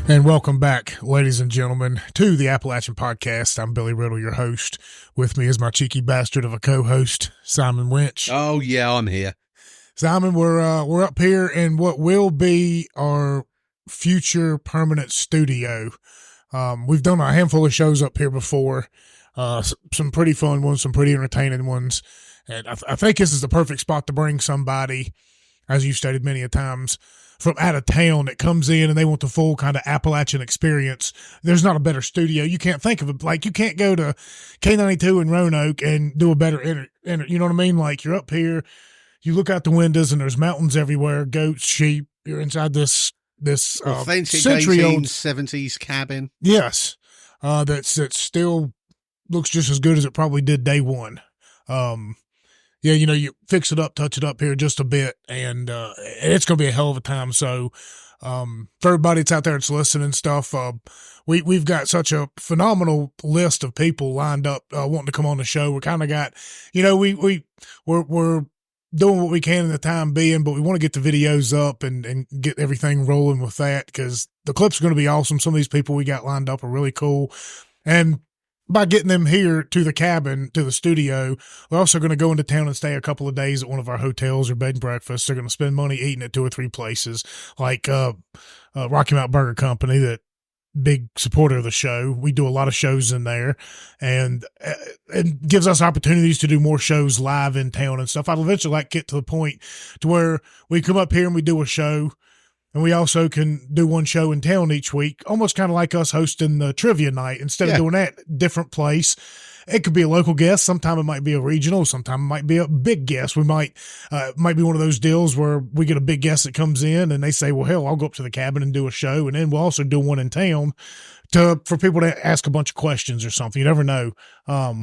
And welcome back, ladies and gentlemen, to the Appalachian Podcast. I'm Billy Riddle, your host. With me is my cheeky bastard of a co-host, Simon Winch. Oh, yeah, I'm here. Simon, we're up here in what will be our future permanent studio. We've done a handful of shows up here before, some pretty fun ones, some pretty entertaining ones. And I think this is the perfect spot to bring somebody, as you've stated many a times, from out of town that comes in and they want the full kind of Appalachian experience. There's not a better studio. You can't think of it. Like, you can't go to K92 in Roanoke and do a better you know what I mean? Like, you're up here, you look out the windows and there's mountains everywhere, goats, sheep. You're inside this authentic century-old 1870s cabin. Yes. That still looks just as good as it probably did day one. Yeah, you know, you fix it up, touch it up here just a bit, and it's going to be a hell of a time. So for everybody that's out there that's listening and stuff, we've got such a phenomenal list of people lined up wanting to come on the show. We kind of got, you know, we're doing what we can in the time being, but we want to get the videos up and get everything rolling with that, because the clips are going to be awesome. Some of these people we got lined up are really cool. And by getting them here to the cabin, to the studio, we're also going to go into town and stay a couple of days at one of our hotels or bed and breakfasts. They're going to spend money eating at 2 or 3 places, like Rocky Mountain Burger Company, that big supporter of the show. We do a lot of shows in there, and it gives us opportunities to do more shows live in town and stuff. I'd eventually like to get to the point to where we come up here and we do a show, and we also can do one show in town each week, almost kind of like us hosting the trivia night. Instead of doing that different place, it could be a local guest. Sometime it might be a regional. Sometime it might be a big guest. We might be one of those deals where we get a big guest that comes in and they say, well, hell, I'll go up to the cabin and do a show. And then we'll also do one in town for people to ask a bunch of questions or something. You never know.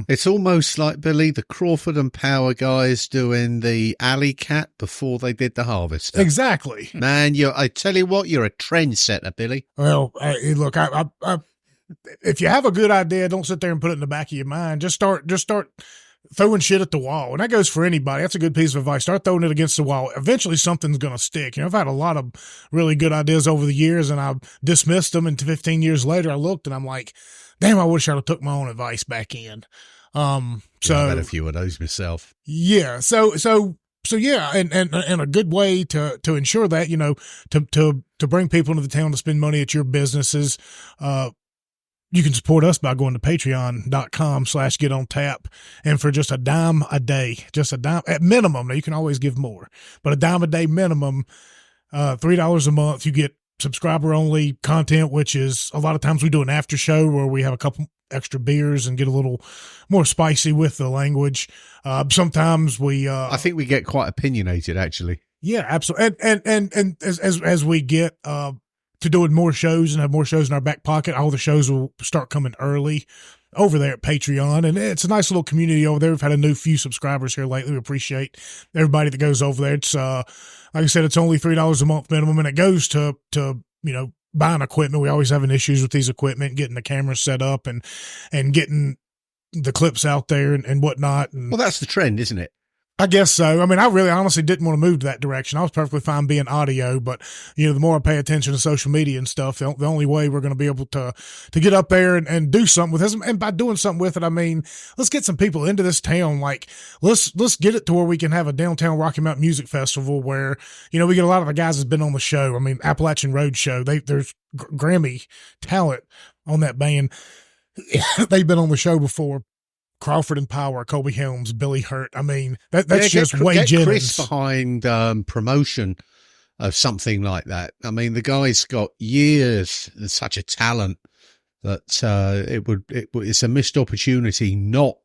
It's almost like, Billy, the Crawford and Power guys doing the Alley Cat before they did the Harvester. Exactly. Man, I tell you what, you're a trendsetter, Billy. Well, look, I if you have a good idea, don't sit there and put it in the back of your mind. Just start throwing shit at the wall. And that goes for anybody. That's a good piece of advice. Start throwing it against the wall. Eventually something's going to stick. You know, I've had a lot of really good ideas over the years and I've dismissed them. And 15 years later, I looked and I'm like, damn, I wish I'd have took my own advice back in. I've had a few of those myself. Yeah. So yeah. And a good way to ensure that, you know, to bring people into the town to spend money at your businesses, you can support us by going to patreon.com/getontap. And for just $0.10 a day, just $0.10 at minimum, now you can always give more, but $0.10 a day minimum, $3 a month, you get subscriber only content, which is a lot of times we do an after show where we have a couple extra beers and get a little more spicy with the language. Sometimes I think we get quite opinionated, actually. Yeah, absolutely. And as we get, to doing more shows and have more shows in our back pocket, all the shows will start coming early over there at Patreon. And it's a nice little community over there. We've had a new few subscribers here lately. We appreciate everybody that goes over there. It's, like I said, it's only $3 a month minimum, and it goes to, you know, buying equipment. We always having issues with these equipment, getting the cameras set up and getting the clips out there and whatnot. And, well, that's the trend, isn't it? I guess so. I mean, I really honestly didn't want to move to that direction. I was perfectly fine being audio, but you know, the more I pay attention to social media and stuff, the only way we're going to be able to get up there and do something with this. And by doing something with it, I mean, let's get some people into this town. Like, let's get it to where we can have a downtown Rocky Mountain Music Festival where, you know, we get a lot of the guys that's been on the show. I mean, Appalachian Road Show, there's Grammy talent on that band. They've been on the show before. Crawford and Power, Colby Helms, Billy Hurt. I mean, that's just way Jennings. Chris behind promotion of something like that. I mean, the guy's got years and such a talent that it's a missed opportunity not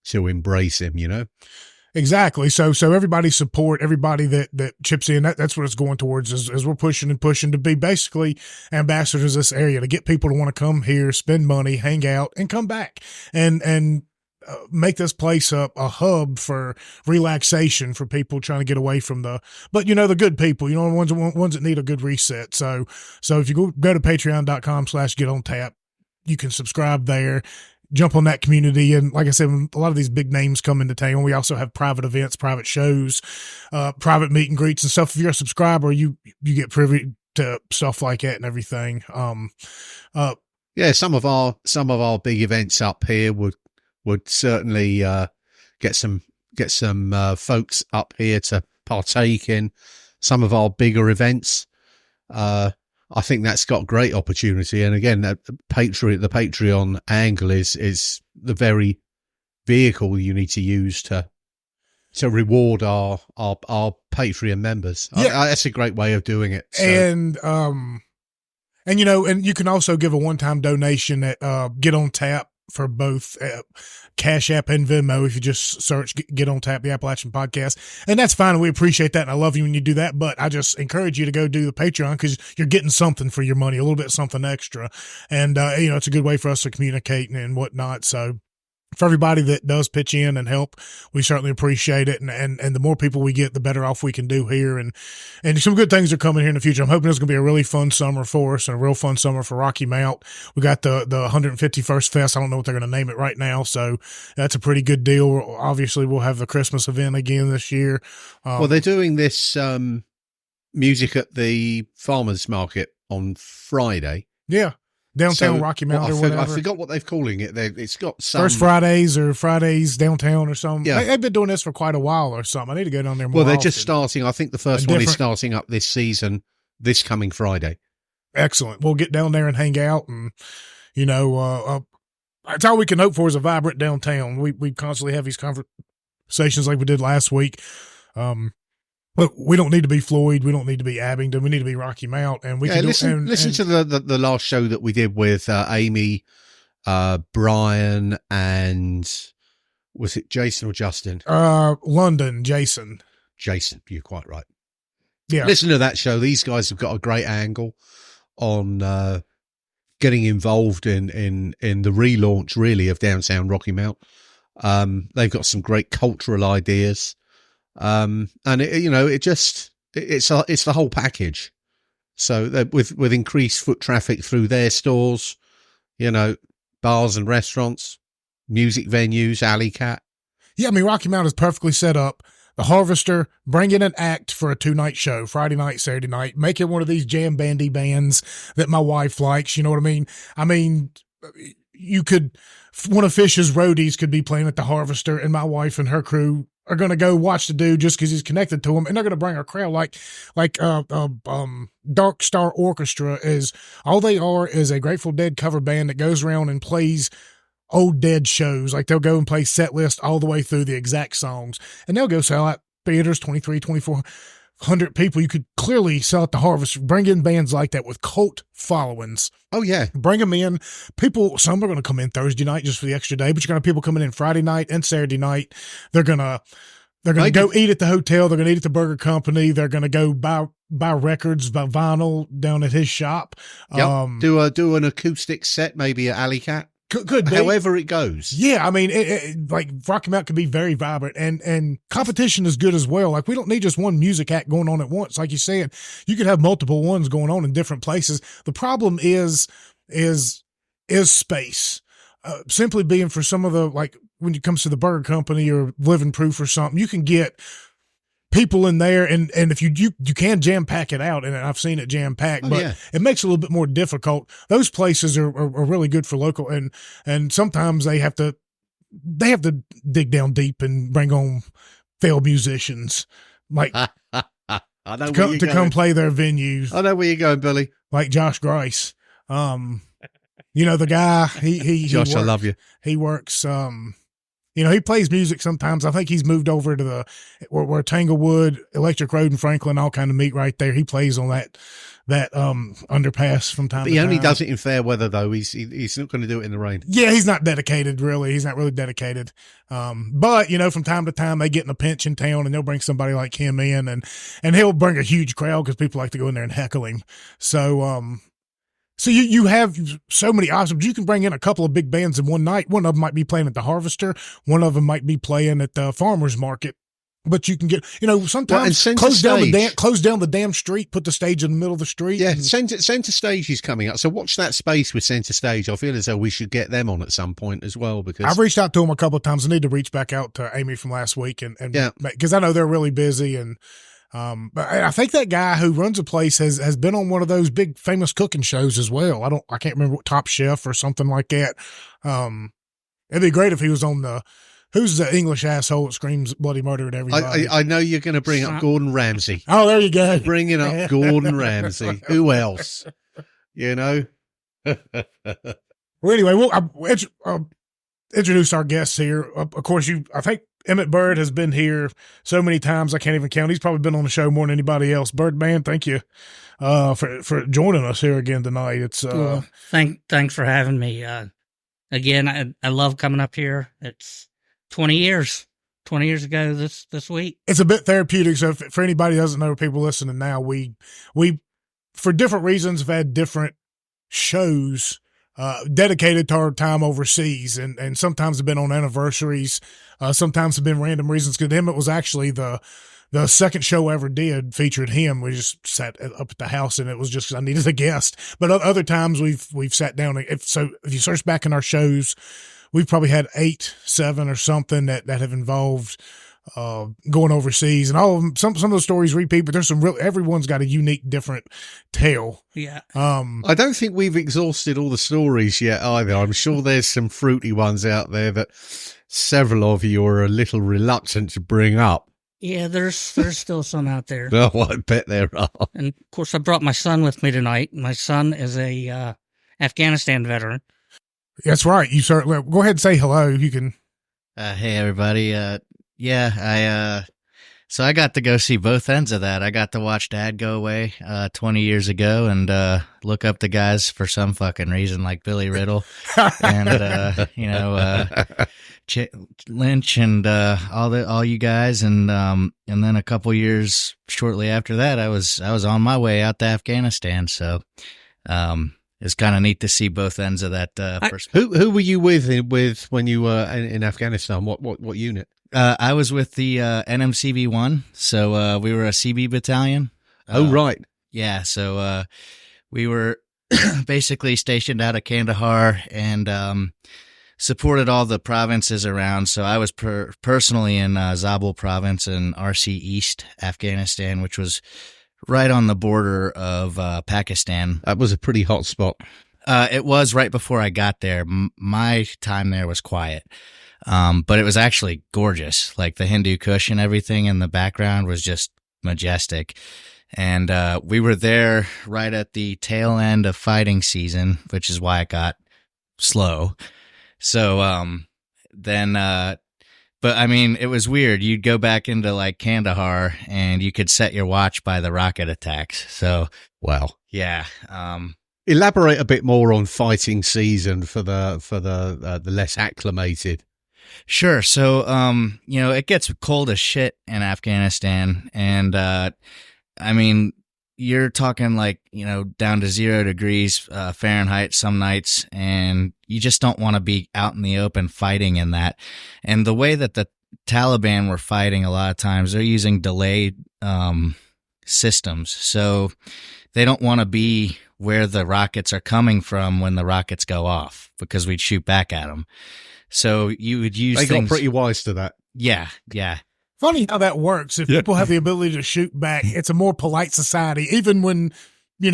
to embrace him, you know? Exactly. So everybody support everybody that chips in. That's what it's going towards as we're pushing to be basically ambassadors of this area, to get people to want to come here, spend money, hang out, and come back and make this place a hub for relaxation for people trying to get away from but you know, the good people, you know, the ones that need a good reset. So if you go to patreon.com/getontap, you can subscribe there, jump on that community. And like I said, when a lot of these big names come into town, we also have private events, private shows, private meet and greets and stuff. If you're a subscriber, you get privy to stuff like that and everything. Yeah, some of our big events up here would certainly get some folks up here to partake in some of our bigger events. I think that's got great opportunity, and again, the Patreon angle is the very vehicle you need to use to reward our Patreon members. Yeah. That's a great way of doing it. So. And you can also give a one-time donation at Get on Tap for both Cash App and Venmo if you just search Get on Tap, the Appalachian Podcast. And that's fine. We appreciate that, and I love you when you do that. But I just encourage you to go do the Patreon because you're getting something for your money, a little bit something extra. And, it's a good way for us to communicate and whatnot. So for everybody that does pitch in and help, we certainly appreciate it. And the more people we get, the better off we can do here. And some good things are coming here in the future. I'm hoping it's going to be a really fun summer for us and a real fun summer for Rocky Mount. We got the 151st Fest. I don't know what they're going to name it right now. So that's a pretty good deal. Obviously, we'll have the Christmas event again this year. Well, they're doing this music at the farmers market on Friday. Yeah. Downtown Rocky Mount or whatever. I forgot what they're calling it. It's got some First Fridays or Fridays downtown or something. Yeah. They've been doing this for quite a while or something. I need to go down there more. Well, they're often. just starting. I think the first one is starting up this season, this coming Friday. Excellent. We'll get down there and hang out, and that's all we can hope for is a vibrant downtown. We constantly have these conversations like we did last week. But we don't need to be Floyd. We don't need to be Abingdon. We need to be Rocky Mount. And we can listen to the last show that we did with Amy, Brian, and was it Jason or Justin? London, Jason. Jason, you're quite right. Yeah. Listen to that show. These guys have got a great angle on getting involved in the relaunch, really, of downtown Rocky Mount. They've got some great cultural ideas. And it's the whole package. So with increased foot traffic through their stores, bars and restaurants, music venues, Alley Cat. Yeah. I mean, Rocky Mount is perfectly set up. The Harvester, bring in an act for a 2-night show, Friday night, Saturday night, make it one of these jam bandy bands that my wife likes. You know what I mean? I mean, one of Fish's roadies could be playing at the Harvester, and my wife and her crew are going to go watch the dude just because he's connected to him, and they're going to bring a crowd like Dark Star Orchestra is. All they are is a Grateful Dead cover band that goes around and plays old Dead shows. Like they'll go and play set list all the way through the exact songs, and they'll go sell out theaters, 2,400 people. You could clearly sell at the Harvest. Bring in bands like that with cult followings. Oh yeah. Bring them in. Some are going to come in Thursday night just for the extra day, but you're going to have people coming in Friday night and Saturday night. They're going to go eat at the hotel. They're going to eat at the Burger Company. They're going to go buy records, buy vinyl down at his shop. Yep. Do an acoustic set, maybe at Alley Cat. Could be. However it goes. Yeah, I mean, like Rocky Mount can be very vibrant, and competition is good as well. Like we don't need just one music act going on at once. Like you said, you could have multiple ones going on in different places. The problem is space. Simply being for some of the, like when it comes to the Burger Company or Living Proof or something, you can get people in there, and if you can jam pack it out, and I've seen it jam pack, but it makes it a little bit more difficult. Those places are really good for local, and sometimes they have to dig down deep and bring on failed musicians like I know to come play their venues. I know where you're going, Billy. Like Josh Grice, the guy Josh, I love you. He works. He plays music sometimes. I think he's moved over to where Tanglewood, Electric Road, and Franklin all kind of meet right there. He plays on that underpass from time to time. He only does it in fair weather, though. He's not going to do it in the rain. Yeah, he's not dedicated, really. He's not really dedicated. But, from time to time, they get in a pinch in town, and they'll bring somebody like him in, and he'll bring a huge crowd because people like to go in there and heckle him. So you have so many options. You can bring in a couple of big bands in one night. One of them might be playing at the Harvester. One of them might be playing at the farmer's market. But you can get, sometimes close down the damn street, put the stage in the middle of the street. Yeah, Center Stage is coming up. So watch that space with Center Stage. I feel as though we should get them on at some point as well. Because I've reached out to them a couple of times. I need to reach back out to Amy from last week, and because I know they're really busy, and But I think that guy who runs the place has been on one of those big famous cooking shows as well. I can't remember what, Top Chef or something like that. It'd be great if he was on who's the English asshole that screams bloody murder at everybody? I know you're going to bring up Gordon Ramsay. Oh, there you go. Bringing up Gordon Ramsay. Who else? You know? Well, anyway, we'll introduce our guests here. Of course, I think Emmette Bird has been here so many times I can't even count. He's probably been on the show more than anybody else. Birdman, thank you for joining us here again tonight. It's thanks for having me. Again, I love coming up here. It's 20 years ago this week. It's a bit therapeutic. So for anybody who doesn't know, people listening now, we for different reasons have had different shows dedicated to our time overseas, and sometimes have been on anniversaries, sometimes have been random reasons. Because him, it was actually the second show I ever did featured him. We just sat up at the house, and it was just 'cause I needed a guest. But other times we've sat down. If you search back in our shows, we've probably had 8, 7 or something that have involved going overseas, and all of them, some of those stories repeat, but there's everyone's got a unique, different tale. Yeah. I don't think we've exhausted all the stories yet either. I'm sure there's some fruity ones out there that several of you are a little reluctant to bring up. Yeah, there's still some out there. Oh, I bet there are. And of course, I brought my son with me tonight. My son is a Afghanistan veteran. That's right. You certainly go ahead and say hello. You can. Hey everybody. So I got to go see both ends of that. I got to watch Dad go away 20 years ago and look up the guys for some fucking reason, like Billy Riddle and Lynch and all you guys, and then a couple years shortly after that, I was on my way out to Afghanistan. So it's kind of neat to see both ends of that. Who were you with when you were in Afghanistan? What unit? I was with the NMCV-1, so we were a CB battalion. Oh, right. Yeah, so we were basically stationed out of Kandahar and supported all the provinces around. So I was personally in Zabul province in RC East, Afghanistan, which was right on the border of Pakistan. That was a pretty hot spot. It was right before I got there. My time there was quiet. But it was actually gorgeous. Like the Hindu Kush and everything in the background was just majestic. And we were there right at the tail end of fighting season, which is why it got slow. So but I mean, it was weird. You'd go back into like Kandahar and you could set your watch by the rocket attacks. So, wow. Yeah. Elaborate a bit more on fighting season for the less acclimated. Sure. So, it gets cold as shit in Afghanistan. And, I mean, you're talking like, down to 0 degrees Fahrenheit some nights, and you just don't want to be out in the open fighting in that. And the way that the Taliban were fighting a lot of times, they're using delayed systems. So they don't want to be where the rockets are coming from when the rockets go off, because we'd shoot back at them. So you would use They got pretty wise to that. Yeah, yeah. Funny how that works. If people have the ability to shoot back, it's a more polite society, even when, you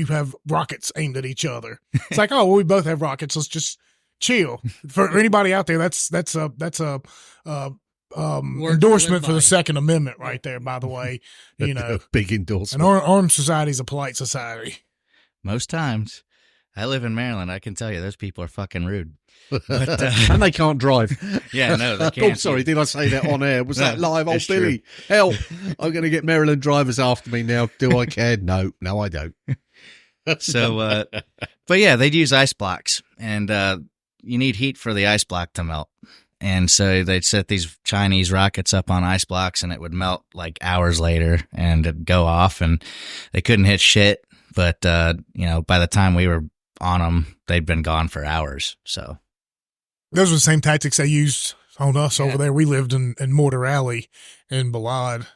have rockets aimed at each other. It's like, oh, well, we both have rockets. Let's just chill. For anybody out there, that's a endorsement for the Second Amendment right there, by the way. A big endorsement. An armed society is a polite society. Most times. I live in Maryland. I can tell you those people are fucking rude. But, and they can't drive. Yeah, no, they can't. Oh, sorry, did I say that on air? Was that live? Oh, Billy, true. Hell, I'm going to get Maryland drivers after me now. Do I care? No, I don't. So, but yeah, they'd use ice blocks, and you need heat for the ice block to melt. And so they'd set these Chinese rockets up on ice blocks, and it would melt like hours later, and it'd go off, and they couldn't hit shit. But, by the time we were on them, they'd been gone for hours. So those were the same tactics they used on us over there. We lived in Mortar Alley in Balad.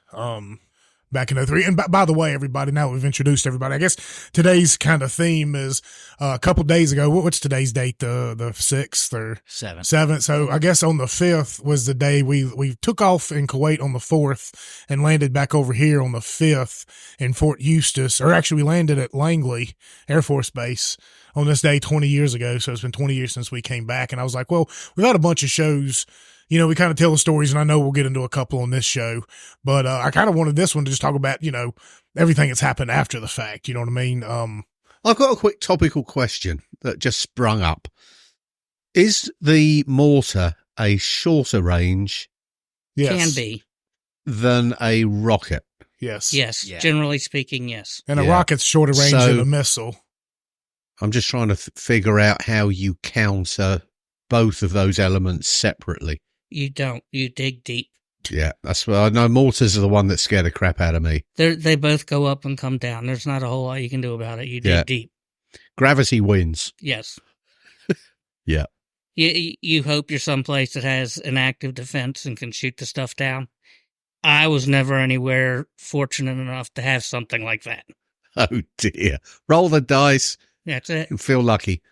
back in '03. And by the way, everybody, now we've introduced everybody, I guess today's kind of theme is a couple days ago. What's today's date? The 6th or 7th. So I guess on the 5th was the day we took off in Kuwait on the 4th and landed back over here on the 5th in Fort Eustis, or actually we landed at Langley Air Force Base on this day 20 years ago. So it's been 20 years since we came back. And I was like, well, we've had a bunch of shows. You know, we kind of tell the stories, and I know we'll get into a couple on this show, but I kind of wanted this one to just talk about, you know, everything that's happened after the fact. You know what I mean? I've got a quick topical question that just sprung up. Is the mortar a shorter range Can be. than a rocket? Yes. Yes. Yeah. Generally speaking, yes. And a Yeah. rocket's shorter range So- than a missile. I'm just trying to figure out how you counter both of those elements separately. You don't. You dig deep. Yeah, that's what I know. Mortars are the one that scare the crap out of me. They both go up and come down. There's not a whole lot you can do about it. You dig Yeah. deep. Gravity wins. Yes. Yeah. You hope you're someplace that has an active defense and can shoot the stuff down. I was never anywhere fortunate enough to have something like that. Oh dear. Roll the dice That's it. and feel lucky.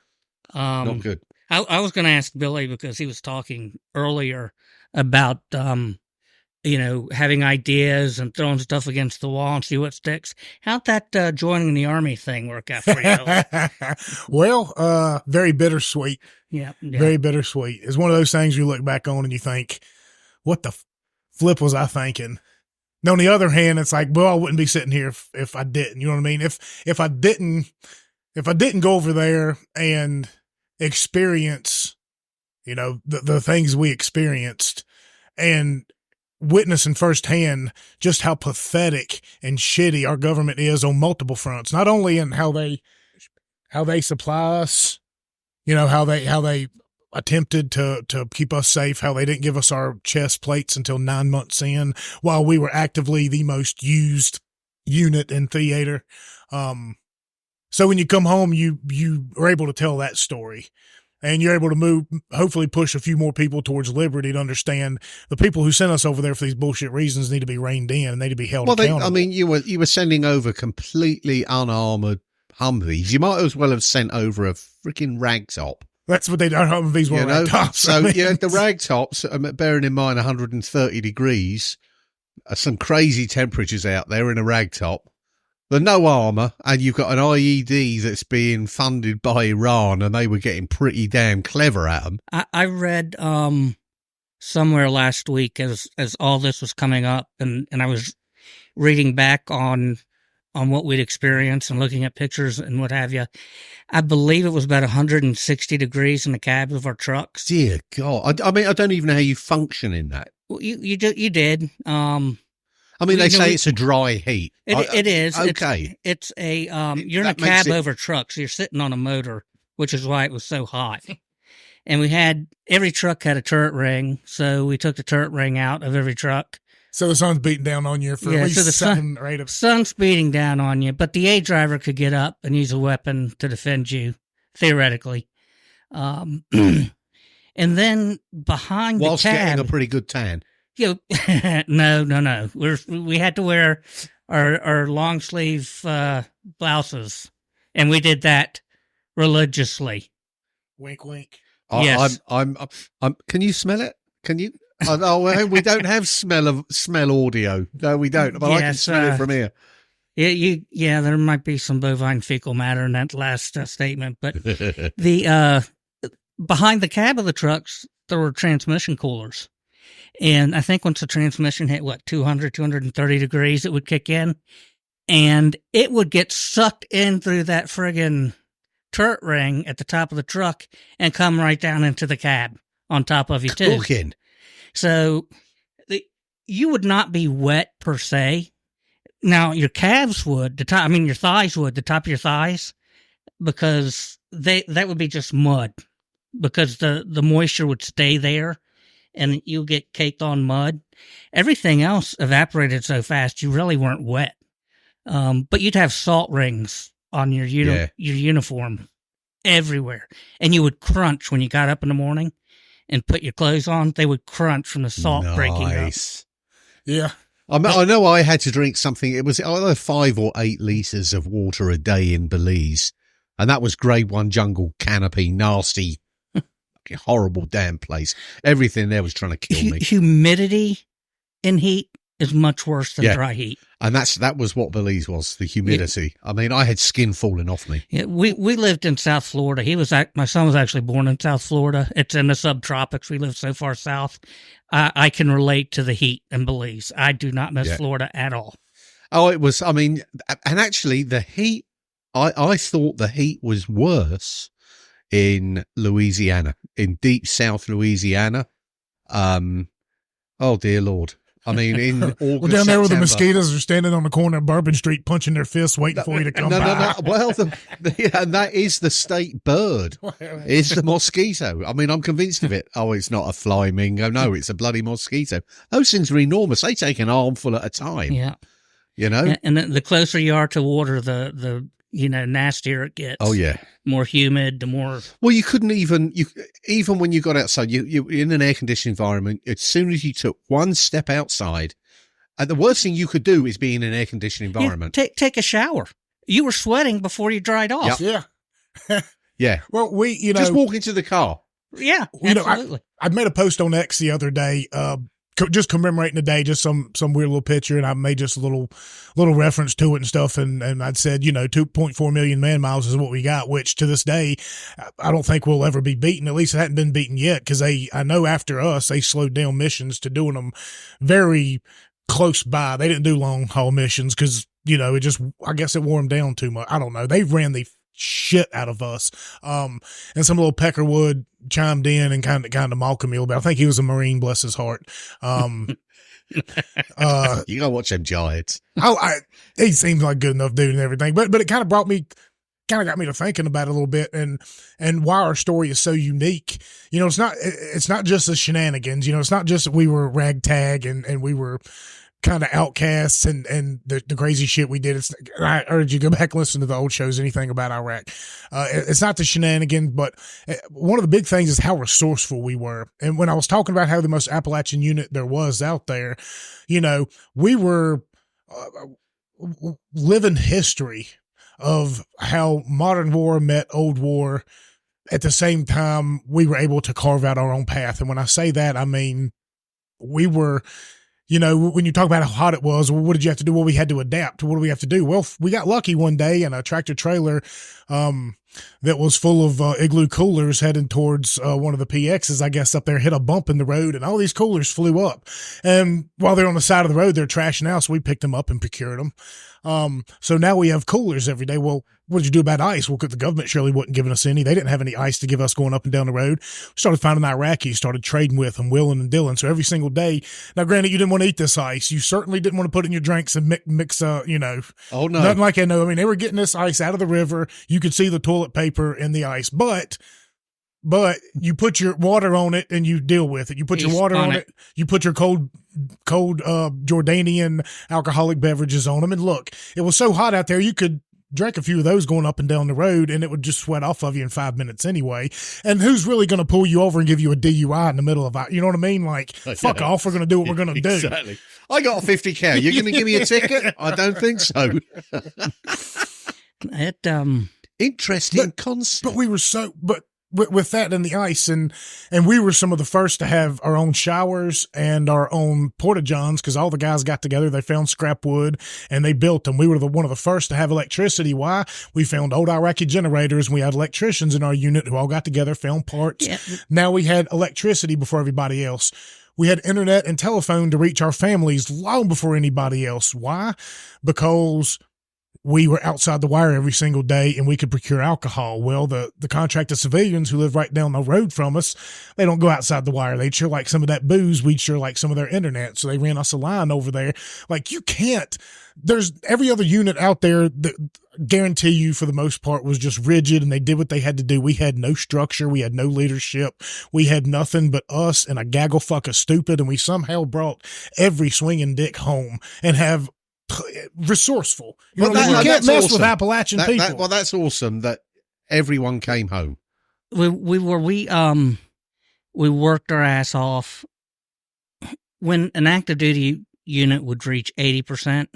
Not good. I was going to ask Billy because he was talking earlier about, you know, having ideas and throwing stuff against the wall and see what sticks. How'd that joining the army thing work out for you? Well, very bittersweet. Yeah. Very bittersweet. It's one of those things you look back on and you think, what the flip was I thinking? And on the other hand, it's like, well, I wouldn't be sitting here if I didn't. You know what I mean? If I didn't go over there and experience, you know, the things we experienced and witnessing firsthand just how pathetic and shitty our government is on multiple fronts, not only in how they supply us, you know, how they attempted to keep us safe, how they didn't give us our chest plates until 9 months in, while we were actively the most used unit in theater. So when you come home, you are able to tell that story, and you're able to hopefully push a few more people towards liberty to understand the people who sent us over there for these bullshit reasons need to be reined in and need to be held accountable. I mean, you were sending over completely unarmored Humvees. You might as well have sent over a freaking ragtop. That's what they done. Humvees were ragtops. So I mean, yeah, the ragtops, bearing in mind 130 degrees, some crazy temperatures out there in a ragtop. The no armor, and you've got an IED that's being funded by Iran, and they were getting pretty damn clever at them. I read somewhere last week as all this was coming up, and I was reading back on what we'd experienced and looking at pictures and what have you. I believe it was about 160 degrees in the cabs of our trucks. Dear God. I mean, I don't even know how you function in that. Well, you did. I mean, they say it's a dry heat. It is. Okay. It's a you're in a That makes cab it- over truck, so you're sitting on a motor, which is why it was so hot. And every truck had a turret ring, so we took the turret ring out of every truck. so the sun's beating down on you for at least so the 7 or 8 of sun's beating down on you, but the A driver could get up and use a weapon to defend you, theoretically. And then behind Whilst the cab, getting a pretty good tan. no. We had to wear our long sleeve blouses, and we did that religiously. wink, wink. Yes. I'm. Can you smell it? Can you? We don't have smell audio. No, we don't. But I can Yes, smell it from here. Yeah, there might be some bovine fecal matter in that last statement, but the behind the cab of the trucks there were transmission coolers. And I think once the transmission hit, 200, 230 degrees, it would kick in. And it would get sucked in through that friggin' turret ring at the top of the truck and come right down into the cab on top of you, too. Cooking. So you would not be wet per se. Now, your calves would, your thighs would, the top of your thighs, because that would be just mud, because the moisture would stay there. And you'll get caked on mud. Everything else evaporated so fast, you really weren't wet. But you'd have salt rings on your uniform everywhere. And you would crunch when you got up in the morning and put your clothes on. They would crunch from the salt breaking up. Yeah. I know I had to drink something. It was either 5 or 8 litres of water a day in Belize. And that was grade 1 jungle canopy, nasty, horrible damn place. Everything there was trying to kill me. Humidity in heat is much worse than dry heat. And that was what Belize was, the humidity. I mean, I had skin falling off me. Yeah, we lived in South Florida. My son was actually born in South Florida. It's in the subtropics. We live so far south. I can relate to the heat in Belize. I do not miss Florida at all. Oh, it was, I mean, and actually the heat, I thought the heat was worse in Louisiana, in deep South Louisiana. Oh, dear Lord. I mean, in August, well, down there where the mosquitoes are standing on the corner of Bourbon Street, punching their fists, waiting for you to come by. No. Well, and that is the state bird. It's the mosquito. I mean, I'm convinced of it. Oh, it's not a fly mingo. No, it's a bloody mosquito. Those things are enormous. They take an armful at a time. Yeah. You know? And the closer you are to water, the nastier it gets. Oh, yeah. More humid, the more... Well, you couldn't even when you got outside, you in an air-conditioned environment, as soon as you took one step outside, and the worst thing you could do is be in an air-conditioned environment. Take a shower. You were sweating before you dried off. Yep. Yeah. Yeah. Well, just walk into the car. Yeah, absolutely. I made a post on X the other day, just commemorating the day, just some weird little picture, and I made just a little reference to it and stuff, and I'd said, 2.4 million man miles is what we got, which to this day I don't think we'll ever be beaten. At least it hadn't been beaten yet, because I know after us they slowed down missions to doing them very close by. They didn't do long haul missions because I guess it wore them down too much. I don't know. They ran the shit out of us. And some little Peckerwood chimed in and kind of mocked me a little bit. I think he was a Marine, bless his heart. You gotta watch them Giants. He seems like a good enough dude and everything, but it kind of got me to thinking about it a little bit and why our story is so unique. It's not just the shenanigans. It's not just that we were ragtag and we were kind of outcasts and the crazy shit we did. I urge you to go back and listen to the old shows, anything about Iraq. It's not the shenanigans, but one of the big things is how resourceful we were. And when I was talking about how the most Appalachian unit there was out there, we were living history of how modern war met old war. At the same time, we were able to carve out our own path. And when I say that, I mean, we were, when you talk about how hot it was, well, what did you have to do? Well, we had to adapt. What do we have to do? Well, we got lucky one day and a tractor trailer that was full of igloo coolers heading towards one of the PXs, I guess, up there, hit a bump in the road, and all these coolers flew up. And while they're on the side of the road, they're trashing out, so we picked them up and procured them. So now we have coolers every day. Well, what did you do about ice? Well, the government surely wasn't giving us any. They didn't have any ice to give us going up and down the road. We started finding Iraqis, started trading with them, willing and dealing. So every single day, now granted, you didn't want to eat this ice. You certainly didn't want to put it in your drinks and mix oh no, nothing like that. No, I mean, they were getting this ice out of the river. You could see the toilet paper in the ice, but you put your water on it and you deal with it. You put your water on it. You put your cold Jordanian alcoholic beverages on them. And look, it was so hot out there, you could drink a few of those going up and down the road and it would just sweat off of you in 5 minutes anyway. And who's really going to pull you over and give you a DUI in the middle of it? You know what I mean? Like, fuck off. We're going to do what we're going to do. Exactly. I got a 50 cal. You're going to give me a ticket? I don't think so. Interesting concept. But we were with that and the ice and we were some of the first to have our own showers and our own porta-johns because all the guys got together, they found scrap wood and they built them. We were one of the first to have electricity. Why? We found old Iraqi generators and we had electricians in our unit who all got together, found parts. Yeah. Now we had electricity before everybody else. We had internet and telephone to reach our families long before anybody else. Why? Because we were outside the wire every single day and we could procure alcohol. Well, the contracted civilians who live right down the road from us, they don't go outside the wire. They'd sure like some of that booze. We'd sure like some of their internet. So they ran us a line over there. Like, you can't, there's every other unit out there that guarantee you for the most part was just rigid and they did what they had to do. We had no structure. We had no leadership. We had nothing but us and a gaggle fuck of stupid. And we somehow brought every swinging dick home and have resourceful. You can't mess awesome. with Appalachian people. Well, that's awesome that everyone came home. We worked our ass off. When an active duty unit would reach 80%,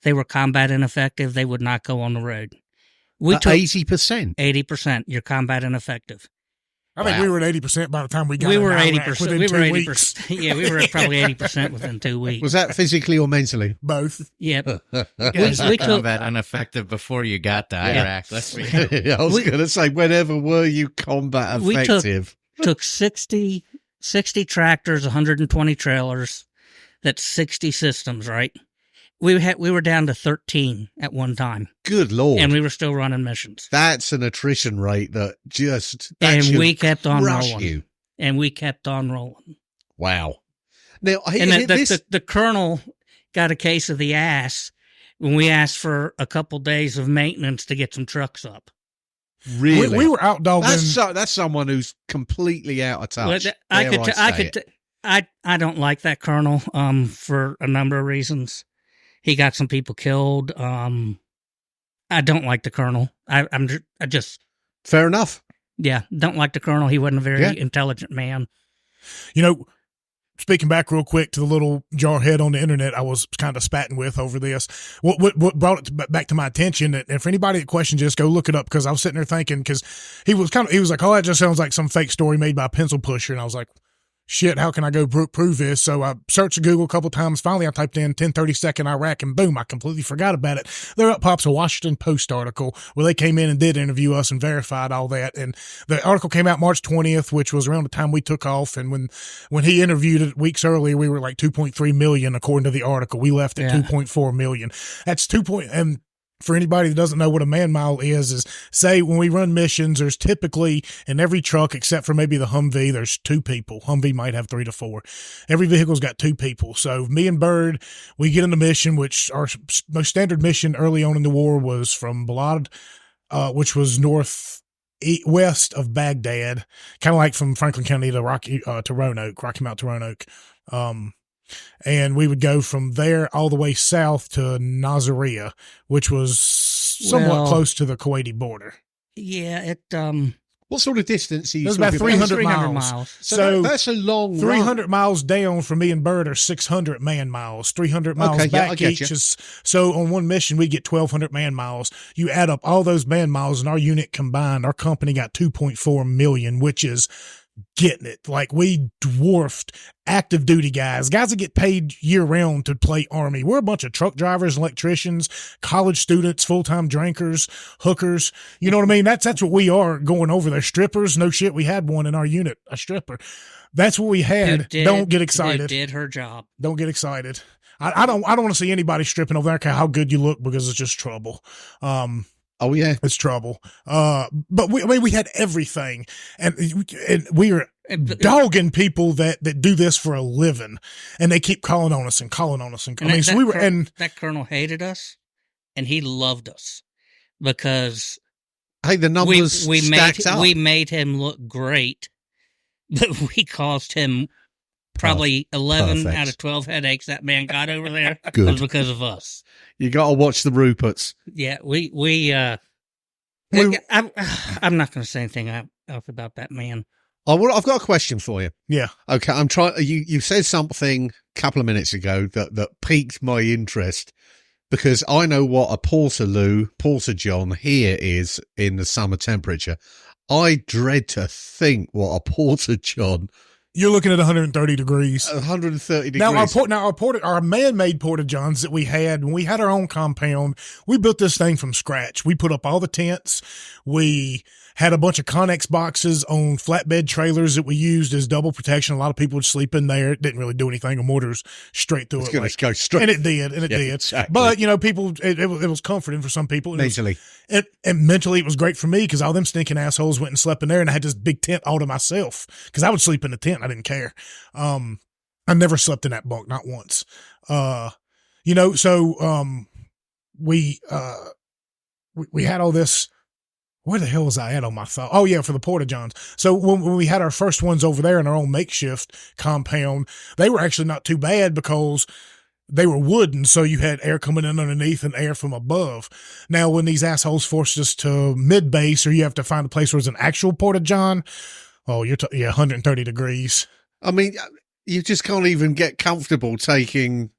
they were combat ineffective. They would not go on the road. We took 80%. 80%. You're combat ineffective. I think we were at 80% by the time we got We in were Iraq 80%. within We were 2 weeks. 80%. Yeah, we were at probably 80% within 2 weeks. Was that physically or mentally? Both. Yep. We we took- combat ineffective before you got to Iraq. Let's be I was going to say, whenever were you combat We took- effective? Took 60 tractors, 120 trailers. That's 60 systems, right? We were down to 13 at one time, Good Lord. and we were still running missions. That's an attrition rate that just... And should we kept on crush rolling. you. And we kept on rolling. Wow. Now, And this... the colonel got a case of the ass when we asked for a couple days of maintenance to get some trucks up. really? We were out dogging. That's someone who's completely out of touch. Well, Dare I don't like that colonel for a number of reasons. He got some people killed. I don't like the colonel. I just Fair enough. don't like the colonel. He wasn't a very Yeah. intelligent man. You know, speaking back real quick to the little jarhead on the internet I was kind of spatting with over this, what brought it back to my attention, and for anybody that questions this, go look it up, because I was sitting there thinking, because he was like, oh, that just sounds like some fake story made by a pencil pusher, and I was like, shit, how can I go prove this? So I searched Google a couple times. Finally, I typed in 1032nd Iraq, and boom, I completely forgot about it. There up pops a Washington Post article where they came in and did interview us and verified all that. And the article came out March 20th, which was around the time we took off. And when he interviewed it weeks earlier, we were like 2.3 million, according to the article. We left at 2.4 million. That's and for anybody that doesn't know what a man mile is say when we run missions, there's typically in every truck, except for maybe the Humvee, there's 2 people. Humvee might have 3 to 4. Every vehicle's got 2 people. So me and Bird, we get in the mission, which our most standard mission early on in the war was from Balad, which was west of Baghdad, kind of like from Franklin County to Rocky Mount to Roanoke. And we would go from there all the way south to Nasiriyah, which was somewhat close to the Kuwaiti border. Yeah, What sort of distance are you It was about talking 300 300 miles. So that's a long 300 run. miles down for me and Bird are 600 man miles. 300 miles Okay, yeah, I back get each you. is, so on one mission we get 1,200 man miles. You add up all those man miles and our unit combined, our company got 2.4 million, which is getting it. Like, we dwarfed active duty guys that get paid year round to play Army. We're a bunch of truck drivers, electricians, college students, full-time drinkers, hookers. You know what I mean? That's what we are going over there. Strippers. No shit. We had one in our unit, a stripper. That's what we had. Don't get excited. Who did her job. Don't get excited. I don't want to see anybody stripping over there, care how good you look, because it's just trouble. Oh yeah, it's trouble. But we had everything, and we are dogging people that do this for a living, and they keep calling on us. And that colonel hated us, and he loved us because hey, the numbers stacked up. We made him look great, but we caused him probably 11 out of 12 headaches that man got over there. Good. Was because of us. You got to watch the Ruperts. Yeah, I'm not going to say anything else about that man. I've got a question for you. Yeah. Okay. I'm trying. You said something a couple of minutes ago that piqued my interest, because I know what a Porter John here is in the summer temperature. I dread to think what a Porter John. You're looking at 130 degrees. 130 degrees. Our man-made porta-johns that we had, when we had our own compound, we built this thing from scratch. We put up all the tents. We had a bunch of Connex boxes on flatbed trailers that we used as double protection. A lot of people would sleep in there. It didn't really do anything. A mortar's straight through it. It's go straight. And it did. Exactly. But, people, it was comforting for some people. Mentally. And mentally, it was great for me, because all them stinking assholes went and slept in there, and I had this big tent all to myself, because I would sleep in the tent. I didn't care. I never slept in that bunk, not once. We had all this. Where the hell was I at on my thought? Oh, yeah, for the porta-johns. So when we had our first ones over there in our own makeshift compound, they were actually not too bad, because they were wooden, so you had air coming in underneath and air from above. Now, when these assholes forced us to mid-base, or you have to find a place where there's an actual porta-john, 130 degrees. I mean, You just can't even get comfortable taking,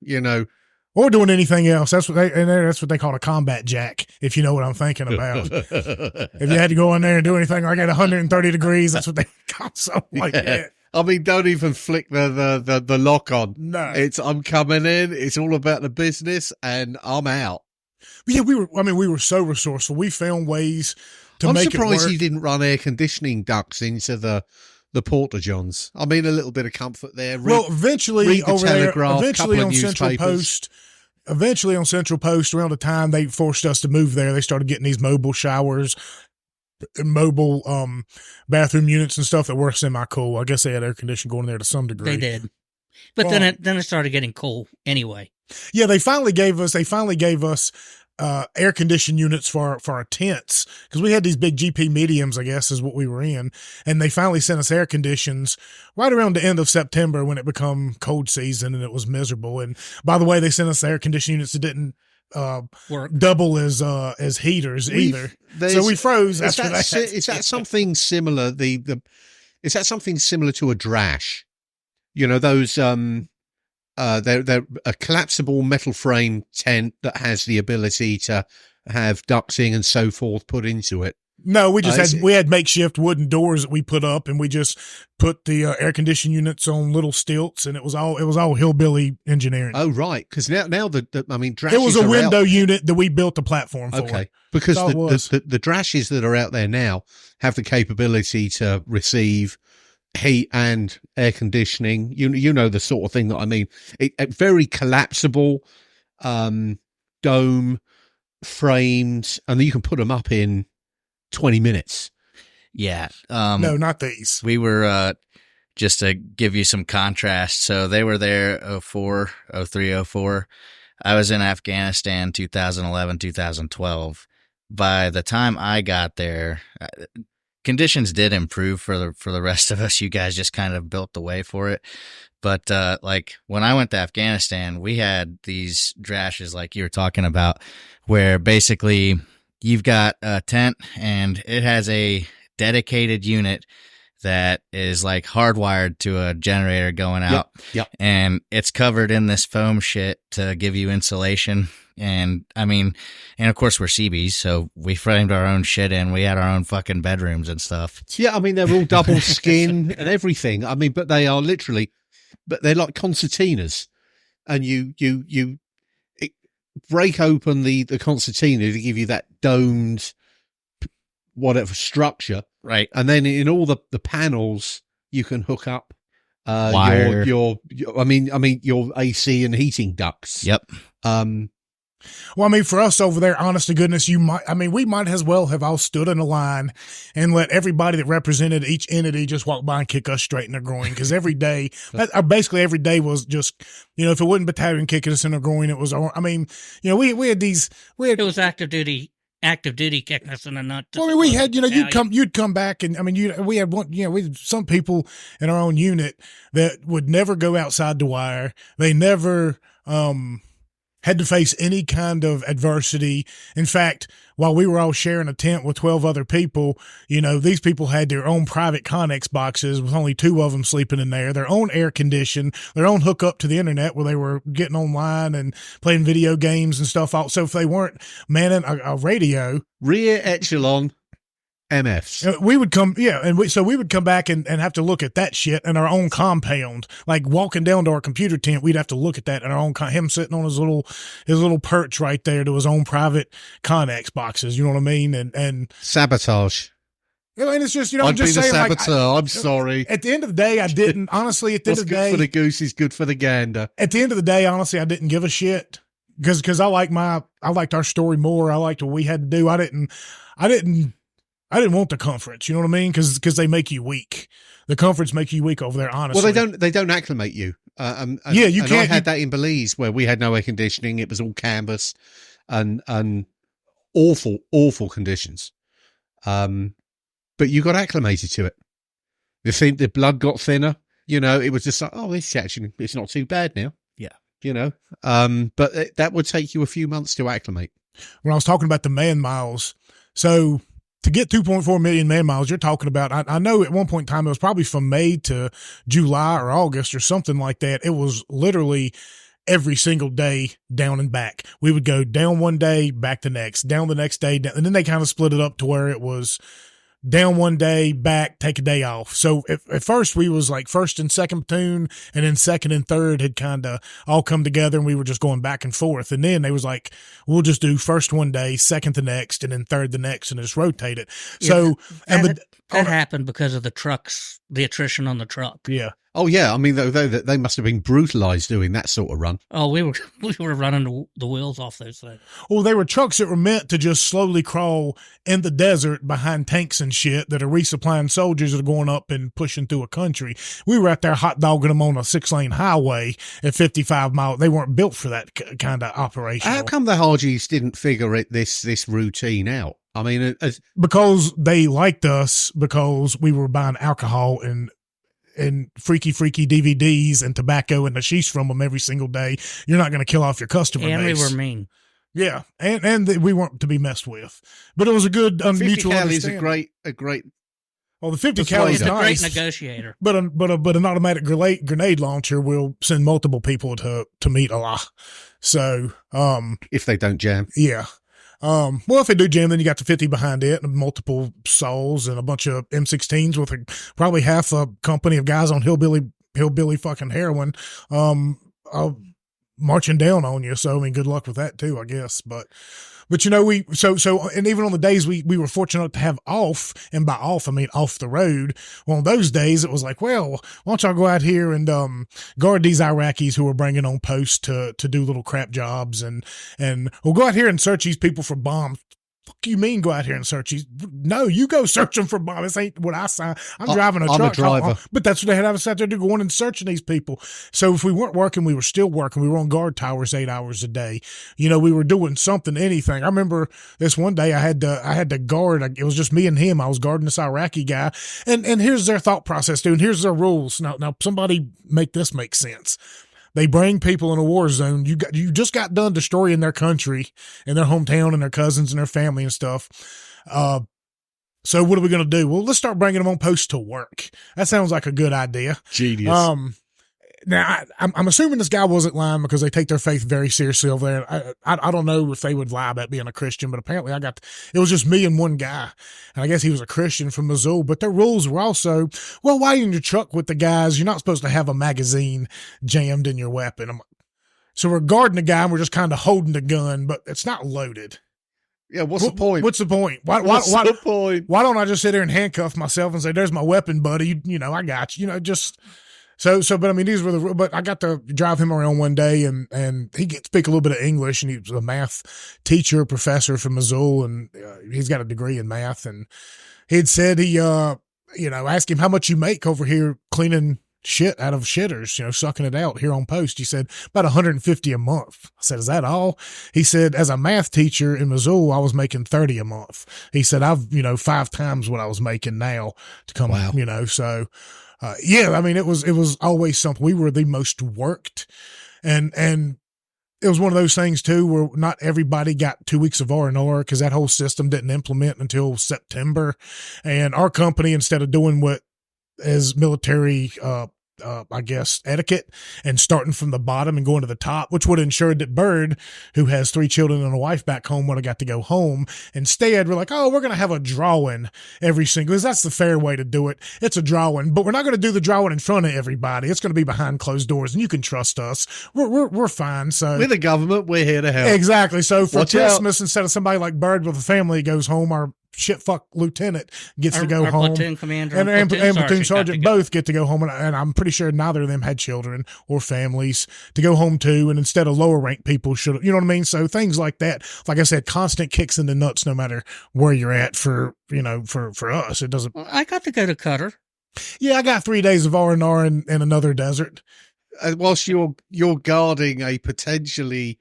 or doing anything else. That's what they call a combat jack, if you know what I'm thinking about. If you had to go in there and do anything like at 130 degrees, that's what they call something like that. I mean, don't even flick the lock on. No. I'm coming in. It's all about the business, and I'm out. But yeah, we were so resourceful. We found ways to I'm make it work. surprised you didn't run air conditioning ducts into the porta-johns. I mean, a little bit of comfort there. Eventually on Central Post, around the time they forced us to move there, they started getting these mobile showers, mobile bathroom units and stuff that were semi-cool. I guess they had air conditioning going in there to some degree. They did. But then it started getting cool anyway. Yeah, they finally gave us air conditioned units for our tents, because we had these big GP mediums, I guess is what we were in, and they finally sent us air conditions right around the end of September when it become cold season and it was miserable. And by the way, they sent us air conditioning units that didn't work double as heaters either. So we froze after that. Is that something similar? Is that something similar to a drash? Those they're a collapsible metal frame tent that has the ability to have ducting and so forth put into it. No, we had makeshift wooden doors that we put up, and we just put the air conditioning units on little stilts, and it was all hillbilly engineering. Oh, right, because now drashes it was a window unit that we built a platform for. Okay, because the drashes that are out there now have the capability to receive heat and air conditioning. You know the sort of thing that I mean. A very collapsible dome framed, and you can put them up in 20 minutes. Yeah. No, not these. We were, just to give you some contrast. So they were there 04, 03, 04. I was in Afghanistan 2011, 2012. By the time I got there, conditions did improve for the rest of us. You guys just kind of built the way for it. But like when I went to Afghanistan, we had these drashes like you were talking about, where basically you've got a tent and it has a dedicated unit that is like hardwired to a generator going out. Yep. And it's covered in this foam shit to give you insulation. And I mean, and of course we're Seabees, so we framed our own shit in. We had our own fucking bedrooms and stuff. Yeah, I mean, they're all double skin and everything. I mean, but they are literally, but they're like concertinas. And you break open the concertina to give you that domed whatever structure. Right. And then in all the panels, you can hook up wire. your AC and heating ducts. Yep. Well, I mean, for us over there, honest to goodness, we might as well have all stood in a line and let everybody that represented each entity just walk by and kick us straight in the groin. Because basically every day was just, if it wasn't battalion kicking us in the groin, it was, I mean, we had it was active duty kicking us in the nut. Well, I mean, we had, you'd come back and, I mean, we had we had some people in our own unit that would never go outside the wire. They never, had to face any kind of adversity. In fact, while we were all sharing a tent with 12 other people, these people had their own private Connex boxes with only 2 of them sleeping in there, their own air condition, their own hookup to the internet where they were getting online and playing video games and stuff. Also, if they weren't manning a radio. Rear echelon MFs. We would come, we would come back and have to look at that shit in our own compound. Like walking down to our computer tent, we'd have to look at that in our own. Him sitting on his little perch right there to his own private Connex boxes. You know what I mean? And sabotage. And it's just, I'm just saying, saboteur. I'm sorry. At the end of the day, I didn't. Honestly, at the end of the day, good for the goose is good for the gander. At the end of the day, honestly, I didn't give a shit because I liked our story more. I liked what we had to do. I didn't want the conference, you know what I mean? Because they make you weak. The conference make you weak over there, honestly. Well, they don't acclimate you. You can't. I had that in Belize where we had no air conditioning. It was all canvas and awful conditions. But you got acclimated to it. The blood got thinner. It was just like, oh, it's not too bad now. Yeah. But that would take you a few months to acclimate. When I was talking about the man miles, so to get 2.4 million man miles, you're talking about, I know at one point in time, it was probably from May to July or August or something like that. It was literally every single day down and back. We would go down one day, back the next, down the next day, down, and then they kind of split it up to where it was down one day, back, take a day off. So at first we was like first and second platoon, and then second and third had kind of all come together, and we were just going back and forth. And then they was like, we'll just do first one day, second the next, and then third the next, and just rotate it. So that happened because of the trucks, the attrition on the truck. Yeah. Oh yeah, I mean, though they must have been brutalized doing that sort of run. Oh, we were running the wheels off those things. Well, they were trucks that were meant to just slowly crawl in the desert behind tanks and shit that are resupplying soldiers that are going up and pushing through a country. We were out there hot dogging them on a 6-lane highway at 55 miles. They weren't built for that kind of operation. How come the Hargies didn't figure this routine out? I mean, because they liked us because we were buying alcohol and freaky DVDs and tobacco and hashish from them every single day. You're not going to kill off your customer base. And we were mean. Yeah, and we weren't to be messed with. But it was a good mutual understanding. a great. Well, the 50 cal is He's a nice. great negotiator. But an automatic grenade launcher will send multiple people to meet Allah. So if they don't jam. Yeah. Well, if they do jam, then you got the 50 behind it and multiple souls and a bunch of M16s with probably half a company of guys on hillbilly fucking heroin, marching down on you. So, I mean, good luck with that too, I guess. But you know, and even on the days we were fortunate to have off, and by off, I mean off the road. Well, on those days, it was like, well, why don't y'all go out here and guard these Iraqis who are bringing on posts to do little crap jobs, and we'll go out here and search these people for bombs. Fuck you mean go out here and search these? No, you go search them for bombs. This ain't what I signed. I'm driving a truck. I'm a driver. But that's what they had us out there to going and searching these people. So if we weren't working, we were still working. We were on guard towers 8 hours a day. You know, we were doing something, anything. I remember this one day I had to guard. It was just me and him. I was guarding this Iraqi guy. And here's their thought process, dude. And here's their rules. Now somebody make this make sense. They bring people in a war zone. You just got done destroying their country and their hometown and their cousins and their family and stuff. So what are we going to do? Well, let's start bringing them on post to work. That sounds like a good idea. Genius. Now I'm assuming this guy wasn't lying because they take their faith very seriously over there. I don't know if they would lie about being a Christian, but apparently it was just me and one guy. And I guess he was a Christian from Missoula, but their rules were also, well, why are you in your truck with the guys? You're not supposed to have a magazine jammed in your weapon. So we're guarding the guy and we're just kind of holding the gun, but it's not loaded. Yeah, what's the point? What's the point? What's the point? Why don't I just sit there and handcuff myself and say, there's my weapon, buddy. You know, I got you. You know, just... So, but I mean, these were but I got to drive him around one day and he could speak a little bit of English, and he was a math teacher, professor from Missoula, and he's got a degree in math. And he'd said asked him how much you make over here cleaning shit out of shitters, sucking it out here on post. He said about $150 a month. I said, is that all? He said, as a math teacher in Missoula, I was making $30 a month. He said, I've, 5 times what I was making now to come, wow. So, yeah, I mean, it was always something. We were the most worked, and it was one of those things too, where not everybody got 2 weeks of R&R because that whole system didn't implement until September. And our company, instead of doing what as military, I guess, etiquette and starting from the bottom and going to the top, which would have ensured that Bird, who has 3 children and a wife back home, would have got to go home. Instead, we're like, oh, we're going to have a drawing every single, because that's the fair way to do it. It's a drawing, but we're not going to do the drawing in front of everybody. It's going to be behind closed doors, and you can trust us. We're fine. So we're the government. We're here to help. Exactly. So for Watch Christmas, instead of somebody like Bird with a family goes home, our shitfuck lieutenant gets to go home. Platoon commander and platoon sergeant both get to go home. And I'm pretty sure neither of them had children or families to go home to. And instead of lower ranked people should, you know what I mean? So things like that, like I said, constant kicks in the nuts, no matter where you're at for us. It doesn't. Well, I got to go to Qatar. Yeah. I got 3 days of R&R in another desert. Whilst you're guarding a potentially,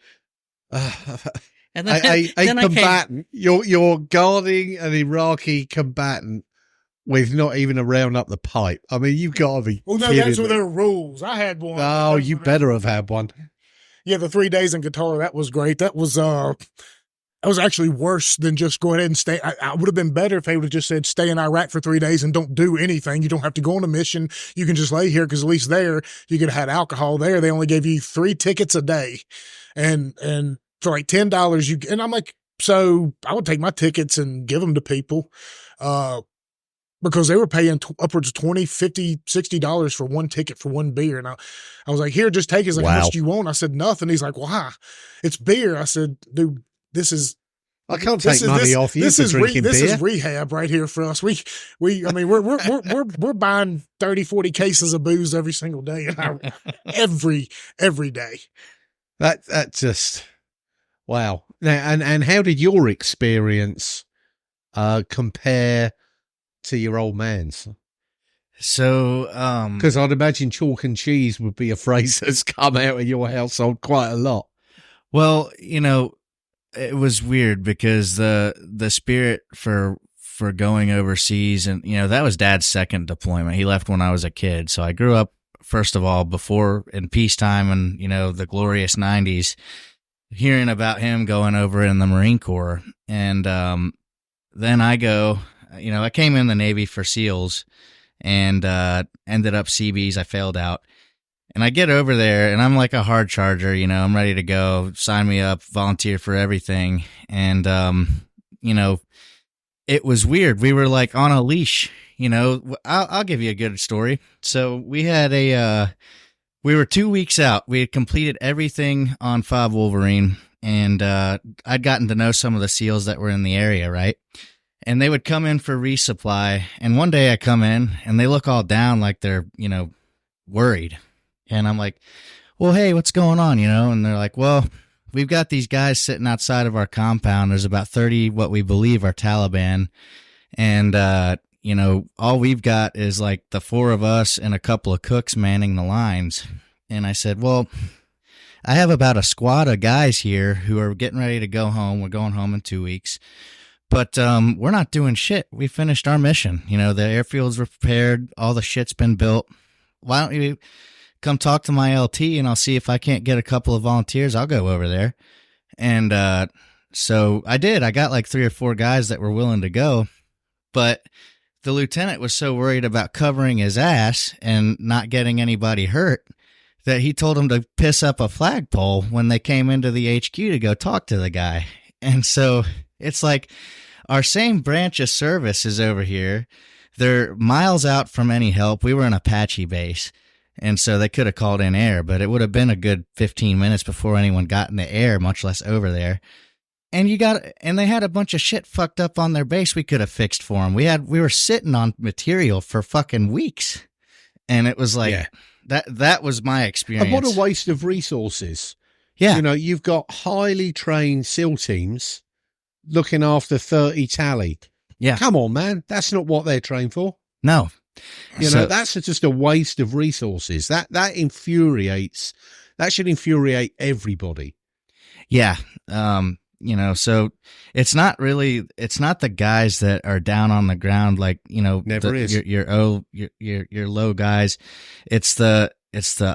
And then, a combatant, you're guarding an Iraqi combatant with not even a round up the pipe. I mean, you've got to be. Well, no, those were their rules. I had one. Oh, you better have had one. Yeah, the 3 days in Qatar, that was great. That was That was actually worse than just go ahead and stay. I would have been better if they would have just said, stay in Iraq for 3 days and don't do anything. You don't have to go on a mission. You can just lay here, because at least there you could have had alcohol. There they only gave you 3 tickets a day, and for like $10 and I'm like, so I would take my tickets and give them to people, because they were paying upwards of $20, $50, $60 for one ticket for one beer. And I was like, here, just take it. He's like, how much do you want? I said, nothing. He's like, why? It's beer. I said, dude, I can't take money off you for drinking beer. This is rehab right here for us. I mean, we're buying 30, 40 cases of booze every single day, every day. That just, wow. Now, and how did your experience compare to your old man's? So, because I'd imagine chalk and cheese would be a phrase that's come out of your household quite a lot. Well, it was weird because the spirit for going overseas, and that was Dad's second deployment. He left when I was a kid, so I grew up first of all before in peacetime and the glorious 90s, hearing about him going over in the Marine Corps, and then I go. I came in the Navy for SEALs and ended up Seabees. I failed out. And I get over there, and I'm like a hard charger, I'm ready to go, sign me up, volunteer for everything. And, it was weird. We were like on a leash, I'll give you a good story. So we had we were 2 weeks out. We had completed everything on FOB Wolverine, and I'd gotten to know some of the SEALs that were in the area, right? And they would come in for resupply. And one day I come in, and they look all down like they're, worried. And I'm like, well, hey, what's going on, And they're like, well, we've got these guys sitting outside of our compound. There's about 30 what we believe are Taliban. And, all we've got is like the 4 of us and a couple of cooks manning the lines. And I said, well, I have about a squad of guys here who are getting ready to go home. We're going home in 2 weeks. But we're not doing shit. We finished our mission. The airfields were prepared. All the shit's been built. Why don't you come talk to my LT, and I'll see if I can't get a couple of volunteers. I'll go over there. And so I did. I got like 3 or 4 guys that were willing to go. But the lieutenant was so worried about covering his ass and not getting anybody hurt that he told them to piss up a flagpole when they came into the HQ to go talk to the guy. And so it's like our same branch of service is over here. They're miles out from any help. We were an Apache base. And so they could have called in air, but it would have been a good 15 minutes before anyone got in the air, much less over there. And they had a bunch of shit fucked up on their base we could have fixed for them. We were sitting on material for fucking weeks. And it was like, that was my experience. And what a waste of resources. Yeah. You've got highly trained SEAL teams looking after 30 tally. Yeah. Come on, man. That's not what they're trained for. No. That's just a waste of resources. That infuriates. That should infuriate everybody. Yeah. So it's not the guys that are down on the ground, like, Never is. Your low guys. It's the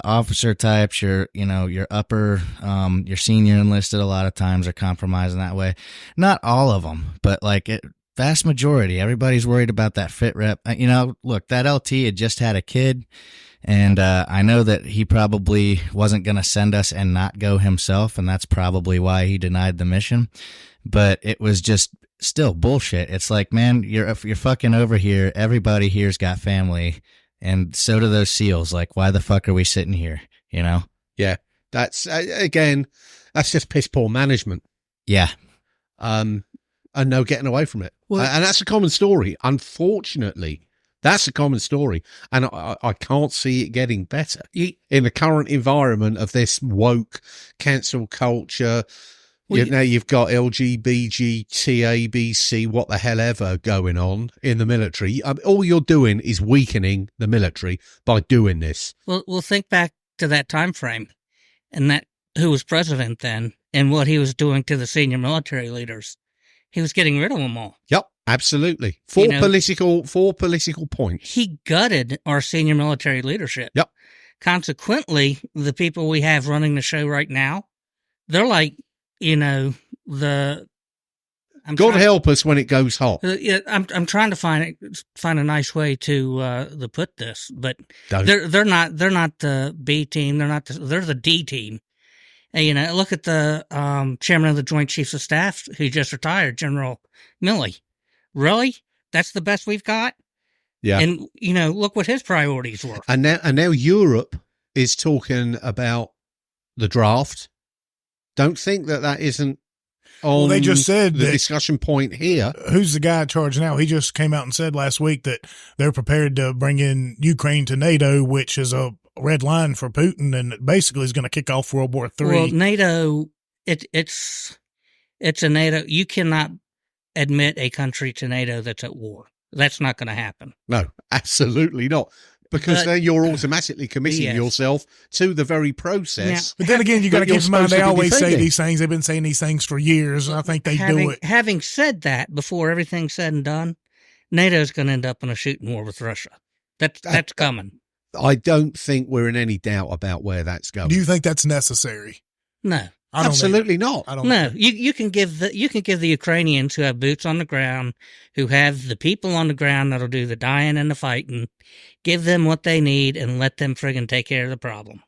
officer types, your upper, your senior enlisted a lot of times are compromising that way. Not all of them, but like vast majority. Everybody's worried about that fit rep. Look, that LT had just had a kid, and I know that he probably wasn't going to send us and not go himself, and that's probably why he denied the mission. But it was just still bullshit. It's like, man, you're fucking over here. Everybody here's got family, and so do those SEALs. Like, why the fuck are we sitting here? Yeah, that's that's just piss poor management. Yeah. And no getting away from it. Well, and that's a common story. Unfortunately, that's a common story. And I can't see it getting better in the current environment of this woke cancel culture. Now you've got LGBT, TABC, what the hell ever going on in the military. All you're doing is weakening the military by doing this. Well, we'll think back to that time frame and that who was president then and what he was doing to the senior military leaders. He was getting rid of them all. Yep, absolutely. For political points. He gutted our senior military leadership. Yep. Consequently, the people we have running the show right now, they're like, the God help us when it goes hot. Yeah, I'm trying to find a nice way to put this, but they're not the B team. They're the D team. And, look at the chairman of the Joint Chiefs of Staff who just retired, General Milley. Really? That's the best we've got? Yeah. And, look what his priorities were. And now Europe is talking about the draft. Don't think that isn't on they just said the that, discussion point here. Who's the guy in charge now? He just came out and said last week that they're prepared to bring in Ukraine to NATO, which is a red line for Putin, and basically is going to kick off World War III. Well, NATO, it's a NATO. You cannot admit a country to NATO that's at war. That's not going to happen. No, absolutely not. Because then you're automatically committing yourself to the very process. But then again, you got to keep in mind, they always say these things. They've been saying these things for years, and I think they do it. Having said that, before everything's said and done, NATO's going to end up in a shooting war with Russia. That's coming. I don't think we're in any doubt about where that's going. Do you think that's necessary? No. Absolutely not. No, you can give the Ukrainians who have boots on the ground, who have the people on the ground that'll do the dying and the fighting, give them what they need and let them friggin' take care of the problem.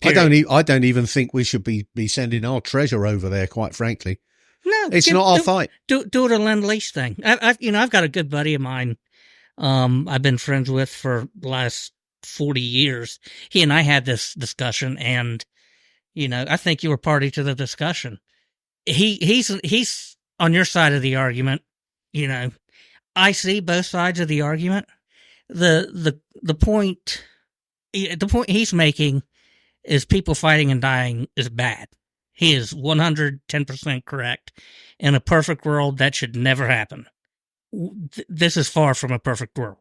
Period. I don't even think we should be sending our treasure over there, quite frankly. No, it's not our fight. Do it a Lend-Lease thing. I've got a good buddy of mine. I've been friends with for the last 40 years. He and I had this discussion, and I think you were party to the discussion. He's on your side of the argument. I see both sides of the argument. The point he's making is people fighting and dying is bad. He is 110% correct. In a perfect world, that should never happen. This is far from a perfect world.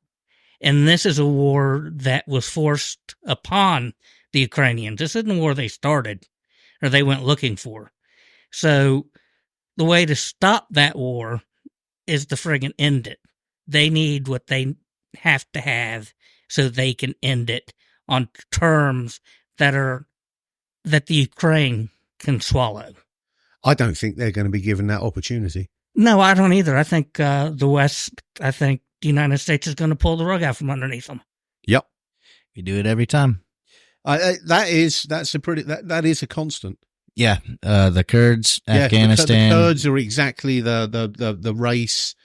And this is a war that was forced upon the Ukrainians. This isn't a war they started or they went looking for. So the way to stop that war is to friggin' end it. They need what they have to have so they can end it on terms that the Ukraine can swallow. I don't think they're going to be given that opportunity. No, I don't either. I think the United States is going to pull the rug out from underneath them. Yep. You do it every time. That is a constant. Yeah. The Kurds, Afghanistan. The Kurds are exactly the race,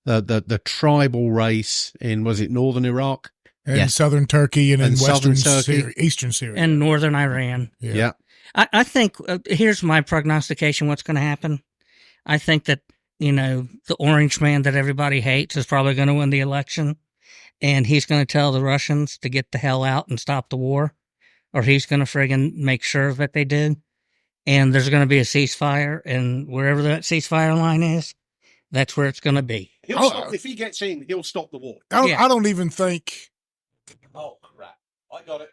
the tribal race in, was it northern Iraq? And southern Turkey and in western Syria, eastern Syria. And northern Iran. Yeah. I think, here's my prognostication what's going to happen. I think that, the orange man that everybody hates is probably going to win the election, and he's going to tell the Russians to get the hell out and stop the war, or he's going to friggin' make sure that they do. And there's going to be a ceasefire, and wherever that ceasefire line is, that's where it's going to be. If he gets in, he'll stop the war. I don't even think. Oh, crap. I got it.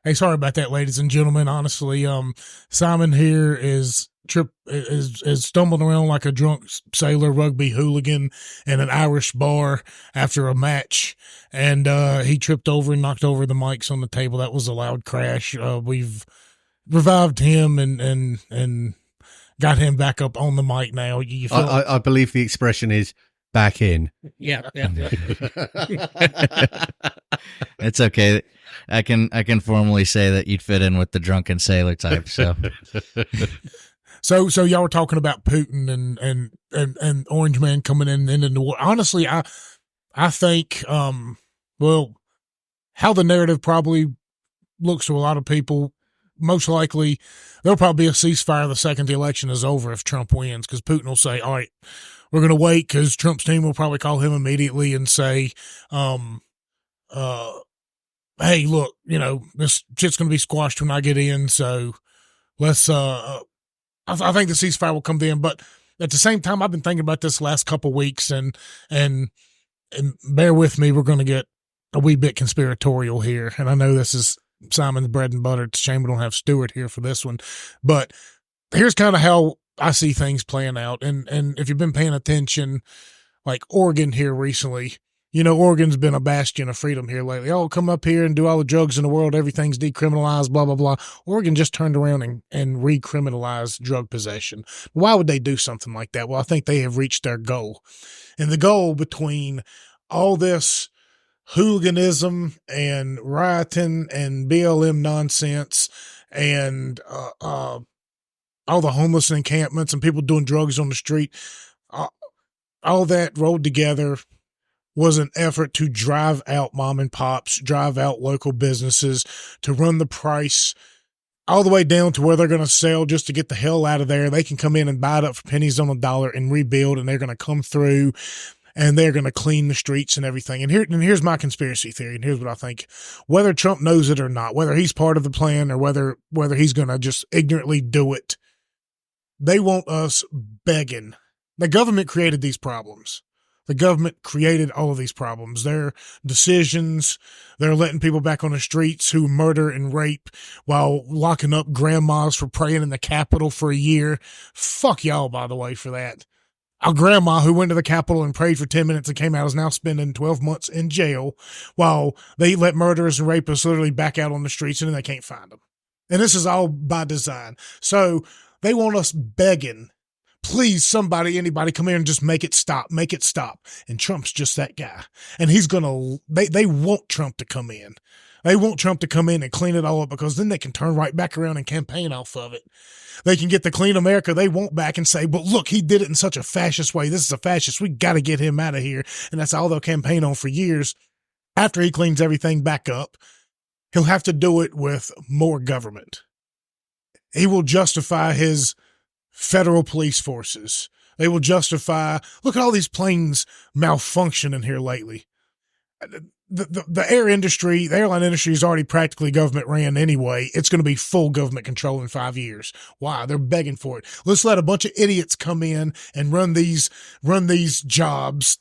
Hey, sorry about that, ladies and gentlemen. Honestly, Simon here is stumbling around like a drunk sailor rugby hooligan in an Irish bar after a match, and he tripped over and knocked over the mics on the table. That was a loud crash. We've revived him and got him back up on the mic now. I believe the expression is back in. Yeah. It's okay. I can formally say that you'd fit in with the drunken sailor type. So, so y'all were talking about Putin and Orange Man coming in and ending the war. Honestly, I think, how the narrative probably looks to a lot of people, most likely there'll probably be a ceasefire the second the election is over if Trump wins, because Putin will say, all right, we're going to wait, because Trump's team will probably call him immediately and say, hey, look, this shit's going to be squashed when I get in. So let's, I think the ceasefire will come then. But at the same time, I've been thinking about this last couple weeks, and bear with me, we're going to get a wee bit conspiratorial here. And I know this is Simon's bread and butter. It's a shame we don't have Stuart here for this one, but here's kind of how I see things playing out. And if you've been paying attention, like Oregon here recently, You know, Oregon's been a bastion of freedom here lately. Oh, come up here and do all the drugs in the world. Everything's decriminalized, blah, blah, blah. Oregon just turned around and recriminalized drug possession. Why would they do something like that? Well, I think they have reached their goal. And the goal between all this hooliganism and rioting and BLM nonsense and all the homeless encampments and people doing drugs on the street, all that rolled together was an effort to drive out mom and pops, drive out local businesses, to run the price all the way down to where they're going to sell just to get the hell out of there. They can come in and buy it up for pennies on a dollar and rebuild, and they're going to come through and they're going to clean the streets and everything. And here's my conspiracy theory, and here's what I think. Whether Trump knows it or not, whether he's part of the plan or whether he's going to just ignorantly do it, they want us begging. The government created these problems. The government created all of these problems. Their decisions, they're letting people back on the streets who murder and rape while locking up grandmas for praying in the Capitol for a year. Fuck y'all, by the way, for that. Our grandma who went to the Capitol and prayed for 10 minutes and came out is now spending 12 months in jail while they let murderers and rapists literally back out on the streets and then they can't find them. And this is all by design. So they want us begging. Please, somebody, anybody, come here and just make it stop. Make it stop. And Trump's just that guy. And he's going to, they want Trump to come in. They want Trump to come in and clean it all up because then they can turn right back around and campaign off of it. They can get the clean America they want back and say, but look, he did it in such a fascist way. This is a fascist. We got to get him out of here. And that's all they'll campaign on for years. After he cleans everything back up, he'll have to do it with more government. He will justify his federal police forces. They will justify, look at all these planes malfunctioning here lately. The air industry, the airline industry is already practically government ran anyway. It's going to be full government control in 5 years. Why? They're begging for it. Let's let a bunch of idiots come in and run these jobs.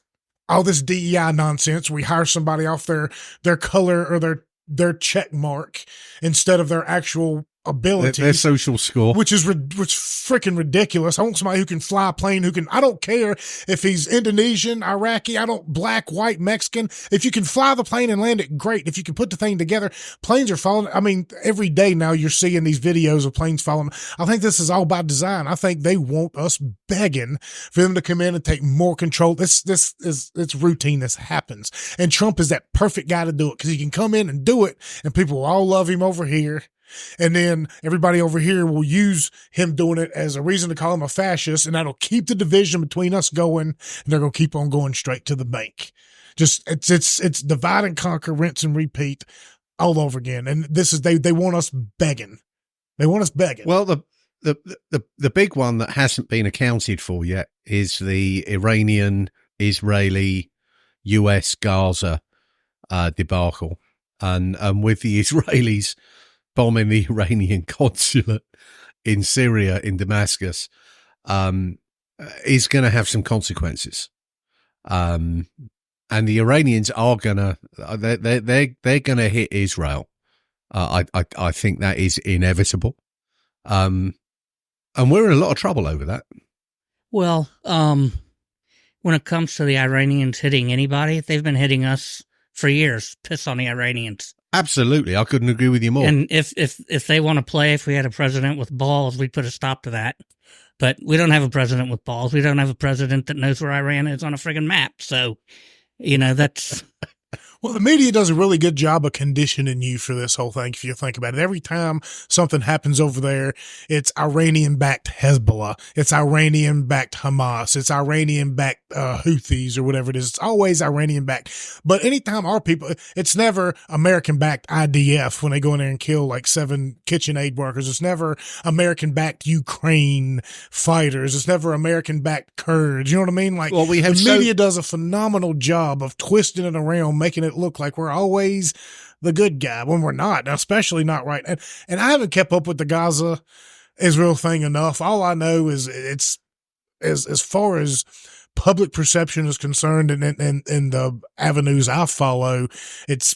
All this DEI nonsense. We hire somebody off their color or their check mark instead of their actual ability, their social score, which freaking ridiculous. I want somebody who can fly a plane, I don't care if he's Indonesian, Iraqi, black, white, Mexican. If you can fly the plane and land it, great. If you can put the thing together, planes are falling. I mean, every day now you're seeing these videos of planes falling. I think this is all by design. I think they want us begging for them to come in and take more control. It's routine. This happens. And Trump is that perfect guy to do it because he can come in and do it and people will all love him over here. And then everybody over here will use him doing it as a reason to call him a fascist, and that'll keep the division between us going, and they're going to keep on going straight to the bank. Just it's divide and conquer, rinse and repeat all over again. And this is they want us begging. They want us begging. Well, the big one that hasn't been accounted for yet is the Iranian, Israeli, US Gaza debacle, and with the Israelis bombing the Iranian consulate in Syria, in Damascus, is going to have some consequences. And the Iranians are going to, they're going to hit Israel. I think that is inevitable. And we're in a lot of trouble over that. Well, when it comes to the Iranians hitting anybody, they've been hitting us for years. Piss on the Iranians. Absolutely. I couldn't agree with you more. And if they want to play, if we had a president with balls, we'd put a stop to that. But we don't have a president with balls. We don't have a president that knows where Iran is on a friggin' map. So, that's... Well, the media does a really good job of conditioning you for this whole thing, if you think about it. Every time something happens over there, it's Iranian-backed Hezbollah. It's Iranian-backed Hamas. It's Iranian-backed Houthis or whatever it is. It's always Iranian-backed. But anytime our people, it's never American-backed IDF when they go in there and kill like 7 KitchenAid workers. It's never American-backed Ukraine fighters. It's never American-backed Kurds. You know what I mean? Like, well, the media does a phenomenal job of twisting it around, making it look like we're always the good guy when we're not, especially not right. And I haven't kept up with the Gaza Israel thing enough. All I know is it's as far as public perception is concerned and the avenues I follow, it's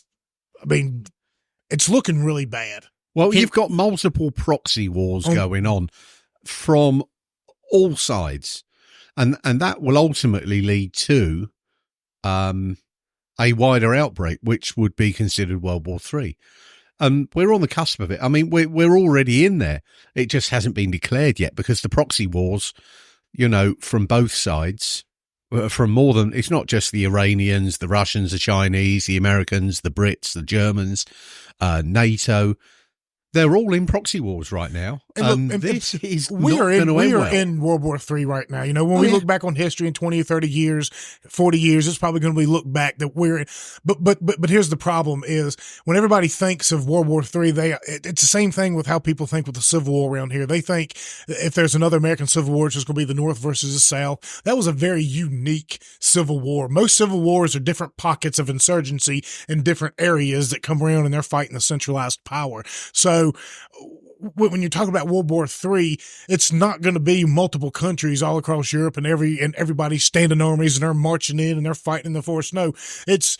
looking really bad. Well, you've got multiple proxy wars going on from all sides. And that will ultimately lead to, a wider outbreak, which would be considered World War III. We're on the cusp of it. I mean, we're already in there. It just hasn't been declared yet because the proxy wars, from both sides, from more than, it's not just the Iranians, the Russians, the Chinese, the Americans, the Brits, the Germans, NATO. They're all in proxy wars right now. And look, this is we are in World War III right now. When we look back on history in 20 or 30 years, 40 years, it's probably going to be looked back that we're in. But here's the problem is when everybody thinks of World War III, it's the same thing with how people think with the Civil War around here. They think if there's another American Civil War, it's just going to be the North versus the South. That was a very unique Civil War. Most Civil Wars are different pockets of insurgency in different areas that come around and they're fighting a centralized power. So when you're talking about World War III, it's not going to be multiple countries all across Europe and everybody standing armies and they're marching in and they're fighting in the forest. No, it's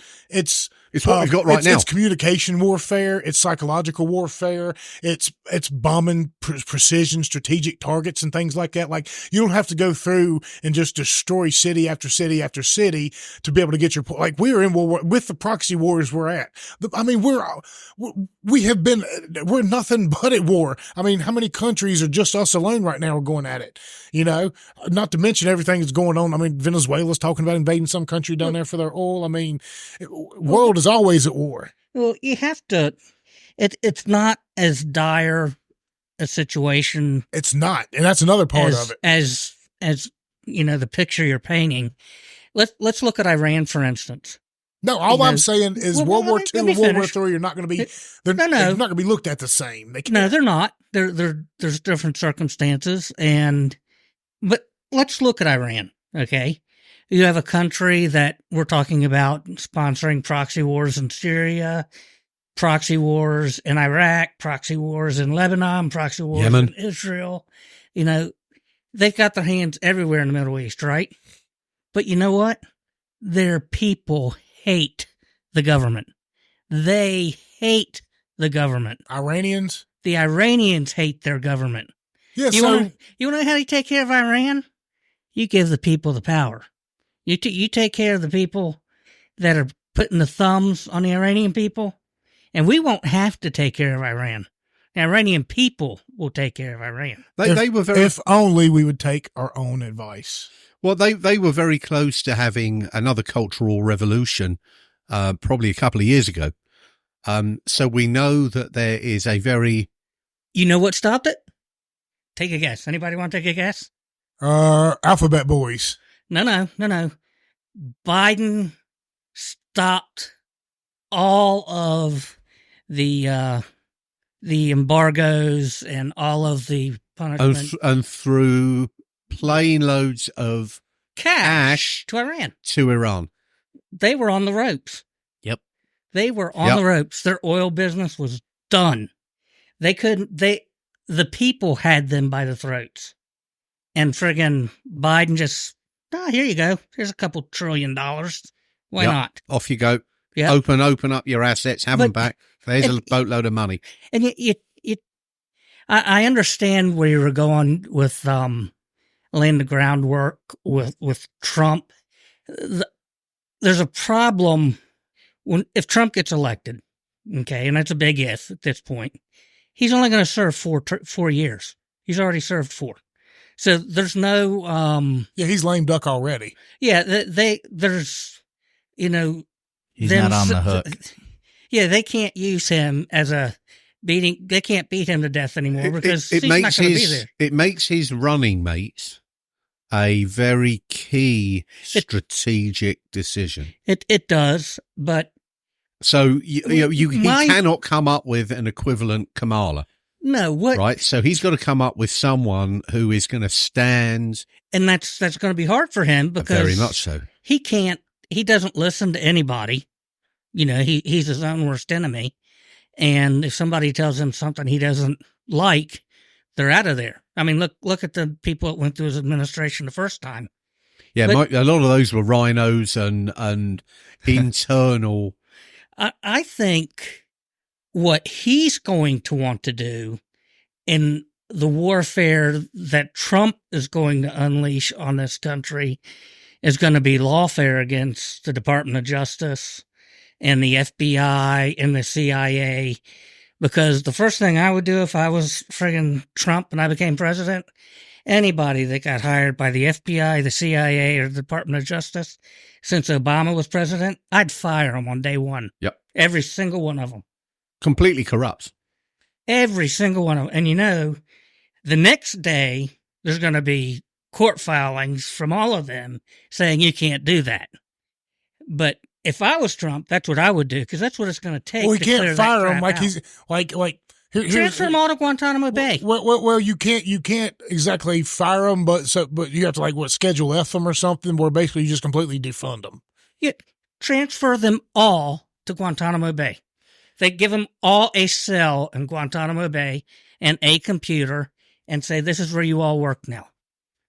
what we've got right now. It's communication warfare. It's psychological warfare. It's bombing precision, strategic targets and things like that. Like you don't have to go through and just destroy city after city after city to be able to get your point. Like we're in World War with the proxy wars we're at. I mean, we're nothing but at war. I mean, how many countries are just us alone right now are going at it? Not to mention everything that's going on. I mean, Venezuela's talking about invading some country down there for their oil. I mean, world is always at war. Well, you have to. It's not as dire a situation. It's not, and that's another part of it. As the picture you're painting. Let's look at Iran, for instance. No, all I'm saying is World War II and World War III are not going to be. They're not going to be looked at the same. No, they're not. There's different circumstances, but let's look at Iran. Okay. You have a country that we're talking about sponsoring proxy wars in Syria, proxy wars in Iraq, proxy wars in Lebanon, proxy wars Yemen. in Israel. They've got their hands everywhere in the Middle East, right? But you know what? Their people hate the government. They hate the government. Iranians? The Iranians hate their government. Yeah, you know how you take care of Iran? You give the people the power. You take care of the people that are putting the thumbs on the Iranian people, and we won't have to take care of Iran. The Iranian people will take care of Iran. If only we would take our own advice. Well, they were very close to having another cultural revolution, probably a couple of years ago. So we know that there is a very... You know what stopped it? Take a guess. Anybody want to take a guess? Alphabet Boys. No. Biden stopped all of the embargoes and all of the punishment. And through plane loads of cash to Iran. They were on the ropes. Yep. They were on the ropes. Their oil business was done. The people had them by the throats. And friggin' Biden just, here you go. Here's a couple $1 trillion. Why not? Off you go. Yep. Open up your assets, have them back. There's a boatload of money. And I understand where you were going with laying the groundwork with Trump. There's a problem if Trump gets elected, okay, and that's a big if at this point. He's only going to serve 4 years. He's already served 4. So there's no... he's lame duck already. Yeah, there's, He's not on the hook. Yeah, they can't use him as a beating. They can't beat him to death anymore because he's not going to be there. It makes his running mates a very key strategic decision. It does, but... So he cannot come up with an equivalent Kamala. No, what? Right, so he's got to come up with someone who is going to stand, and that's going to be hard for him because very much so. He can't. He doesn't listen to anybody. He's his own worst enemy, and if somebody tells him something he doesn't like, they're out of there. I mean, look at the people that went through his administration the first time. Yeah, a lot of those were rhinos and internal. I think what he's going to want to do in the warfare that Trump is going to unleash on this country is going to be lawfare against the Department of Justice and the FBI and the CIA, because the first thing I would do if I was friggin' Trump and I became president, anybody that got hired by the FBI, the CIA, or the Department of Justice since Obama was president, I'd fire them on day one. Yep. Every single one of them. Completely corrupt. Every single one of them. And you know, the next day, there's going to be court filings from all of them saying you can't do that. But if I was Trump, that's what I would do, because that's what it's going to take. Well, he to can't clear fire that him like crap he's like. transfer them all to Guantanamo Bay. Well, you can't exactly fire them, but you have to like Schedule F them or something, where basically you just completely defund them. Yeah, transfer them all to Guantanamo Bay. They give them all a cell in Guantanamo Bay and a computer, and say, "This is where you all work now."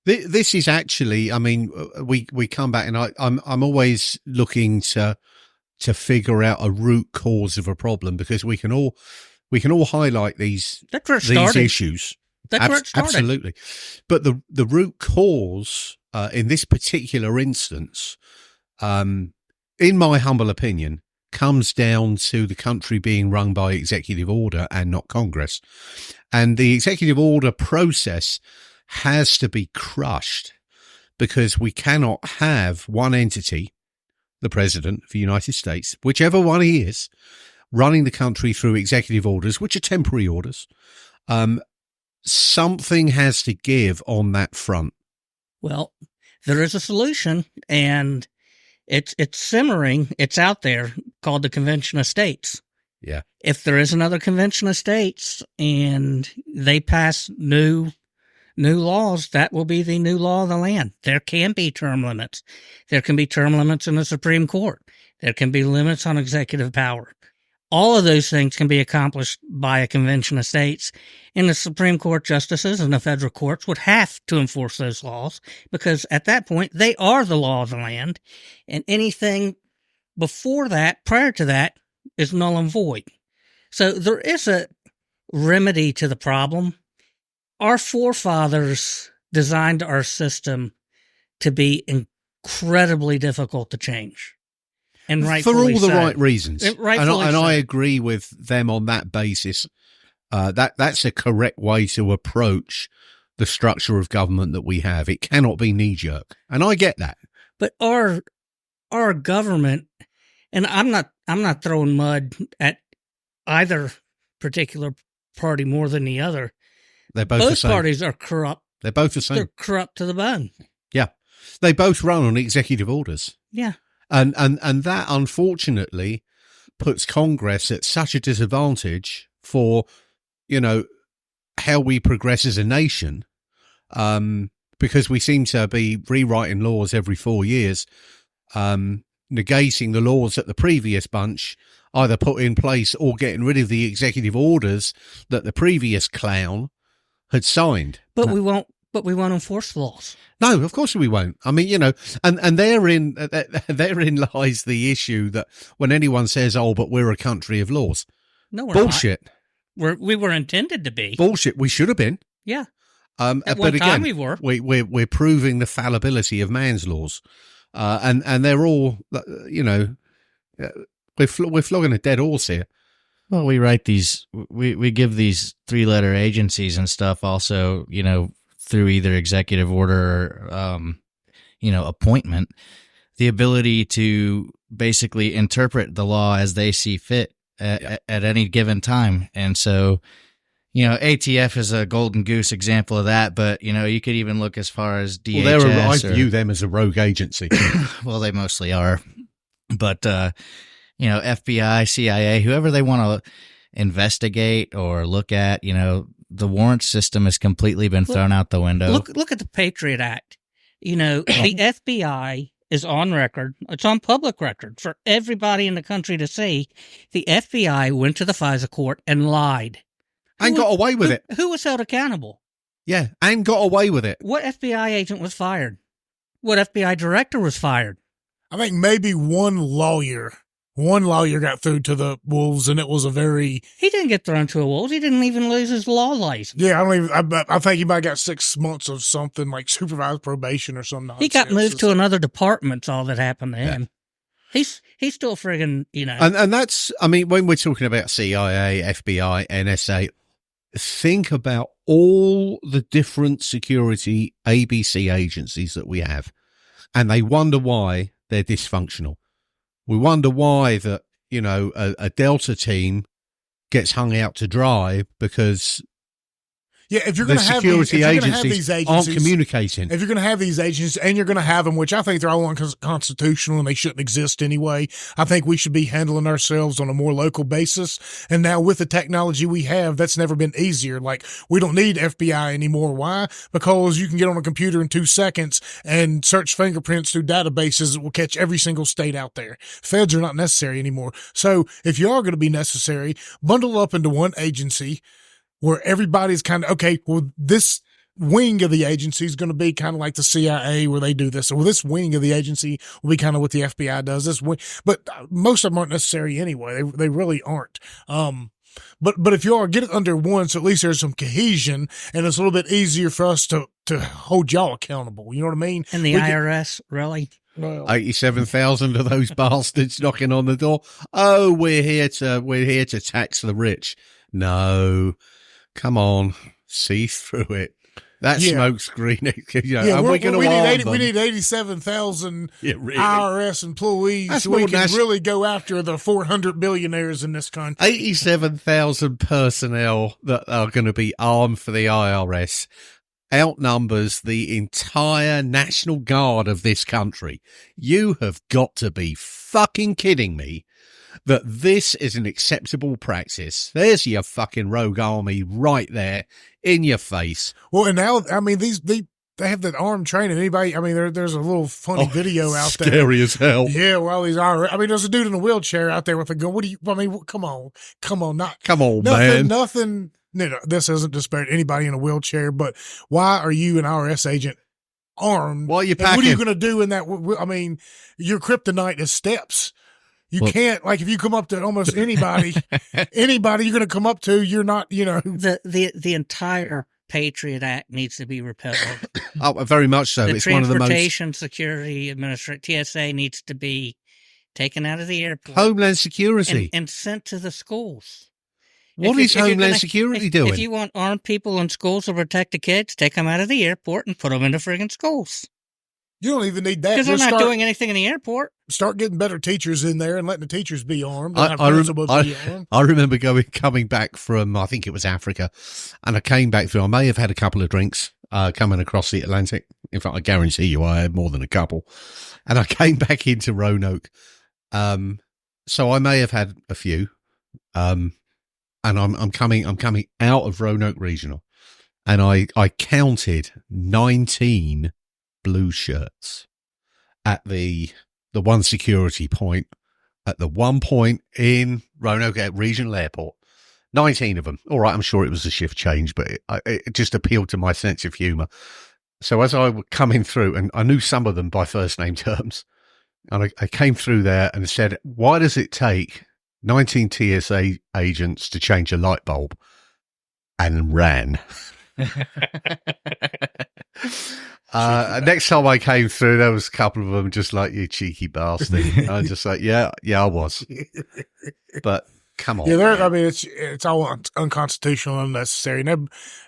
This is actually, I mean, we come back, and I'm always looking to figure out a root cause of a problem, because we can all highlight these issues. That's where it started. Absolutely. But the root cause in this particular instance, in my humble opinion, comes down to the country being run by executive order and not Congress. And the executive order process has to be crushed, because we cannot have one entity, the President of the United States, whichever one he is, running the country through executive orders, which are temporary orders. Something has to give on that front. Well, there is a solution, and it's simmering. It's out there, called the Convention of States. Yeah. If there is another Convention of States and they pass new laws, that will be the new law of the land. There can be term limits. There can be term limits in the Supreme Court. There can be limits on executive power. All of those things can be accomplished by a Convention of States, and the Supreme Court justices and the federal courts would have to enforce those laws, because at that point, they are the law of the land, and anything before that, prior to that, is null and void. So there is a remedy to the problem. Our forefathers designed our system to be incredibly difficult to change. And for all the so. right reasons. And So. I agree with them on that basis. That's a correct way to approach the structure of government that we have. It cannot be knee-jerk. And I get that. But our government, and I'm not throwing mud at either particular party more than the other. They're both the same. Parties are corrupt. They're both the same. They're corrupt to the bone. Yeah. They both run on executive orders. Yeah. And that, unfortunately, puts Congress at such a disadvantage for, how we progress as a nation, because we seem to be rewriting laws every 4 years, negating the laws that the previous bunch either put in place or getting rid of the executive orders that the previous clown had signed. But we won't enforce the laws. No, of course we won't. I mean, and therein lies the issue that when anyone says, "Oh, but we're a country of laws," no, we're bullshit. Not. We were intended to be bullshit. We should have been. Yeah. But one time we were. We're proving the fallibility of man's laws, and they're all, we're flogging a dead horse here. Well, we write these. We give these 3-letter agencies and stuff also, through either executive order or, appointment, the ability to basically interpret the law as they see fit at any given time. And so, ATF is a golden goose example of that, but, you could even look as far as DHS. I view them as a rogue agency. Well, they mostly are. But, FBI, CIA, whoever they want to investigate or look at, the warrant system has completely been thrown out the window. Look at the Patriot Act. The FBI is on record. It's on public record for everybody in the country to see. The FBI went to the FISA court and lied. And got away with it. Who was held accountable? Yeah, and got away with it. What FBI agent was fired? What FBI director was fired? I think maybe one lawyer one lawyer got through to the wolves, and it was a very He didn't get thrown to a wolves. He didn't even lose his law license. I don't even. I think he might have got 6 months of something like supervised probation or something. He got moved to another department's all that happened to him. He's still friggin', And that's, I mean, when we're talking about CIA, FBI, NSA, think about all the different security ABC agencies that we have, and they wonder why they're dysfunctional. We wonder why that, a Delta team gets hung out to dry because if you're going to have security agencies aren't communicating. If you're going to have these agencies, and you're going to have them, which I think they're all unconstitutional and they shouldn't exist anyway, I think we should be handling ourselves on a more local basis. And now with the technology we have, that's never been easier. Like, we don't need FBI anymore. Why? Because you can get on a computer in 2 seconds and search fingerprints through databases that will catch every single state out there. Feds are not necessary anymore. So if you are going to be necessary, bundle up into one agency where everybody's kind of, okay, well, this wing of the agency is going to be kind of like the CIA where they do this. Or this wing of the agency will be kind of what the FBI does. This wing, but most of them aren't necessary anyway. They really aren't. But if you are, get it under one, so at least there's some cohesion, and it's a little bit easier for us to hold y'all accountable. You know what I mean? And the IRS, really? Well, 87,000 of those bastards knocking on the door. Oh, we're here to tax the rich. No. Come on, see through it. That smoke screen, we need 87,000 IRS employees so we can really go after the 400 billionaires in this country. 87,000 personnel that are going to be armed for the IRS outnumbers the entire National Guard of this country. You have got to be fucking kidding me that this is an acceptable practice. There's your fucking rogue army right there in your face. Well, and now, I mean, they have that armed training. Anybody, I mean, there's a little funny video out there. Scary as hell. Yeah, well, there's a dude in a wheelchair out there with a gun. Come on, man. Nothing. No, this isn't disparate anybody in a wheelchair, but why are you an IRS agent armed? What are you packing? And what are you going to do in that? I mean, your kryptonite is steps. You can't, like, if you come up to almost anybody, you're going to come up to, you're not, The entire Patriot Act needs to be repealed. Oh, very much so. The it's one of the most. Transportation Security Administration, TSA, needs to be taken out of the airport. Homeland Security. And sent to the schools. What is Homeland Security doing? If you want armed people in schools to protect the kids, take them out of the airport and put them in the friggin' schools. You don't even need that. Because they're not doing anything in the airport. Start getting better teachers in there and letting the teachers be armed. I remember coming back from, I think it was Africa, and I came back through, I may have had a couple of drinks coming across the Atlantic. In fact, I guarantee you I had more than a couple. And I came back into Roanoke. So I may have had a few. And I'm coming out of Roanoke Regional. And I counted 19 blue shirts at the one security point, at the one point in Roanoke Regional Airport. 19 of them. All right, I'm sure it was a shift change, but it just appealed to my sense of humour. So as I was coming through, and I knew some of them by first name terms, and I came through there and said, why does it take 19 TSA agents to change a light bulb? And ran. Next time I came through, there was a couple of them just like, you cheeky bastard. I was just like, yeah, I was. But come on. Yeah, I mean, it's all unconstitutional, unnecessary.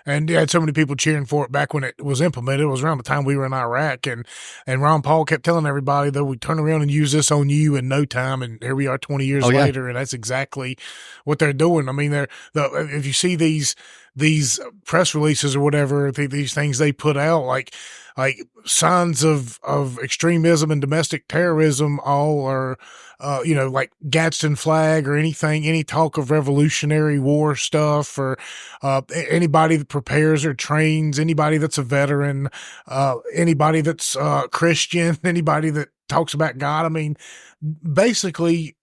And you had so many people cheering for it back when it was implemented. It was around the time we were in Iraq, and Ron Paul kept telling everybody that we turn around and use this on you in no time. And here we are 20 years later, and that's exactly what they're doing. I mean, if you see these press releases or whatever, these things they put out, like signs of extremism and domestic terrorism, all are, like Gadsden flag or any talk of Revolutionary War stuff, or anybody that prepares or trains, anybody that's a veteran, anybody that's Christian, anybody that talks about God. I mean, basically,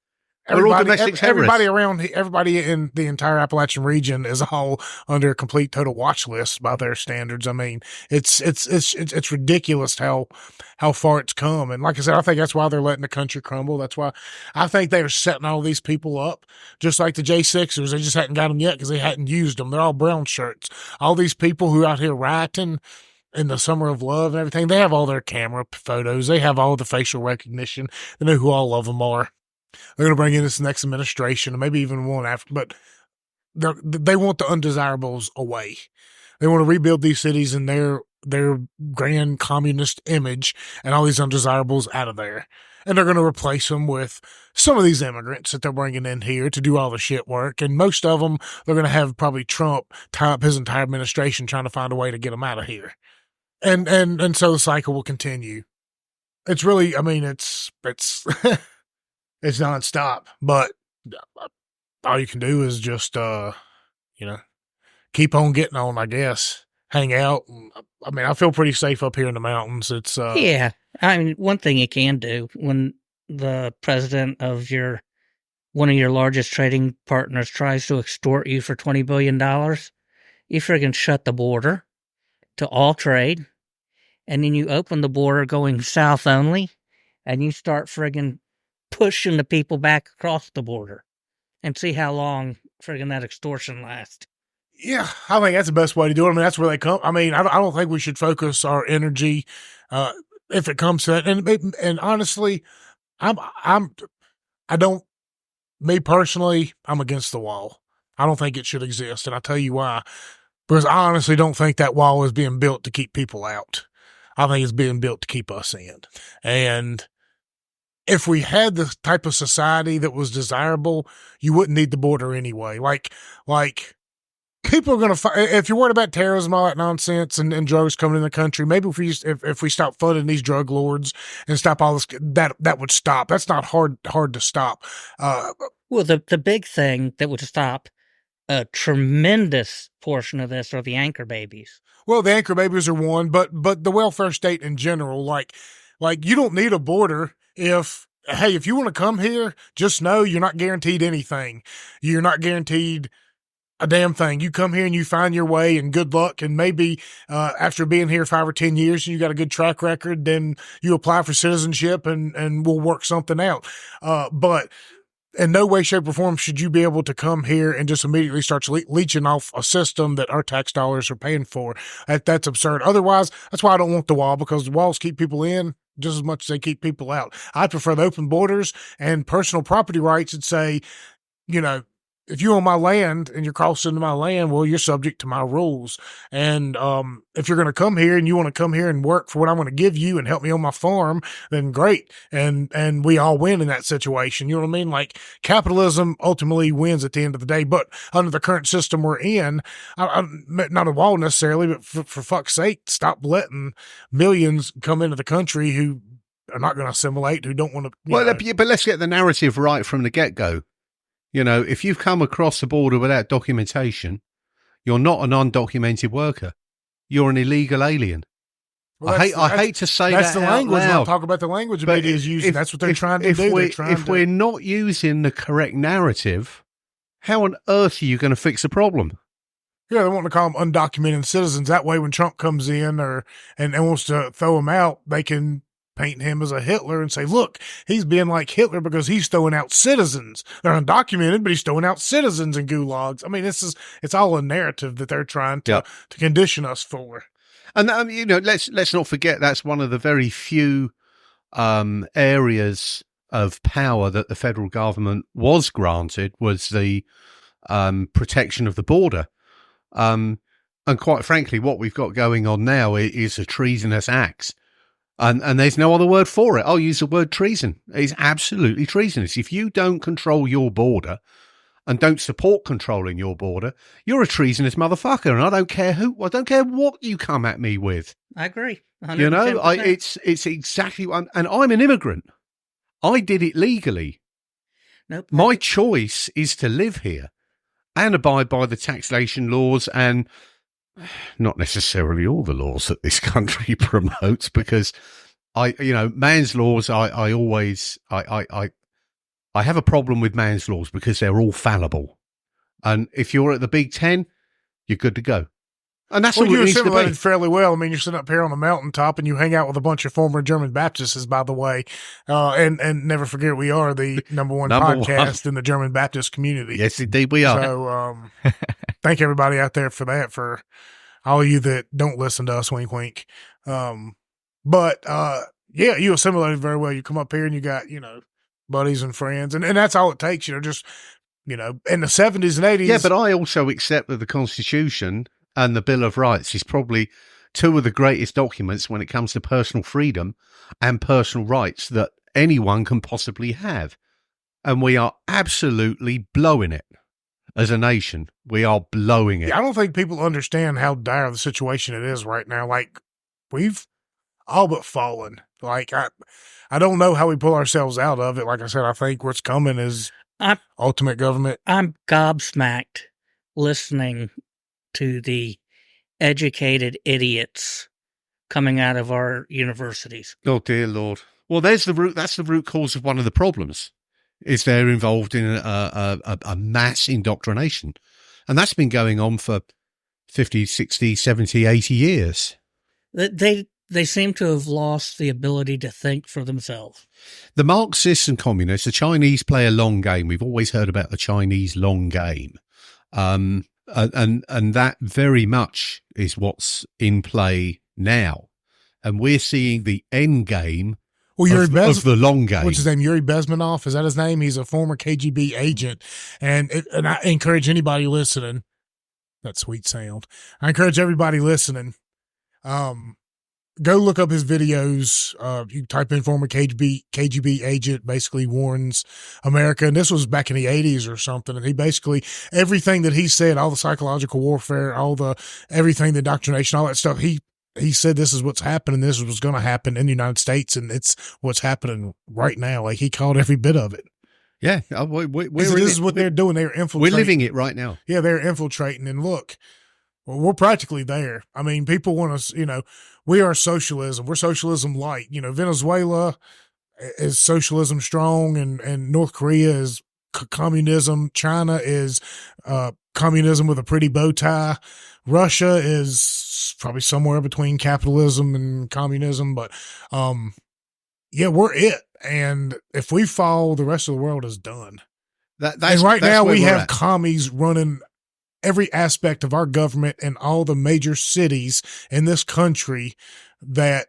We're all domestic terrorists. Everybody in the entire Appalachian region is all under a complete total watch list by their standards. I mean, it's ridiculous how far it's come. And like I said, I think that's why they're letting the country crumble. That's why I think they are setting all these people up, just like the J6ers. They just hadn't got them yet because they hadn't used them. They're all brown shirts. All these people who are out here rioting in the summer of love and everything, they have all their camera photos. They have all the facial recognition. They know who all of them are. They're going to bring in this next administration, and maybe even one after, but they want the undesirables away. They want to rebuild these cities in their grand communist image and all these undesirables out of there. And they're going to replace them with some of these immigrants that they're bringing in here to do all the shit work. And most of them, they're going to have probably Trump tie up his entire administration trying to find a way to get them out of here. And so the cycle will continue. It's really, I mean, it's it's nonstop, but all you can do is just, keep on getting on, I guess. Hang out. I mean, I feel pretty safe up here in the mountains. It's, yeah. I mean, one thing you can do when the president of one of your largest trading partners tries to extort you for $20 billion, you friggin' shut the border to all trade, and then you open the border going south only, and you start friggin' pushing the people back across the border and see how long friggin' that extortion lasts. Yeah, I think that's the best way to do it. I mean, that's where they come. I mean, I don't think we should focus our energy, if it comes to that. And honestly, me personally, I'm against the wall. I don't think it should exist. And I'll tell you why. Because I honestly don't think that wall is being built to keep people out. I think it's being built to keep us in. And if we had the type of society that was desirable, you wouldn't need the border anyway. Like people are going to if you're worried about terrorism, all that nonsense and drugs coming in the country, maybe if we stop funding these drug lords and stop all this, that would stop. That's not hard to stop. Well, the big thing that would stop a tremendous portion of this are the anchor babies. Well, the anchor babies are one, but the welfare state in general, like you don't need a border if you want to come here, just know you're not guaranteed anything. You're not guaranteed a damn thing. You come here and you find your way, and good luck. And maybe after being here 5 or 10 years and you got a good track record, then you apply for citizenship and we'll work something out. But in no way, shape, or form should you be able to come here and just immediately start leeching off a system that our tax dollars are paying for. That's absurd. Otherwise, that's why I don't want the wall, because the walls keep people in just as much as they keep people out. I prefer the open borders and personal property rights that say, if you own my land and you're crossing into my land, well, you're subject to my rules. And if you're going to come here and you want to come here and work for what I'm going to give you and help me on my farm, then great. And we all win in that situation. You know what I mean? Like, capitalism ultimately wins at the end of the day. But under the current system we're in, not a wall necessarily, but for fuck's sake, stop letting millions come into the country who are not going to assimilate, who don't want to. But let's get the narrative right from the get-go. If you've come across the border without documentation, you're not an undocumented worker. You're an illegal alien. Well, I hate to say that. That's the language. We'll talk about the language the media is using. That's what they're trying to do. If we're not using the correct narrative, how on earth are you going to fix the problem? Yeah, they want to call them undocumented citizens. That way, when Trump comes in and wants to throw them out, they can paint him as a Hitler and say, look, he's being like Hitler because he's throwing out citizens. They're undocumented, but he's throwing out citizens in gulags. I mean, it's all a narrative that they're trying to condition us for. And let's not forget that's one of the very few areas of power that the federal government was granted, was the protection of the border. And quite frankly, what we've got going on now is a treasonous act. And there's no other word for it. I'll use the word treason. It's absolutely treasonous. If you don't control your border and don't support controlling your border, you're a treasonous motherfucker. And I don't care I don't care what you come at me with. I agree. 110%. It's exactly what and I'm an immigrant. I did it legally. Nope. My choice is to live here and abide by the taxation laws and not necessarily all the laws that this country promotes, because man's laws, I I have a problem with man's laws because they're all fallible. And if you're at the Big Ten, you're good to go. And that's Well, all it you needs to be. assimilated fairly well. I mean, you're sitting up here on a mountaintop and you hang out with a bunch of former German Baptists, by the way. And never forget, we are the number one podcast in the German Baptist community. Yes, indeed we are. So, thank everybody out there for that, for all of you that don't listen to us, wink, wink. But you assimilated very well. You come up here and you got, buddies and friends, and that's all it takes, just, in the 70s and 80s. Yeah, but I also accept that the Constitution and the Bill of Rights is probably two of the greatest documents when it comes to personal freedom and personal rights that anyone can possibly have. And we are absolutely blowing it as a nation. We are blowing it. Yeah, I don't think people understand how dire the situation it is right now. Like, we've all but fallen. Like, I don't know how we pull ourselves out of it. Like I said, I think what's coming is ultimate government. I'm gobsmacked listening to the educated idiots coming out of our universities. Oh, dear Lord. Well, that's the root cause of one of the problems, is they're involved in a mass indoctrination. And that's been going on for 50, 60, 70, 80 years. They seem to have lost the ability to think for themselves. The Marxists and communists, the Chinese play a long game. We've always heard about the Chinese long game. And that very much is what's in play now. And we're seeing the end game of the long game. What's his name? Yuri Bezmenov. Is that his name? He's a former KGB agent. And I encourage anybody listening, that sweet sound. I encourage everybody listening, go look up his videos. You type in former KGB agent, basically warns America. And this was back in the 80s or something. And he basically, everything that he said, all the psychological warfare, everything, the indoctrination, all that stuff, he said this is what's happening. This is what's going to happen in the United States. And it's what's happening right now. Like, he called every bit of it. Yeah. This is what they're doing. They're infiltrating. We're living it right now. Yeah, they're infiltrating. And look, well, we're practically there. I mean, people want us, we are socialism. We're socialism light. Venezuela is socialism strong, and North Korea is communism. China is communism with a pretty bow tie. Russia is probably somewhere between capitalism and communism. But, we're it. And if we fall, the rest of the world is done. And right now we have commies running every aspect of our government in all the major cities in this country that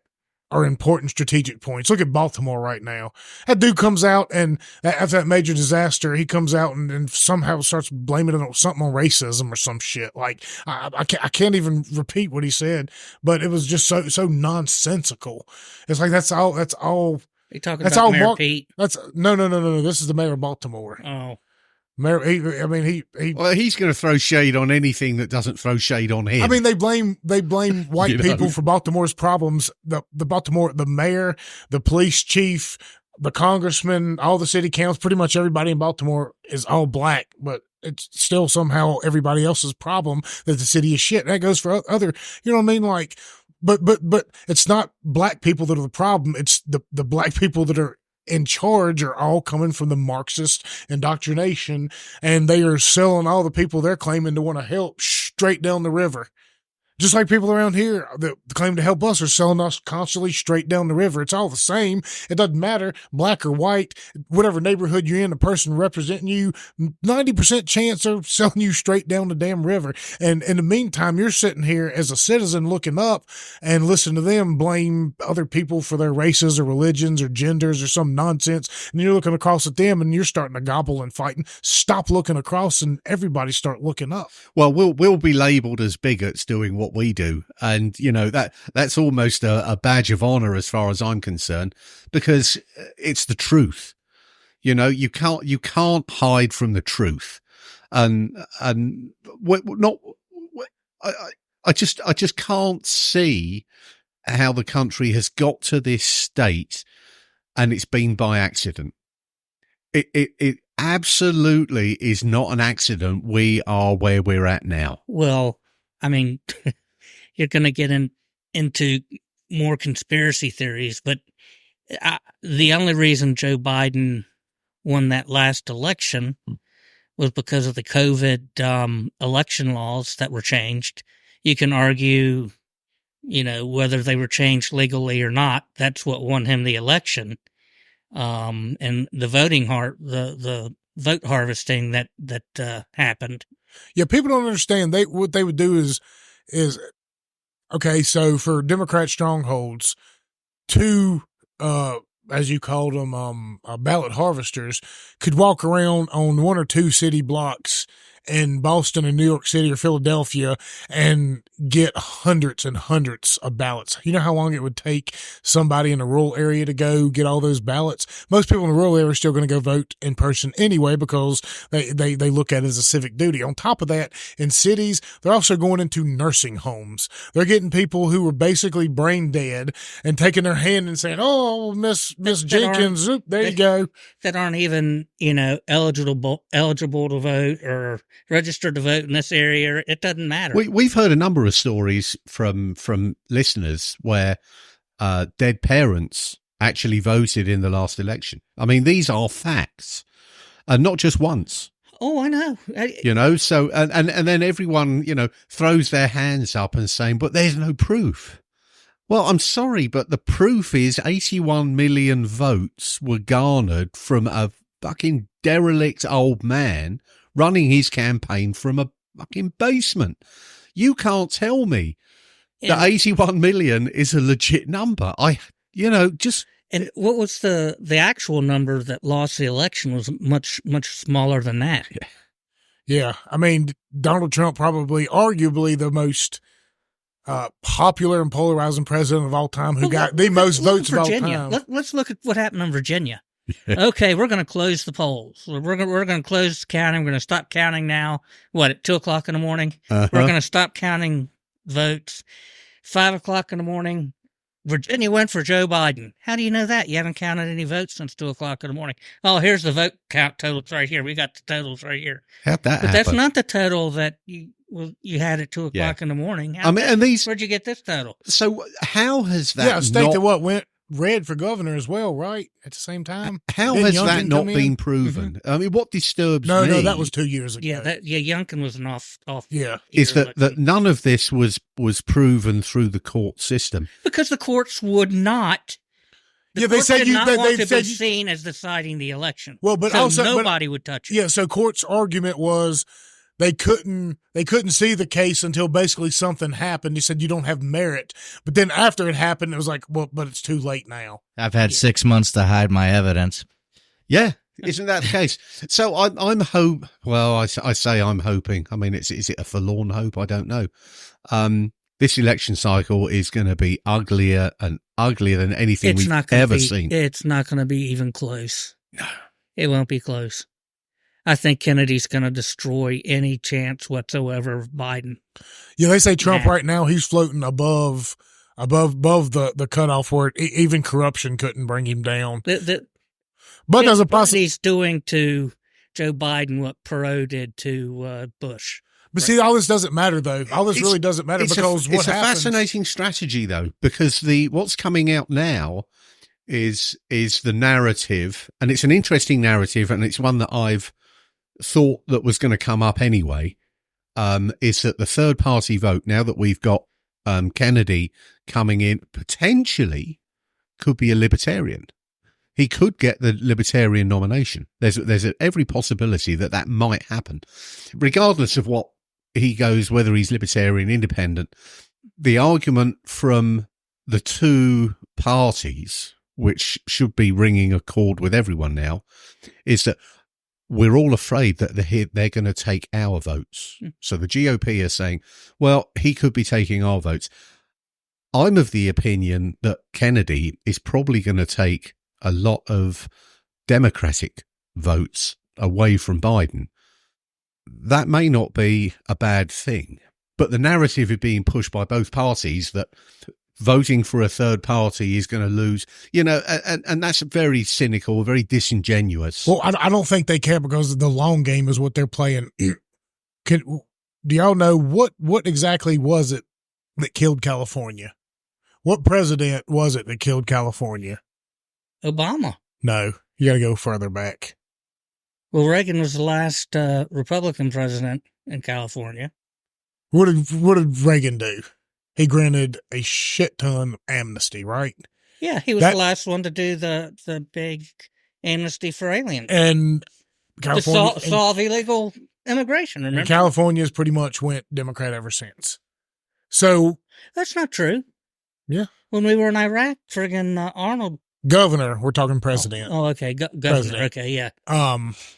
are important strategic points. Look at Baltimore right now. That dude comes out, and after that major disaster, he comes out and somehow starts blaming it on something on racism or some shit. Like, I can't even repeat what he said, but it was just so nonsensical. It's like, that's all. You talking about Mayor Pete? No. This is the mayor of Baltimore. Oh. Mayor, well, he's going to throw shade on anything that doesn't throw shade on him. I mean, they blame white people for Baltimore's problems. The mayor, the police chief, the congressman, all the city councils, pretty much everybody in Baltimore is all black, but it's still somehow everybody else's problem that the city is shit. That goes for other, you know what I mean? Like, but it's not black people that are the problem. It's the black people that are in charge are all coming from the Marxist indoctrination, and they are selling all the people they're claiming to want to help straight down the river. Just like people around here that claim to help us are selling us constantly straight down the river. It's all the same. It doesn't matter, black or white, whatever neighborhood you're in, the person representing you, 90% chance they're selling you straight down the damn river. And in the meantime, you're sitting here as a citizen looking up and listening to them blame other people for their races or religions or genders or some nonsense. And you're looking across at them and you're starting to gobble and fighting. Stop looking across and everybody start looking up. Well, we'll be labeled as bigots doing what we do, and that's almost a badge of honor as far as I'm concerned, because it's the truth. You can't hide from the truth, and I just can't see how the country has got to this state, and it's been by accident. It absolutely is not an accident. We are where we're at now. Well, I mean, you're going to get into more conspiracy theories, but the only reason Joe Biden won that last election was because of the COVID election laws that were changed. You can argue, whether they were changed legally or not. That's what won him the election. And the the vote harvesting that happened. Yeah, people don't understand. What they would do is okay. So for Democrat strongholds, two as you called them, ballot harvesters could walk around on one or two city blocks in Boston and New York City or Philadelphia and get hundreds and hundreds of ballots. You know how long it would take somebody in a rural area to go get all those ballots? Most people in the rural area are still going to go vote in person anyway because they look at it as a civic duty. On top of that, in cities, they're also going into nursing homes. They're getting people who were basically brain dead and taking their hand and saying, "Oh, Miss Jenkins, there you go." That aren't even, eligible to vote or registered to vote in this area. It doesn't matter. We've heard a number of stories from listeners where dead parents actually voted in the last election. I mean, these are facts, and not just once. Oh, I know. So and then everyone throws their hands up and saying, "But there's no proof." Well, I'm sorry, but the proof is 81 million votes were garnered from a fucking derelict old man running his campaign from a fucking basement. You can't tell me that 81 million is a legit number. And what was the actual number that lost the election was much, much smaller than that. Yeah. I mean, Donald Trump probably arguably the most popular and polarizing president of all time who got the most votes of all time. Let's look at what happened in Virginia. Okay, we're going to close the polls. We're going to close counting. We're going to stop counting now. What, at 2:00 in the morning? Uh-huh. We're going to stop counting votes. 5:00 in the morning. Virginia went for Joe Biden. How do you know that? You haven't counted any votes since 2:00 in the morning. Oh, here's the vote count totals right here. We got the totals right here. How'd that happen? But that's not the total that you had at 2:00 in the morning. Where'd you get this total? So how has that? Yeah, a state that went red for governor as well, right? At the same time, how has that not been proven? Mm-hmm. I mean, what disturbs me? No, that was 2 years ago. Yeah, Youngkin was an off. Yeah, is that none of this was proven through the court system because the courts would not. They said did not want to be seen as deciding the election. Well, but so also nobody would touch it. Yeah, so court's argument was they couldn't see the case until basically something happened. He said you don't have merit, but then after it happened, it was like, well, but it's too late now. I've had 6 months to hide my evidence. Yeah, isn't that the case? So I'm say I'm hoping. I mean, is it a forlorn hope? I don't know. This election cycle is going to be uglier and uglier than anything we've ever seen. It's not going to be even close. No, it won't be close. I think Kennedy's going to destroy any chance whatsoever of Biden. Yeah, they say Trump right now, he's floating above the cutoff where even corruption couldn't bring him down. But there's a possibility he's doing to Joe Biden what Perot did to Bush. But see, all this doesn't matter, though. All this really doesn't matter because it's a fascinating strategy, though, because what's coming out now is the narrative, and it's an interesting narrative, and it's one that I've thought that was going to come up anyway, is that the third party vote, now that we've got Kennedy coming in, potentially could be a libertarian. He could get the libertarian nomination. There's every possibility that might happen, regardless of what he goes, whether he's libertarian, independent. The argument from the two parties, which should be ringing a chord with everyone now, is that we're all afraid that they're going to take our votes. So the GOP are saying, well, he could be taking our votes. I'm of the opinion that Kennedy is probably going to take a lot of Democratic votes away from Biden. That may not be a bad thing, but the narrative is being pushed by both parties that voting for a third party is going to lose, and that's very cynical, very disingenuous. Well, I don't think they care because the long game is what they're playing. Do y'all know what exactly was it that killed California? What president was it that killed California? Obama. No, you got to go further back. Well, Reagan was the last Republican president in California. What did Reagan do? He granted a shit ton of amnesty, right? Yeah, he was the last one to do the big amnesty for aliens. And California to solve illegal immigration, remember? California's pretty much went Democrat ever since. So that's not true. Yeah. When we were in Iraq, friggin' Arnold. Governor, we're talking president. Oh, okay. Governor. President. Okay, yeah.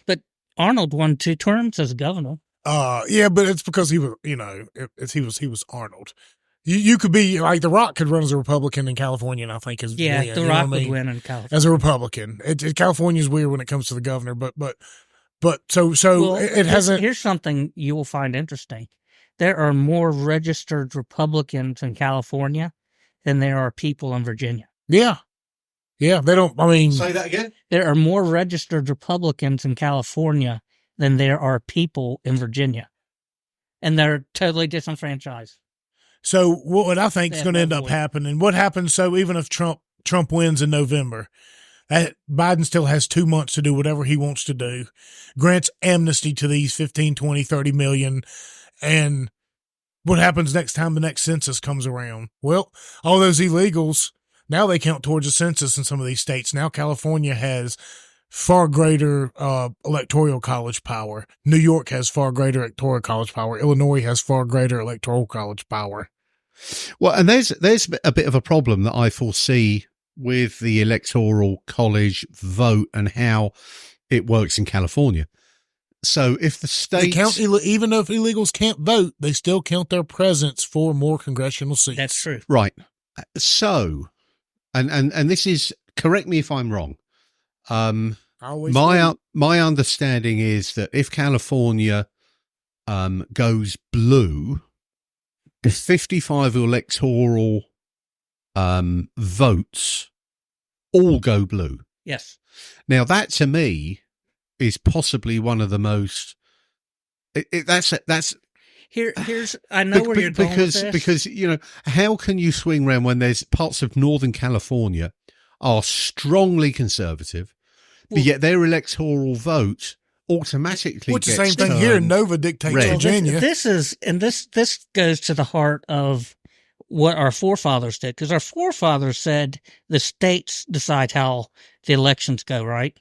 But Arnold won 2 terms as governor. Yeah, but it's because he was, he was Arnold. You could be like The Rock could run as a Republican in California, and I think is The Rock would win in California as a Republican. California's weird when it comes to the governor, but it hasn't. Here's something you will find interesting: there are more registered Republicans in California than there are people in Virginia. Yeah, they don't. I mean, say that again. There are more registered Republicans in California than there are people in Virginia, and they're totally disenfranchised. So what I think is going to end up happening, what happens, so even if Trump wins in November, Biden still has 2 months to do whatever he wants to do, grants amnesty to these 15, 20, 30 million, and what happens next time the next census comes around? Well, all those illegals, now they count towards the census in some of these states. Now California has far greater electoral college power. New York has far greater electoral college power. Illinois has far greater electoral college power. Well, and there's a bit of a problem that I foresee with the electoral college vote and how it works in California. So if the states even if illegals can't vote, they still count their presence for more congressional seats. That's true. Right. So, and this is, correct me if I'm wrong. My understanding is that if California goes blue, the 55 electoral votes all go blue. Yes. Now that to me is possibly one of the most. Here's I know where you're going with this. Because how can you swing around when there's parts of Northern California are strongly conservative, but yet their electoral vote automatically gets the same thing here. Nova dictates Virginia. This goes to the heart of what our forefathers did, because our forefathers said the states decide how the elections go, right?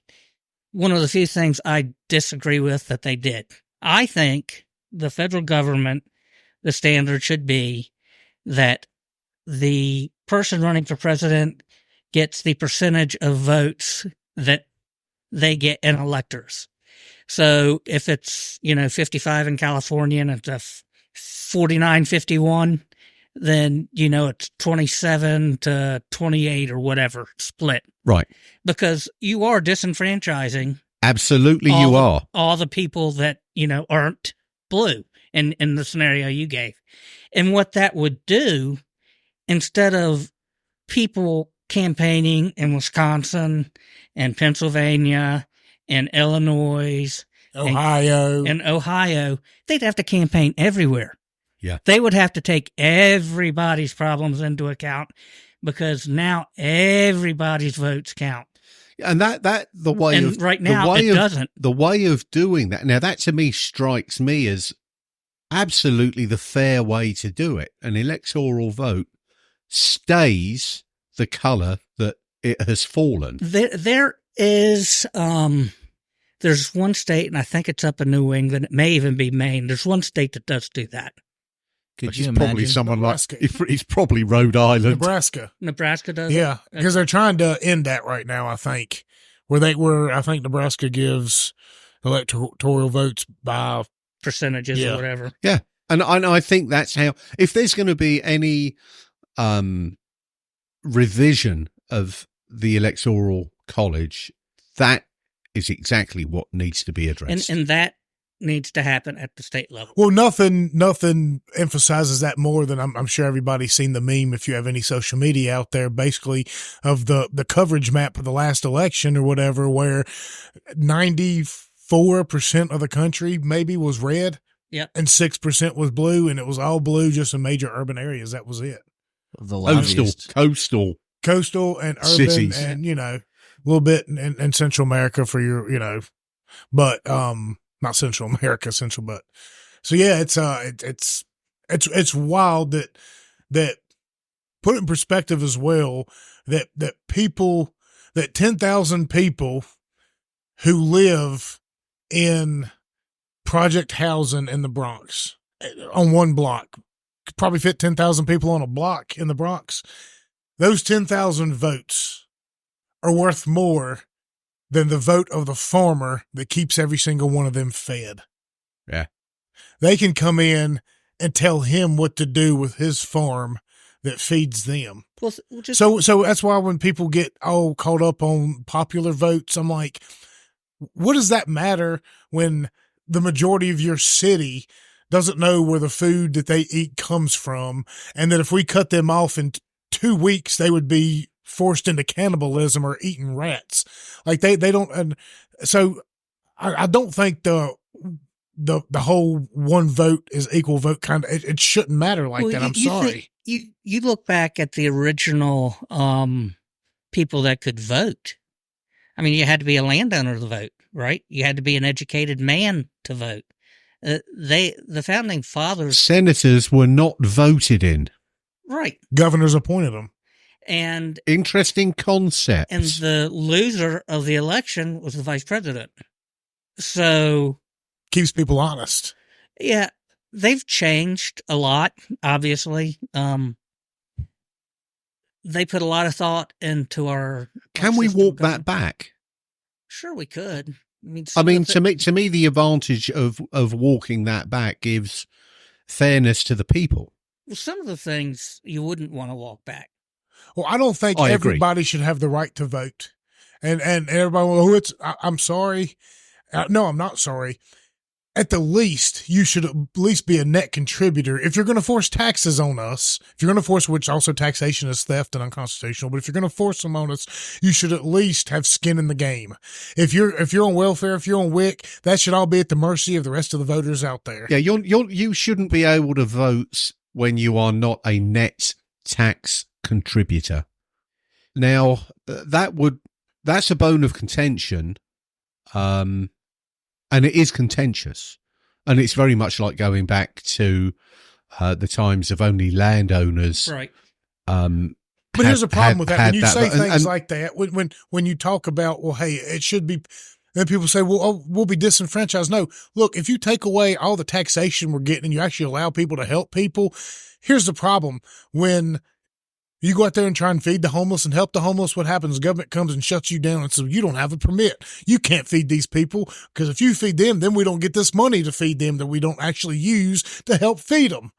One of the few things I disagree with that they did. I think the federal government, the standard should be that the person running for president gets the percentage of votes that they get in electors. So if it's, 55 in California and it's a 49-51, then, it's 27 to 28 or whatever split. Right. Because you are disenfranchising. Absolutely you are. All the people that, aren't blue in the scenario you gave. And what that would do, instead of people campaigning in Wisconsin and Pennsylvania and Illinois, Ohio, they'd have to campaign everywhere. Yeah. They would have to take everybody's problems into account because now everybody's votes count. And the way of doing that. Now that to me strikes me as absolutely the fair way to do it. An electoral vote stays the colour that it has fallen. There is there's one state, and I think it's up in New England. It may even be Maine. There's one state that does do that. Could you imagine? Probably someone Nebraska. It's probably Rhode Island. Nebraska does. Yeah, because they're trying to end that right now. I think I think Nebraska gives electoral votes by percentages or whatever. Yeah, and I think that's how. If there's going to be any revision of the electoral college, that is exactly what needs to be addressed, and that needs to happen at the state level. Well, nothing emphasizes that more than I'm sure everybody's seen the meme, if you have any social media out there, basically of the coverage map of the last election or whatever, where 94% of the country maybe was red, and 6% was blue, and it was all blue just in major urban areas. That was it. The coastal and urban, cities, and a little bit in Central America for your but not Central America, Central, but so yeah, it's wild that put it in perspective as well, that 10,000 people who live in project housing in the Bronx on one block could probably fit 10,000 people on a block in the Bronx. Those 10,000 votes are worth more than the vote of the farmer that keeps every single one of them fed. Yeah. They can come in and tell him what to do with his farm that feeds them. Well, So that's why when people get all caught up on popular votes, I'm like, what does that matter when the majority of your city doesn't know where the food that they eat comes from, and that if we cut them off in 2 weeks, they would be forced into cannibalism or eating rats? Like they don't. And so I don't think the whole one vote is equal vote kind of, it shouldn't matter like that. I'm sorry. You look back at the original people that could vote. I mean, you had to be a landowner to vote, right? You had to be an educated man to vote. The founding fathers, Senators were not voted in. right? Governors appointed them. And Interesting concept. and the loser of the election was the vice president. So Keeps people honest. yeah, they've changed a lot. Obviously, they put a lot of thought into our. Can our we system walk going. that back? Sure, we could. I mean, to me, the advantage of walking that back gives fairness to the people. well, some of the things you wouldn't want to walk back. Well, I don't think I agree. everybody should have the right to vote. And everybody, well, I'm sorry. No, I'm not sorry. At the least, you should at least be a net contributor. If you're going to force taxes on us, if you're going to force, which also taxation is theft and unconstitutional, but if you're going to force them on us, you should at least have skin in the game. If you're on welfare, if you're on WIC, that should all be at the mercy of the rest of the voters out there. Yeah, you shouldn't be able to vote when you are not a net tax contributor. Now, that's a bone of contention. And it is contentious, and it's very much like going back to the times of only landowners. Right. But here's the problem with that. When you say things like that, when you talk about, well, hey, it should be, then people say, well, we'll be disenfranchised. No, look, if you take away all the taxation we're getting and you actually allow people to help people, here's the problem. When you go out there and try and feed the homeless and help the homeless, what happens? The government comes and shuts you down and says, you don't have a permit. You can't feed these people, because if you feed them, then we don't get this money to feed them that we don't actually use to help feed them.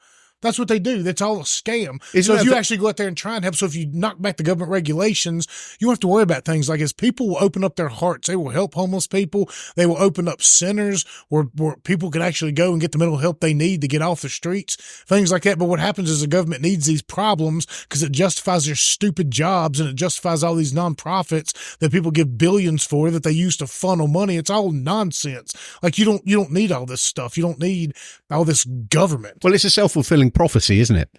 That's what they do. That's all a scam. So if you actually go out there and try and help, so if you knock back the government regulations, you don't have to worry about things like, as people will open up their hearts, they will help homeless people. They will open up centers where people can actually go and get the mental help they need to get off the streets, things like that. But what happens is the government needs these problems because it justifies their stupid jobs, and it justifies all these nonprofits that people give billions for that they use to funnel money. It's all nonsense. Like you don't need all this stuff. You don't need all this government. Well, it's a self-fulfilling prophecy, isn't it?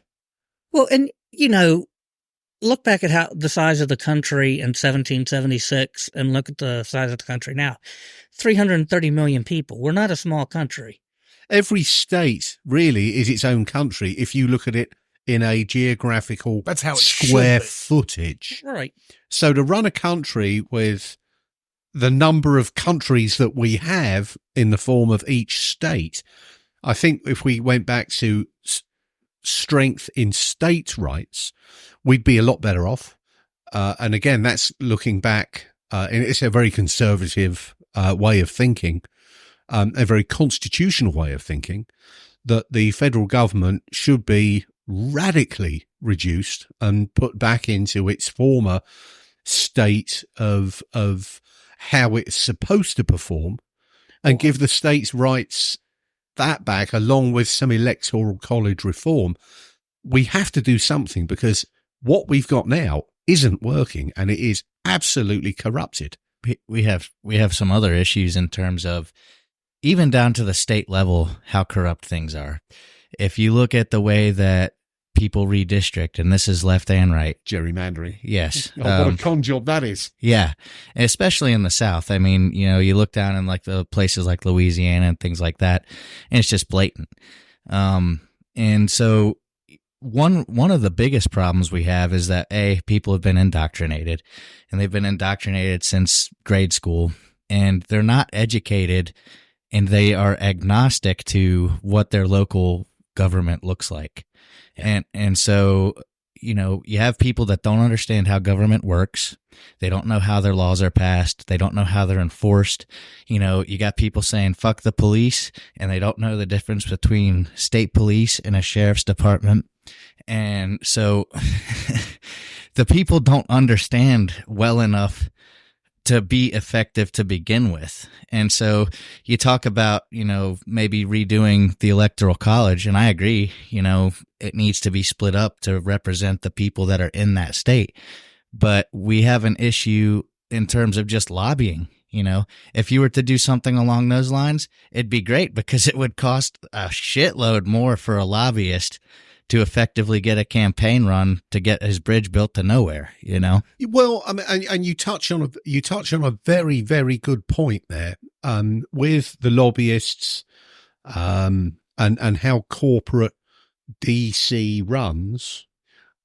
Well, and, look back at how the size of the country in 1776 and look at the size of the country now. 330 million people. We're not a small country. Every state really is its own country if you look at it in a geographical That's how it square should be. footage. Right. So to run a country with the number of countries that we have in the form of each state, I think if we went back to strength in state rights, we'd be a lot better off. And again, that's looking back, and it's a very conservative way of thinking, a very constitutional way of thinking, that the federal government should be radically reduced and put back into its former state of how it's supposed to perform, and give the states rights that back, along with some electoral college reform. We have to do something, because what we've got now isn't working, and it is absolutely corrupted. We have some other issues in terms of even down to the state level, how corrupt things are. If you look at the way that people redistrict, and this is left and right. Gerrymandering. Yes. Oh, what a con job that is. Yeah. Especially in the South. I mean, you look down in like the places like Louisiana and things like that, and it's just blatant. And so one of the biggest problems we have is that people have been indoctrinated, and they've been indoctrinated since grade school, and they're not educated, and they are agnostic to what their local government looks like. And so, you have people that don't understand how government works. They don't know how their laws are passed. They don't know how they're enforced. You got people saying, fuck the police, and they don't know the difference between state police and a sheriff's department. And so the people don't understand well enough to be effective to begin with. And so you talk about, maybe redoing the electoral college, and I agree, it needs to be split up to represent the people that are in that state. But we have an issue in terms of just lobbying. If you were to do something along those lines, it'd be great, because it would cost a shitload more for a lobbyist to effectively get a campaign run to get his bridge built to nowhere, Well, I mean, and you touch on a very, very good point there, with the lobbyists, and how corporate DC runs.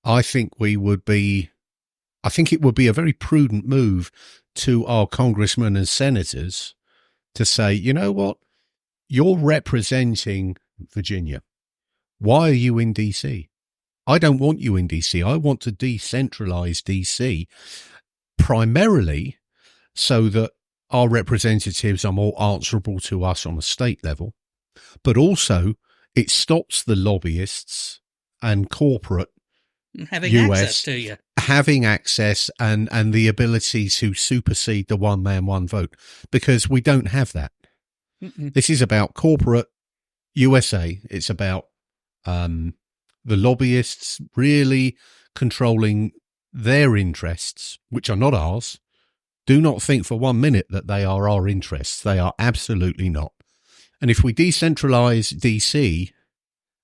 I think it would be a very prudent move to our congressmen and senators to say, you know what, you're representing Virginia. Why are you in DC? I don't want you in DC. I want to decentralize DC primarily so that our representatives are more answerable to us on a state level, but also it stops the lobbyists and corporate having US access to you, having access and the ability to supersede the one man, one vote, because we don't have that. This is about corporate USA. It's about the lobbyists really controlling their interests, which are not ours. Do not think for 1 minute that they are our interests. They are absolutely not. And if we decentralize DC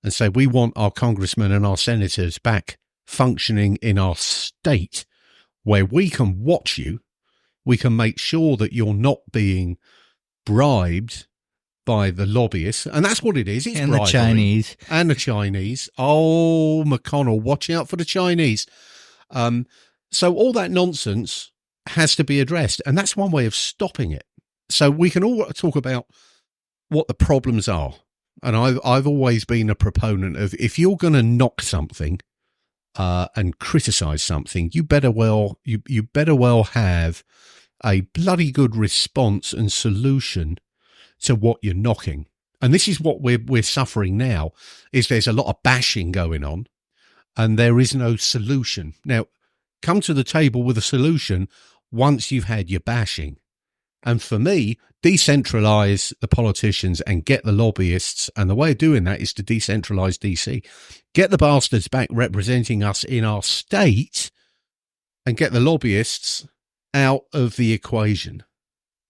and say we want our congressmen and our senators back functioning in our state where we can watch you, we can make sure that you're not being bribed by the lobbyists, and that's what it is. It's and bribery. the Chinese. And the Chinese. Oh, McConnell, watch out for the Chinese. So all that nonsense has to be addressed, and that's one way of stopping it. So we can all talk about what the problems are, and I've always been a proponent of, if you're going to knock something and criticize something, you better well have a bloody good response and solution to what you're knocking. And this is what we're suffering now, is there's a lot of bashing going on and there is no solution. Now, come to the table with a solution once you've had your bashing. And for me, decentralize the politicians and get the lobbyists. And the way of doing that is to decentralize DC. Get the bastards back representing us in our state and get the lobbyists out of the equation,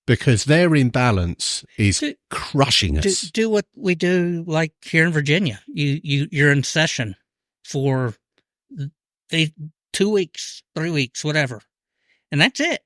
because their imbalance is crushing us. Do what we do, like here in Virginia. You're in session for 2 weeks, 3 weeks, whatever, and that's it.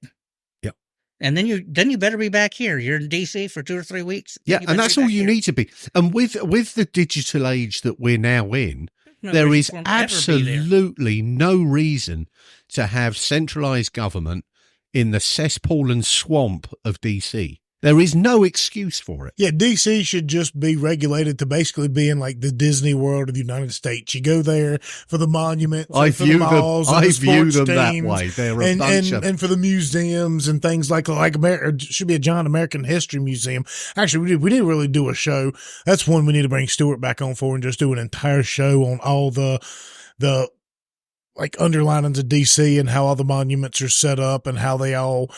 Yeah. And then you better be back here. You're in DC for 2 or 3 weeks. Yeah, and that's all you need to be. And with the digital age that we're now in, there is absolutely no reason to have centralized government in the cesspool and swamp of DC. There is no excuse for it. Yeah, DC should just be regulated to basically being like the Disney World of the United States. You go there for the monuments, I view them that teams, way. They're a bunch of... And for the museums and things like it should be a giant American History Museum. Actually, we didn't really do a show. That's one we need to bring Stuart back on for and just do an entire show on all the like underlinings of DC and how all the monuments are set up and how they all,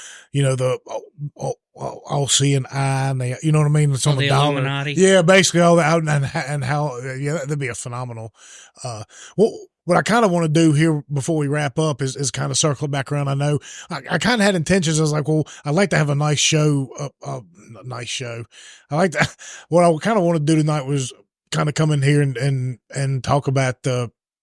all see an eye and they, you know what I mean? It's on the dollar. Illuminati. Yeah, basically all that and how, that'd be a phenomenal. What I kind of want to do here before we wrap up is kind of circle back around. I know I kind of had intentions. I was like, well, I'd like to have a nice show, I like that. What I kind of want to do tonight was kind of come in here and talk about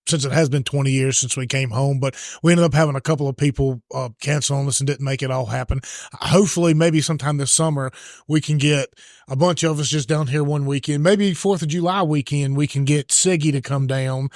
since it has been 20 years since we came home, but we ended up having a couple of people cancel on us and didn't make it all happen. Hopefully, maybe sometime this summer, we can get a bunch of us just down here one weekend. Maybe 4th of July weekend, we can get Siggy to come down.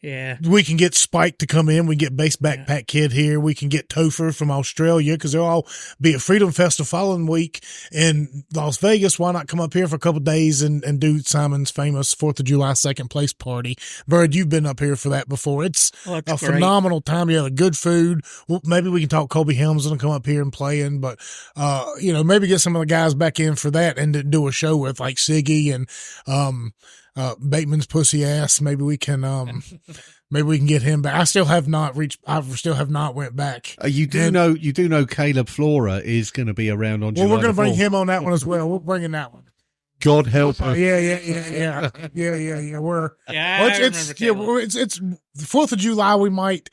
Yeah. We can get Spike to come in. We get Base Backpack Kid here. We can get Topher from Australia because they'll all be at Freedom Fest the following week in Las Vegas. Why not come up here for a couple of days and do Simon's famous 4th of July second place party? Bird, you've been up here for that before. It's a great. phenomenal time. You have the good food. Well, maybe we can talk Colby Helms and come up here and play in, but, maybe get some of the guys back in for that and do a show with like Siggy and, Bateman's pussy ass. Maybe we can get him back. I still have not went back. You do know Caleb Flora is going to be around on July. Well, we're going to bring 4th. him on that one as well. We're bringing that one. God help us. Yeah. We're it's the 4th of July. We might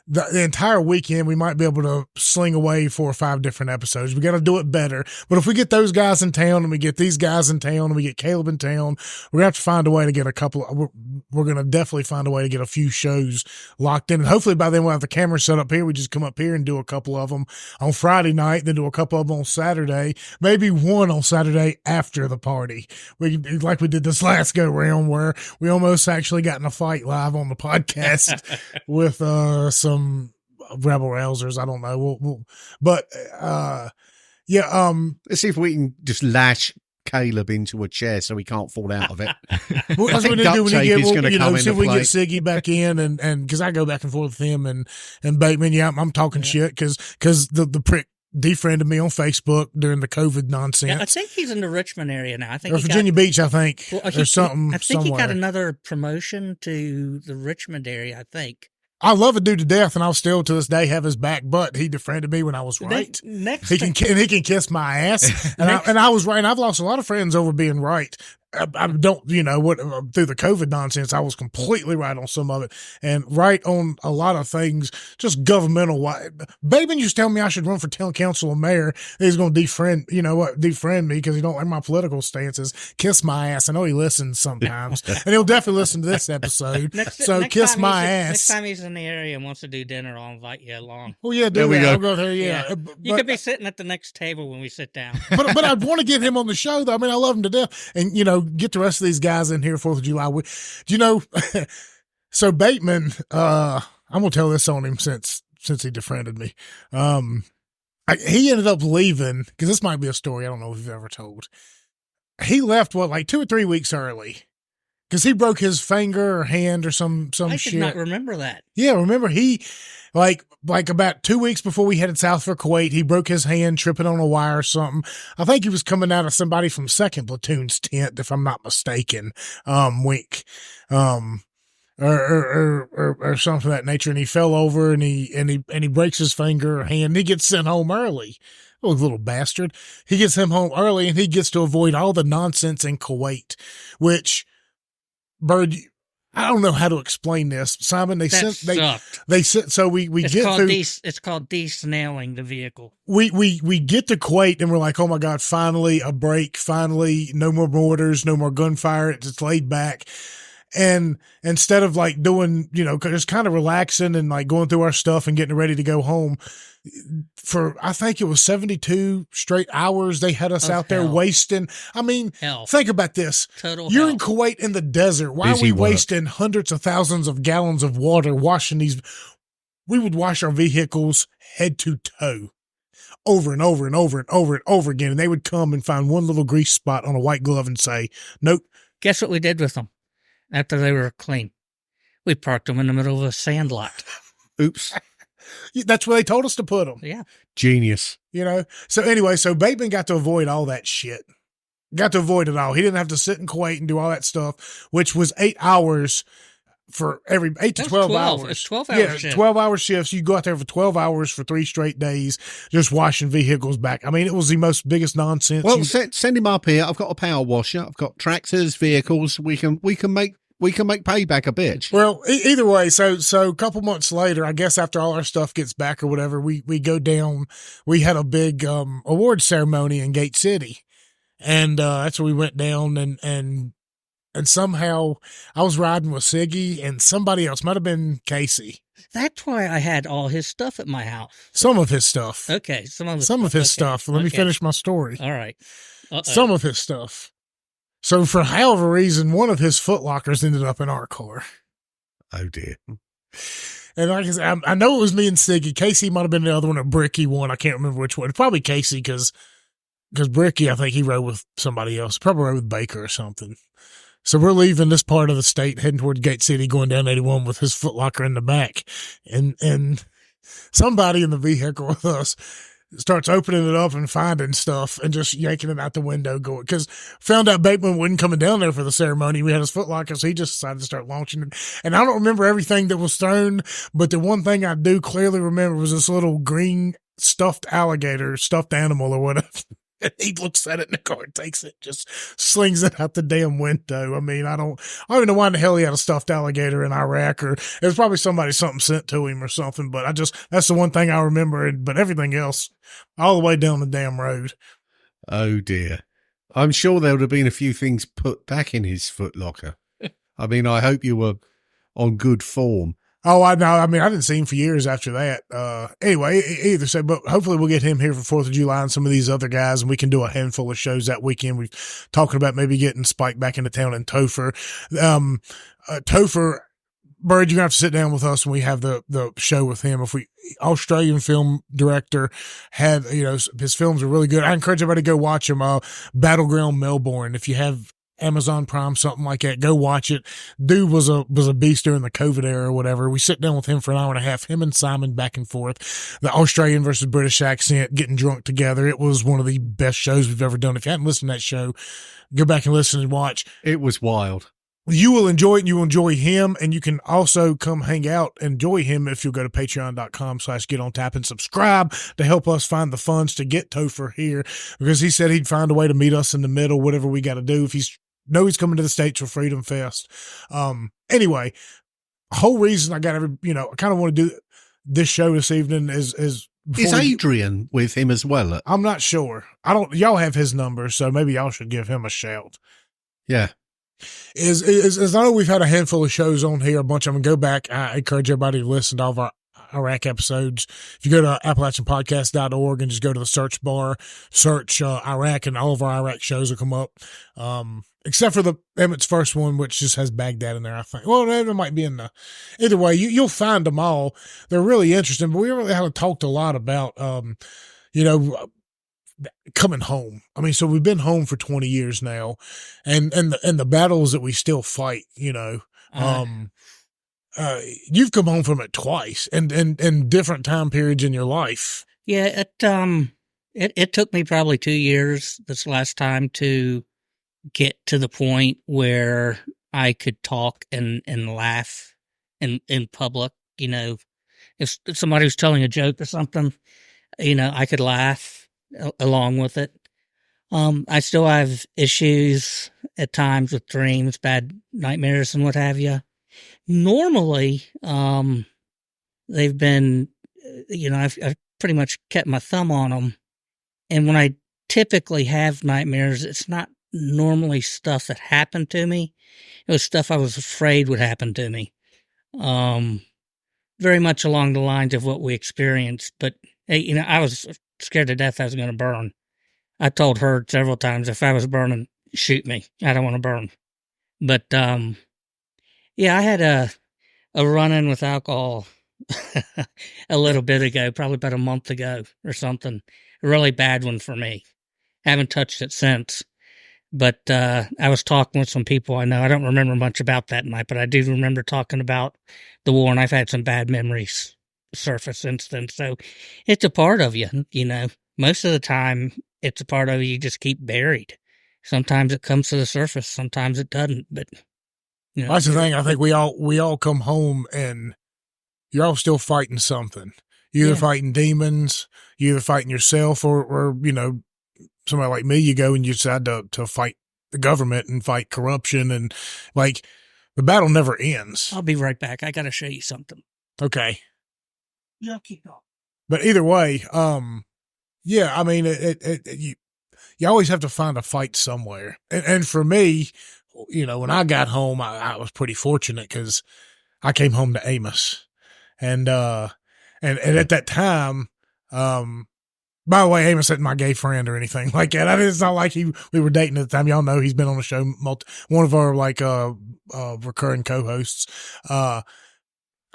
the entire weekend we might be able to sling away 4 or 5 different episodes. We got to do it better. But if we get those guys in town and we get these guys in town and we get Caleb in town, we're gonna have to find a way to get a couple. We're gonna definitely find a way to get a few shows locked in. And hopefully by then we'll have the camera set up here. We just come up here and do a couple of them on Friday night, then do a couple of them on Saturday, maybe one on Saturday after the party. Like we did this last go round where we almost actually got in a fight live on the podcast with some rebel rousers. I don't know. Let's see if we can just lash Caleb into a chair so he can't fall out of it. That's what we do when you get, see if we can get Siggy back in and because I go back and forth with him and Bateman. Yeah, I'm talking shit because the prick defriended me on Facebook during the COVID nonsense. Yeah, I think he's in the Richmond area now. I think or Virginia Beach, I think, or something. I think he got another promotion to the Richmond area, I think. I love a dude to death, and I'll still to this day have his back. But he defriended me when I was right. He can kiss my ass, and I was right. And I've lost a lot of friends over being right. I don't, through the COVID nonsense, I was completely right on some of it and right on a lot of things, just governmental. Bateman used to tell me I should run for town council or mayor. He's going to defriend me because he don't like my political stances. Kiss my ass. I know he listens sometimes and he'll definitely listen to this episode. Kiss my ass. Next time he's in the area and wants to do dinner, I'll invite you along. Well, yeah, do that. I'll go there. Yeah. You could be sitting at the next table when we sit down. but I'd want to get him on the show though. I mean, I love him to death and, get the rest of these guys in here 4th of July. So Bateman, I'm going to tell this on him since he defriended me. He ended up leaving because this might be a story I don't know if you've ever told. He left, like 2 or 3 weeks early because he broke his finger or hand or some shit. I did not remember that. Yeah, remember he... Like about 2 weeks before we headed south for Kuwait, he broke his hand tripping on a wire or something. I think he was coming out of somebody from 2nd Platoon's tent, if I'm not mistaken. Wink. Or something of that nature. And he fell over and he breaks his finger or hand. He gets sent home early. Oh, little bastard. He gets him home early and he gets to avoid all the nonsense in Kuwait, which, Bird, I don't know how to explain this, Simon. It's called de-snailing the vehicle. We get to Kuwait and we're like, oh my God, finally a break, finally no more mortars, no more gunfire. It's laid back. And instead of like doing, just kind of relaxing and like going through our stuff and getting ready to go home for, I think it was 72 straight hours. They had us out there wasting. I mean, think about this. You're in Kuwait in the desert. Why are we wasting hundreds of thousands of gallons of water washing these? We would wash our vehicles head to toe over and over and over and over and over again. And they would come and find one little grease spot on a white glove and say, nope. Guess what we did with them after they were clean? We parked them in the middle of a sand lot. Oops. That's where they told us to put them. Yeah. Genius. So anyway, so Bateman got to avoid all that shit. Got to avoid it all. He didn't have to sit in Kuwait and do all that stuff, which was 8 hours for every 8 to 12 hours. It's 12-hour shifts. 12-hour shifts. You go out there for 12 hours for 3 straight days, just washing vehicles back. I mean, it was the most biggest nonsense. Well, send him up here. I've got a power washer. I've got tractors, vehicles. We can make payback a bitch. Well, either way, so a couple months later, I guess after all our stuff gets back or whatever, we go down. We had a big award ceremony in Gate City, and that's where we went down and and somehow I was riding with Siggy and somebody else, might have been Casey. That's why I had all his stuff at my house. Some of his stuff. Okay, some of his Okay. Stuff. Let me finish my story. All right. Some of his stuff. So for however reason, one of his footlockers ended up in our car. Oh dear. And like I said, I know it was me and Siggy. Casey might have been the other one, or Bricky one. I can't remember which one. Probably Casey, because Bricky, I think he rode with somebody else. Probably rode with Baker or something. So we're leaving this part of the state, heading toward Gate City, going down 81 with his footlocker in the back. And somebody in the vehicle with us starts opening it up and finding stuff and just yanking it out the window, going, because found out Bateman wasn't coming down there for the ceremony. We had his footlocker, so he just decided to start launching it. And I don't remember everything that was thrown, but the one thing I do clearly remember was this little green stuffed alligator, stuffed animal or whatever. And he looks at it in the car, takes it, just slings it out the damn window. I mean, I don't even know why in the hell he had a stuffed alligator in Iraq, or it was probably something sent to him or something. But that's the one thing I remember. But everything else, all the way down the damn road. Oh dear. I'm sure there would have been a few things put back in his footlocker. I mean, I hope you were on good form. Oh, I know. I mean, I didn't see him for years after that. Anyway, either say, but hopefully we'll get him here for 4th of July and some of these other guys, and we can do a handful of shows that weekend. We're talking about maybe getting Spike back into town in Topher. Topher, Bird, you're going to have to sit down with us when we have the show with him. Australian film director had, his films are really good. I encourage everybody to go watch them. Battleground Melbourne. If you have Amazon Prime, something like that, go watch it. Dude was a beast during the COVID era or whatever. We sit down with him for an hour and a half, him and Simon back and forth, the Australian versus British accent, getting drunk together. It was one of the best shows we've ever done. If you hadn't listened to that show, go back and listen and watch. It was wild. You will enjoy it, and you will enjoy him, and you can also come hang out and enjoy him if you'll go to patreon.com/GetOnTap and subscribe to help us find the funds to get Topher here, because he said he'd find a way to meet us in the middle, whatever we got to do. If he's coming to the States for Freedom Fest. Anyway, whole reason I got I kind of want to do this show this evening is Adrian with him as well? I'm not sure. Y'all have his number, so maybe y'all should give him a shout. Yeah. Is I know we've had a handful of shows on here, a bunch of them. Go back. I encourage everybody to listen to all of our Iraq episodes. If you go to AppalachianPodcast.org and just go to the search bar, search Iraq, and all of our Iraq shows will come up. Except for the Emmett's first one, which just has Baghdad in there, I think. Well, it might be in the, either way, you'll find them all. They're really interesting, but we really haven't talked a lot about, coming home. I mean, so we've been home for 20 years now, and the battles that we still fight, you've come home from it twice and in different time periods in your life. Yeah. It took me probably 2 years this last time to get to the point where I could talk and laugh in public. If somebody was telling a joke or something, I could laugh along with it. I still have issues at times with dreams, bad nightmares and what have you. Normally, they've been, I've pretty much kept my thumb on them. And when I typically have nightmares, it's not normally stuff that happened to me. It was stuff I was afraid would happen to me. Very much along the lines of what we experienced. But, I was scared to death I was going to burn. I told her several times, if I was burning, shoot me. I don't want to burn. But, I had a run-in with alcohol a little bit ago, probably about a month ago or something. A really bad one for me. Haven't touched it since. But I was talking with some people I know. I don't remember much about that night, but I do remember talking about the war, and I've had some bad memories surface since then. So it's a part of you, Most of the time, it's a part of you just keep buried. Sometimes it comes to the surface, sometimes it doesn't. But that's the thing. I think we all come home and you're all still fighting something. You're either fighting demons, you're either fighting yourself, or somebody like me, you go and you decide to fight the government and fight corruption, and like the battle never ends. I'll be right back. I got to show you something. Okay. Yeah, keep going. But either way, I mean, you always have to find a fight somewhere. And for me, when I got home, I was pretty fortunate because I came home to Amos. And at that time, by the way, Amos isn't my gay friend or anything like that. It's not like we were dating at the time. Y'all know he's been on the show, one of our recurring co-hosts.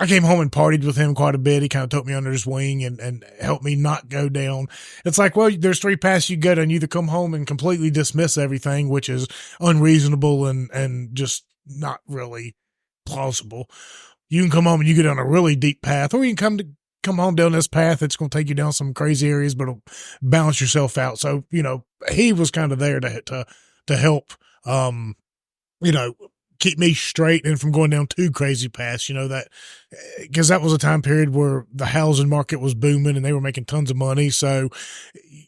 I came home and partied with him quite a bit. He kind of took me under his wing and helped me not go down. It's like, well, there's 3 paths you go down. You either come home and completely dismiss everything, which is unreasonable and just not really plausible. You can come home and you get on a really deep path, or you can come home down this path. It's going to take you down some crazy areas, but it'll balance yourself out. So, he was kind of there to help, keep me straight and from going down too crazy paths, because that was a time period where the housing market was booming and they were making tons of money. So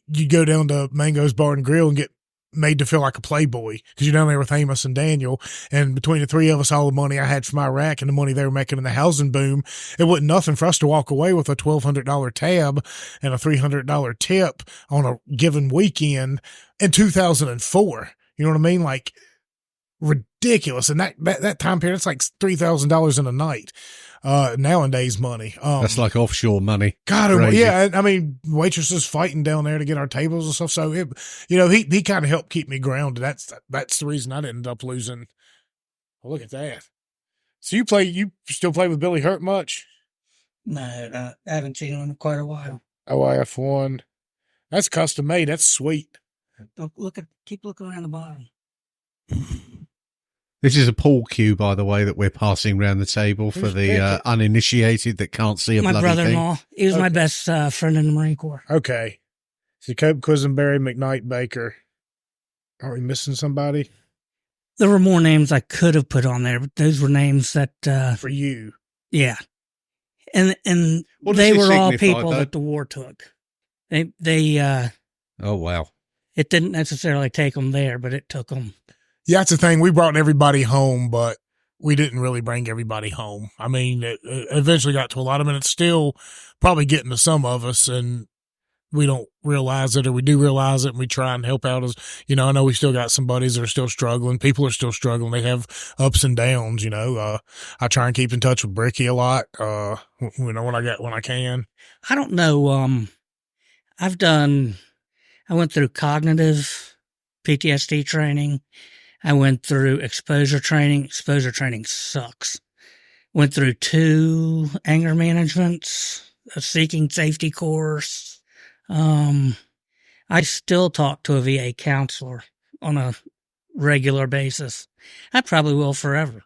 you go down to Mango's Bar and Grill and get made to feel like a playboy because you're down there with Amos and Daniel, and between the 3 of us, all the money I had from Iraq and the money they were making in the housing boom, it wasn't nothing for us to walk away with a $1,200 tab and a $300 tip on a given weekend in 2004. You know what I mean? Like, ridiculous. And that time period, it's like $3,000 in a night. Nowadays money. That's like offshore money. God, yeah. I mean, waitresses fighting down there to get our tables and stuff. So he kind of helped keep me grounded. That's the reason I didn't end up losing. Well, look at that. So you still play with Billy Hurt much? No, I haven't seen him in quite a while. OIF1. That's custom made. That's sweet. Keep looking around the bottom. This is a pool cue, by the way, that we're passing around the table for the uninitiated that can't see a bloody thing. My brother-in-law. He was my best friend in the Marine Corps. Okay. So Cope, Quisenberry, McKnight, Baker. Are we missing somebody? There were more names I could have put on there, but those were names that... for you. Yeah. And they were all people that the war took. They oh, wow. It didn't necessarily take them there, but it took them. Yeah, that's the thing. We brought everybody home, but we didn't really bring everybody home. I mean, it eventually got to a lot of them, and it's still probably getting to some of us, and we don't realize it, or we do realize it, and we try and help out. As I know we still got some buddies that are still struggling. People are still struggling. They have ups and downs. I try and keep in touch with Bricky a lot. When I can. I don't know. I went through cognitive PTSD training. I went through exposure training. Exposure training sucks. Went through 2 anger managements, a seeking safety course. I still talk to a VA counselor on a regular basis. I probably will forever.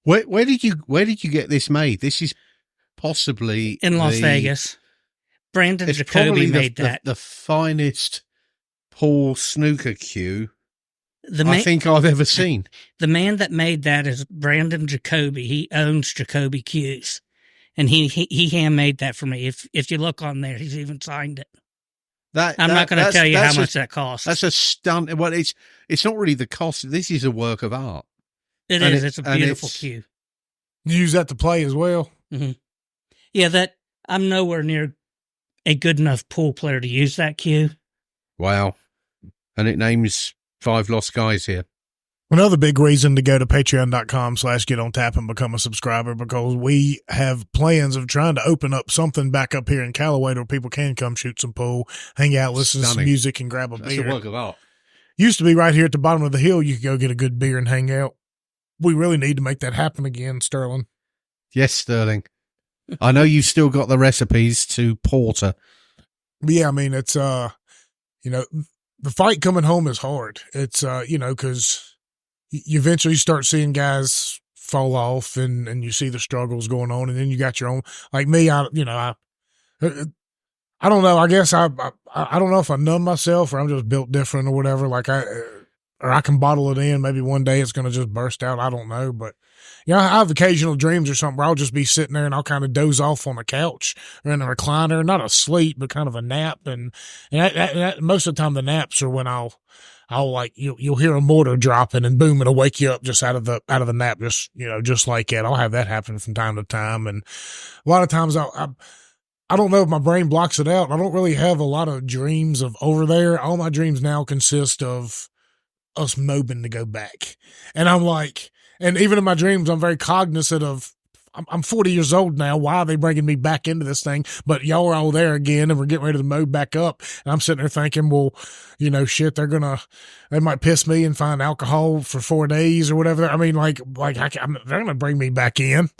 Where did you get this made? This is possibly in Las Vegas. Brandon Jacoby made that. The finest pool snooker cue I think I've ever seen. The man that made that is Brandon Jacoby. He owns Jacoby Cues, and he handmade that for me. If you look on there, he's even signed it. I'm not going to tell you how much that costs. That's a stunt. Well, it's not really the cost. This is a work of art. It's a beautiful cue. You use that to play as well. Mm-hmm. Yeah, I'm nowhere near a good enough pool player to use that cue. Wow, and it names 5 lost guys here. Another big reason to go to patreon.com/getontap and become a subscriber, because we have plans of trying to open up something back up here in Callaway where people can come shoot some pool, hang out, listen to some music, and grab a beer. That's a work of art. Used to be right here at the bottom of the hill. You could go get a good beer and hang out. We really need to make that happen again, Sterling. Yes, Sterling. I know you've still got the recipes to porter. But yeah, I mean, it's, the fight coming home is hard. It's, because you eventually start seeing guys fall off and you see the struggles going on, and then you got your own, like me, I don't know. I guess I don't know if I numb myself or I'm just built different or whatever. Like I can bottle it in. Maybe one day it's going to just burst out. I don't know. But, I have occasional dreams or something where I'll just be sitting there and I'll kind of doze off on the couch or in a recliner, not asleep, but kind of a nap. And that, most of the time the naps are when I'll like, you'll hear a mortar dropping and boom, it'll wake you up just out of the nap, just like that. I'll have that happen from time to time. And a lot of times I don't know if my brain blocks it out. I don't really have a lot of dreams of over there. All my dreams now consist of us mobing to go back. And I'm like, and even in my dreams, I'm very cognizant of, I'm 40 years old now. Why are they bringing me back into this thing? But y'all are all there again, and we're getting ready to mow back up. And I'm sitting there thinking, well, shit, they might piss me and find alcohol for 4 days or whatever. I mean, they're going to bring me back in,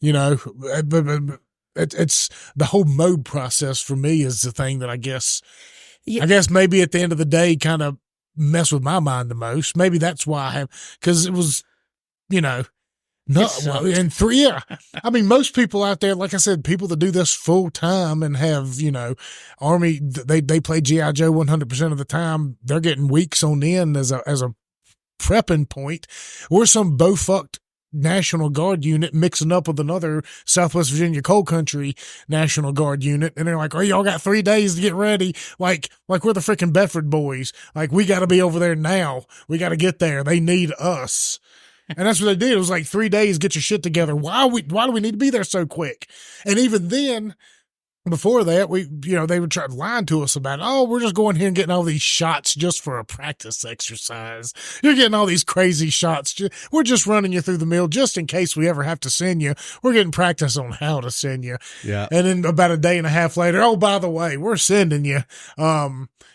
but it's the whole mow process for me is the thing that I guess maybe at the end of the day kind of mess with my mind the most. Maybe that's why I have, because it was, no, and I mean, most people out there, like I said, people that do this full time and have, Army, they play G.I. Joe 100% of the time. They're getting weeks on end as a prepping point. We're some fucked National Guard unit mixing up with another Southwest Virginia coal country National Guard unit. And they're like, oh, y'all got 3 days to get ready. Like we're the freaking Bedford boys. Like we got to be over there now. We got to get there. They need us. And that's what they did. It was like 3 days, get your shit together. Why do we need to be there so quick? And even then, before that, they would try lying to us about, oh, we're just going here and getting all these shots just for a practice exercise. You're getting all these crazy shots. We're just running you through the mill just in case we ever have to send you. We're getting practice on how to send you. Yeah. And then about a day and a half later, oh, by the way, we're sending you.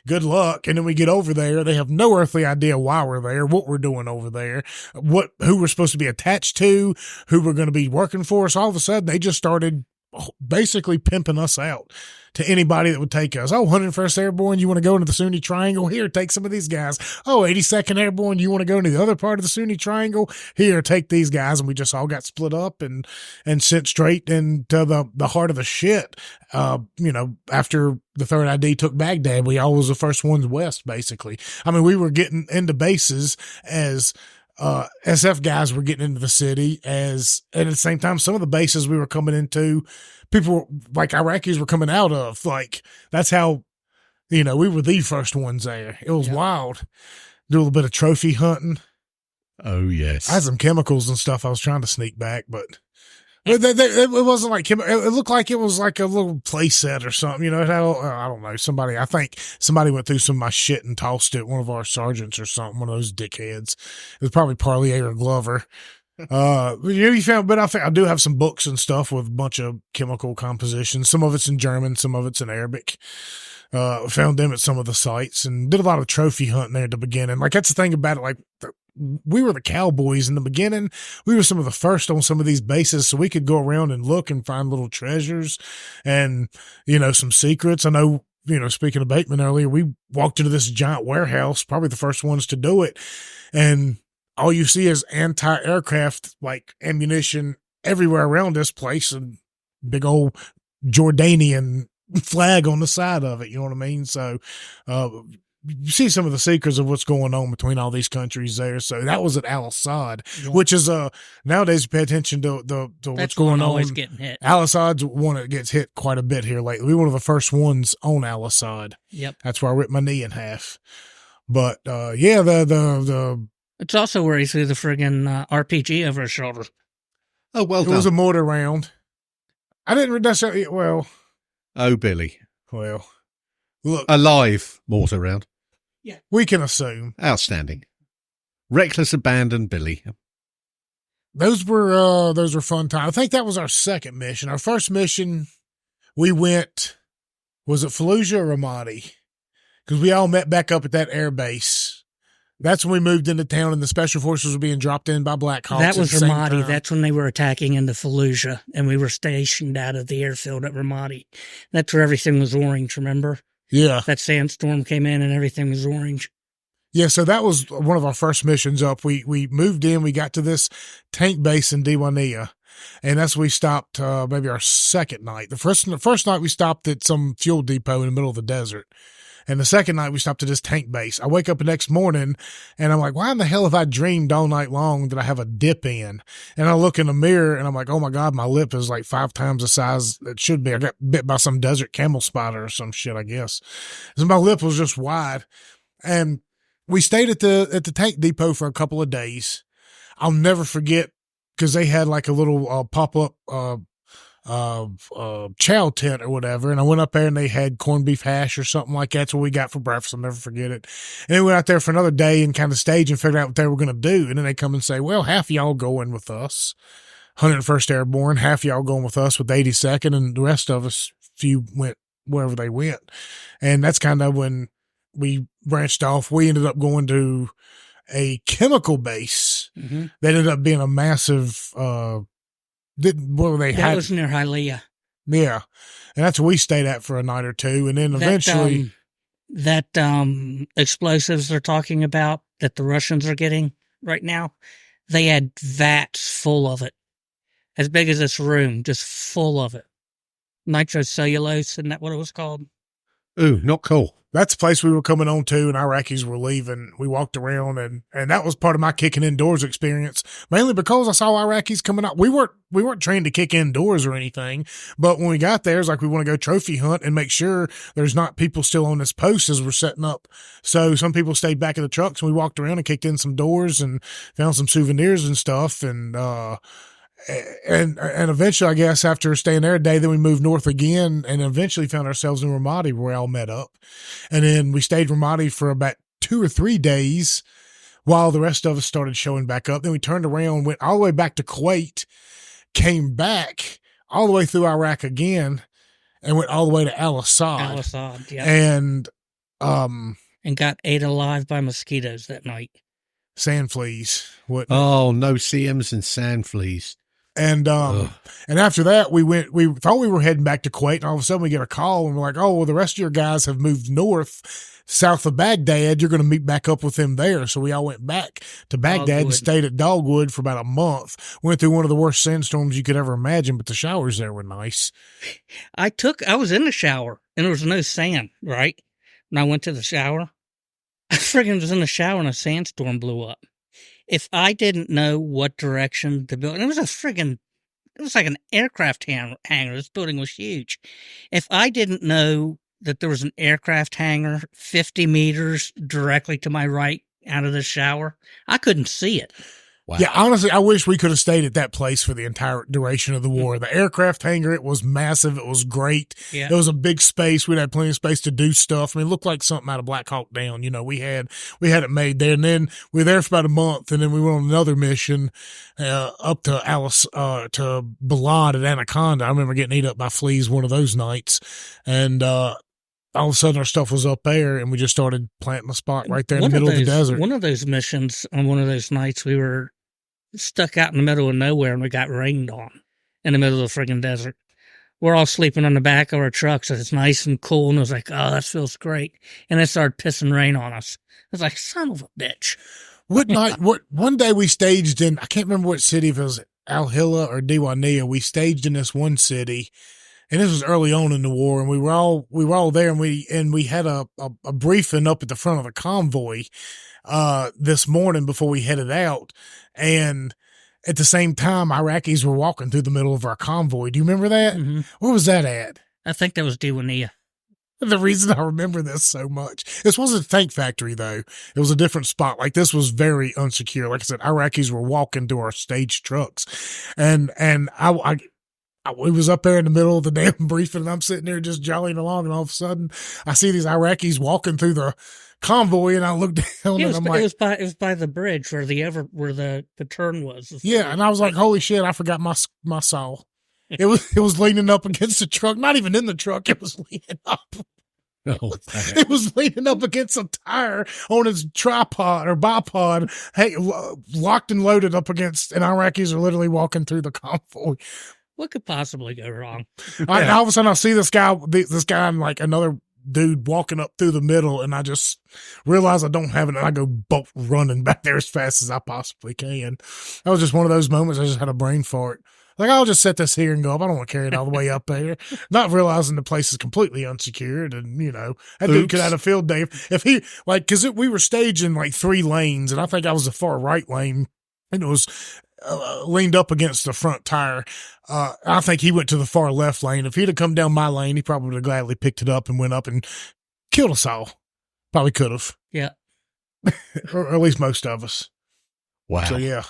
Good luck. And then we get over there. They have no earthly idea why we're there, what we're doing over there, who we're supposed to be attached to, who we're going to be working for us. All of a sudden, they just started basically pimping us out to anybody that would take us. Oh, 101st Airborne, you want to go into the Sunni Triangle? Here, take some of these guys. Oh, 82nd Airborne, you want to go into the other part of the Sunni Triangle? Here, take these guys. And we just all got split up and sent straight into the heart of the shit. After the 3rd ID took Baghdad, we all was the first ones west, basically. I mean, we were getting into bases as SF guys were getting into the city and at the same time, some of the bases we were coming into, people like Iraqis were coming out of. Like, that's how, we were the first ones there. It was wild. Do a little bit of trophy hunting. Oh, yes. I had some chemicals and stuff I was trying to sneak back, but it wasn't like it looked like it was like a little play set or something. It had, I don't know, I think somebody went through some of my shit and tossed it, one of our sergeants or something, one of those dickheads. It was probably Parlier or Glover. You found, but I do have some books and stuff with a bunch of chemical compositions. Some of it's in German, some of it's in Arabic. Found them at some of the sites and did a lot of trophy hunting there at the beginning. Like, that's the thing about it. Like, we were the cowboys in the beginning. We were some of the first on some of these bases, so we could go around and look and find little treasures and, some secrets. I know, speaking of Bateman earlier, we walked into this giant warehouse, probably the first ones to do it. And all you see is anti-aircraft, like ammunition everywhere around this place and big old Jordanian flag on the side of it. You know what I mean? So, you see some of the secrets of what's going on between all these countries there. So that was at Al Assad, which is nowadays you pay attention to what's going on. Always getting hit. Al Assad's one that gets hit quite a bit here lately. We were one of the first ones on Al Assad. Yep. That's where I ripped my knee in half. But the it's also where he threw the friggin' RPG over his shoulder. Oh, well it done. was a mortar round. I didn't necessarily. Oh, Billy. Well, look, A live mortar round. Yeah, we can assume. Outstanding. Reckless abandon, Billy. Those were fun times. I think that was our second mission. Our first mission, we went, was it Fallujah or Ramadi? Because we all met back up at that air base. That's when we moved into town and the special forces were being dropped in by Black Hawks. That was Ramadi. That's when they were attacking into Fallujah, and we were stationed out of the airfield at Ramadi. That's where everything was orange, remember? Yeah. That sandstorm came in and everything was orange. Yeah, so that was one of our first missions up. We moved in, we got to this tank base in Diwania, and that's where we stopped maybe our second night. The first night we stopped at some fuel depot in the middle of the desert. And the second night we stopped at this tank base. I wake up the next morning and I'm like, why in the hell have I dreamed all night long that I have a dip in? And I look in the mirror and I'm like, oh my God, my lip is like 5 times the size it should be. I got bit by some desert camel spider or some shit, I guess. So my lip was just wide. And we stayed at the tank depot for a couple of days. I'll never forget because they had like a little pop-up chow tent or whatever. And I went up there and they had corned beef hash or something like that. That's what we got for breakfast. I'll never forget it. And then we went out there for another day and kind of staged and figured out what they were going to do. And then they come and say, well, half of y'all going with us, 101st Airborne, half of y'all going with us with 82nd, and the rest of us, few went wherever they went. And that's kind of when we branched off. We ended up going to a chemical base that ended up being a massive, that was near Hialeah. Yeah. And that's where we stayed at for a night or two. And then eventually that explosives they're talking about that the Russians are getting right now, they had vats full of it, as big as this room, just full of it. Nitrocellulose, isn't that what it was called? Ooh, not cool. That's the place we were coming on to, and Iraqis were leaving. We walked around, and that was part of my kicking indoors experience, mainly because I saw Iraqis coming out. We weren't trained to kick indoors or anything, but when we got there, it's like we want to go trophy hunt and make sure there's not people still on this post as we're setting up. So some people stayed back in the trucks, and we walked around and kicked in some doors and found some souvenirs and stuff, and eventually, I guess, after staying there a day, then we moved north again and eventually found ourselves in Ramadi where we all met up. And then we stayed in Ramadi for about 2 or 3 days while the rest of us started showing back up. Then we turned around, went all the way back to Kuwait, came back all the way through Iraq again, and went all the way to Al-Assad. Al-Assad, yeah. And got ate alive by mosquitoes that night. Sand fleas. Oh, no CMs and sand fleas. And after that, we thought we were heading back to Kuwait, and all of a sudden we get a call, and we're like, oh, well, the rest of your guys have moved north, south of Baghdad. You're going to meet back up with them there. So we all went back to Baghdad and stayed at Dogwood for about a month. Went through one of the worst sandstorms you could ever imagine, but the showers there were nice. I was in the shower, and there was no sand, right? And I went to the shower. I friggin' was in the shower, and a sandstorm blew up. If I didn't know what direction the building, it was like an aircraft hangar. This building was huge. If I didn't know that there was an aircraft hangar 50 meters directly to my right out of the shower, I couldn't see it. Wow. Yeah, honestly, I wish we could have stayed at that place for the entire duration of the war. The aircraft hangar, it was massive. It was great. Yeah. It was a big space. We'd had plenty of space to do stuff. I mean, it looked like something out of Black Hawk Down. You know, we had it made there. And then we were there for about a month, and then we went on another mission up to to Balad at Anaconda. I remember getting eaten up by fleas one of those nights. And all of a sudden our stuff was up there, and we just started planting a spot right there in the middle of the desert. One of those missions on one of those nights, we were stuck out in the middle of nowhere, and we got rained on in the middle of the friggin' desert. We're all sleeping on the back of our trucks, and it's nice and cool, and it was like, oh, that feels great. And it started pissing rain on us. I was like, son of a bitch. One day we staged in, I can't remember what city, if it was Al-Hila or Diwania. We staged in this one city, and this was early on in the war, and we were all there, and we had a briefing up at the front of the convoy this morning before we headed out. And at the same time, Iraqis were walking through the middle of our convoy. Do you remember that? Mm-hmm. Where was that at? I think that was Diwania. The reason I remember this so much. This wasn't a tank factory, though. It was a different spot. Like, this was very unsecure. Like I said, Iraqis were walking through our staged trucks. And we was up there in the middle of the damn briefing, and I'm sitting there just jollying along, and all of a sudden, I see these Iraqis walking through the convoy, and I look down, and I'm like, it was by the bridge where the turn was. Yeah, and I was like, holy shit, I forgot my saw. It was leaning up against the truck, not even in the truck. It was leaning up. It was leaning up against a tire on its tripod or bipod, hey, locked and loaded up against, and Iraqis are literally walking through the convoy. What could possibly go wrong? And all of a sudden I see this guy and like another dude walking up through the middle, and I just realize I don't have it, and I go bolt running back there as fast as I possibly can. That was just one of those moments I just had a brain fart. Like, I'll just set this here and go up. I don't want to carry it all the way up there. Not realizing the place is completely unsecured, and, you know, that dude could have had a field day. If he, like, because we were staging like 3 lanes, and I think I was the far right lane, and it was leaned up against the front tire. I think he went to the far left lane. If he'd have come down my lane, he probably would have gladly picked it up and went up and killed us all. Probably could have. Yeah. Or at least most of us. Wow. So, yeah.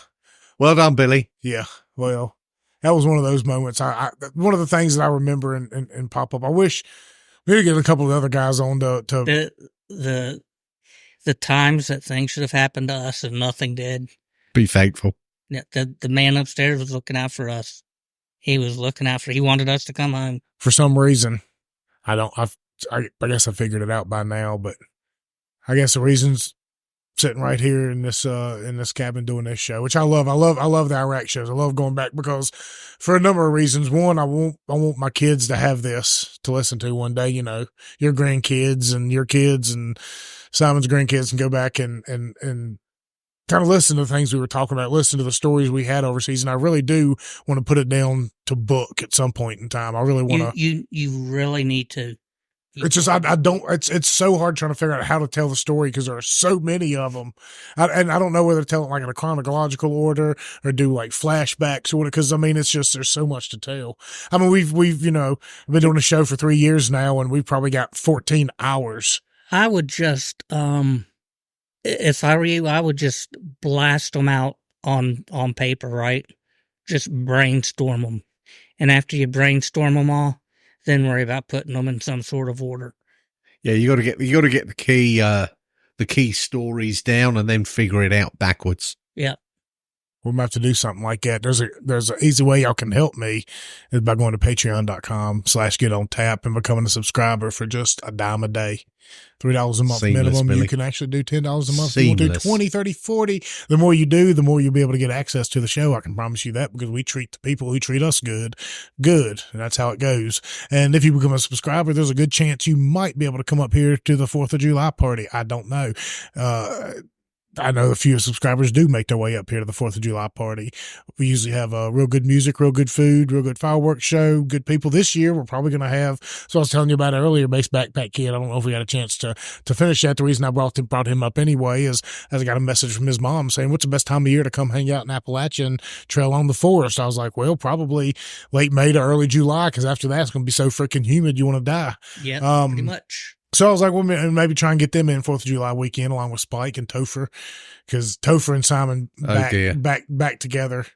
Well done, Billy. Yeah. Well, that was one of those moments. One of the things that I remember and pop up. I wish we could get a couple of other guys on to the times that things should have happened to us and nothing did. Be thankful. Yeah, the man upstairs was looking out for us. He was looking out he wanted us to come home. For some reason. I guess I figured it out by now, but I guess the reason's sitting right here in this cabin doing this show, which I love. I love the Iraq shows. I love going back because for a number of reasons. One, I want my kids to have this to listen to one day, your grandkids and your kids and Simon's grandkids can go back and kind of listen to the things we were talking about, listen to the stories we had overseas. And I really do want to put it down to book at some point in time. I really want to. You really need to. It's just, I don't, it's so hard trying to figure out how to tell the story because there are so many of them. And I don't know whether to tell it like in a chronological order or do like flashbacks or whatever. Cause I mean, it's just, there's so much to tell. I mean, we've, been doing a show for 3 years now and we've probably got 14 hours. I would just, if I were you, I would just blast them out on paper, right? Just brainstorm them. And after you brainstorm them all, then worry about putting them in some sort of order. Yeah, you got to get the key stories down and then figure it out backwards. Yeah. We're about to do something like that. There's an easy way y'all can help me is by going to patreon.com/getontap and becoming a subscriber for just $10 a day. $3 a month minimum. Billy. You can actually do $10 a month. Seamless. You want to do 20, 30, 40. The more you do, the more you'll be able to get access to the show. I can promise you that because we treat the people who treat us good. And that's how it goes. And if you become a subscriber, there's a good chance you might be able to come up here to the 4th of July party. I don't know. I know a few subscribers do make their way up here to the 4th of July party. We usually have real good music, real good food, real good fireworks show, good people. This year, we're probably going to have, so I was telling you about earlier, Base Backpack Kid. I don't know if we got a chance to finish that. The reason I brought him up anyway is as I got a message from his mom saying, what's the best time of year to come hang out in Appalachia and trail along the forest? I was like, well, probably late May to early July because after that, it's going to be so freaking humid you want to die. Yeah, pretty much. So I was like, well, maybe try and get them in 4th of July weekend along with Spike and Topher because Topher and Simon back together.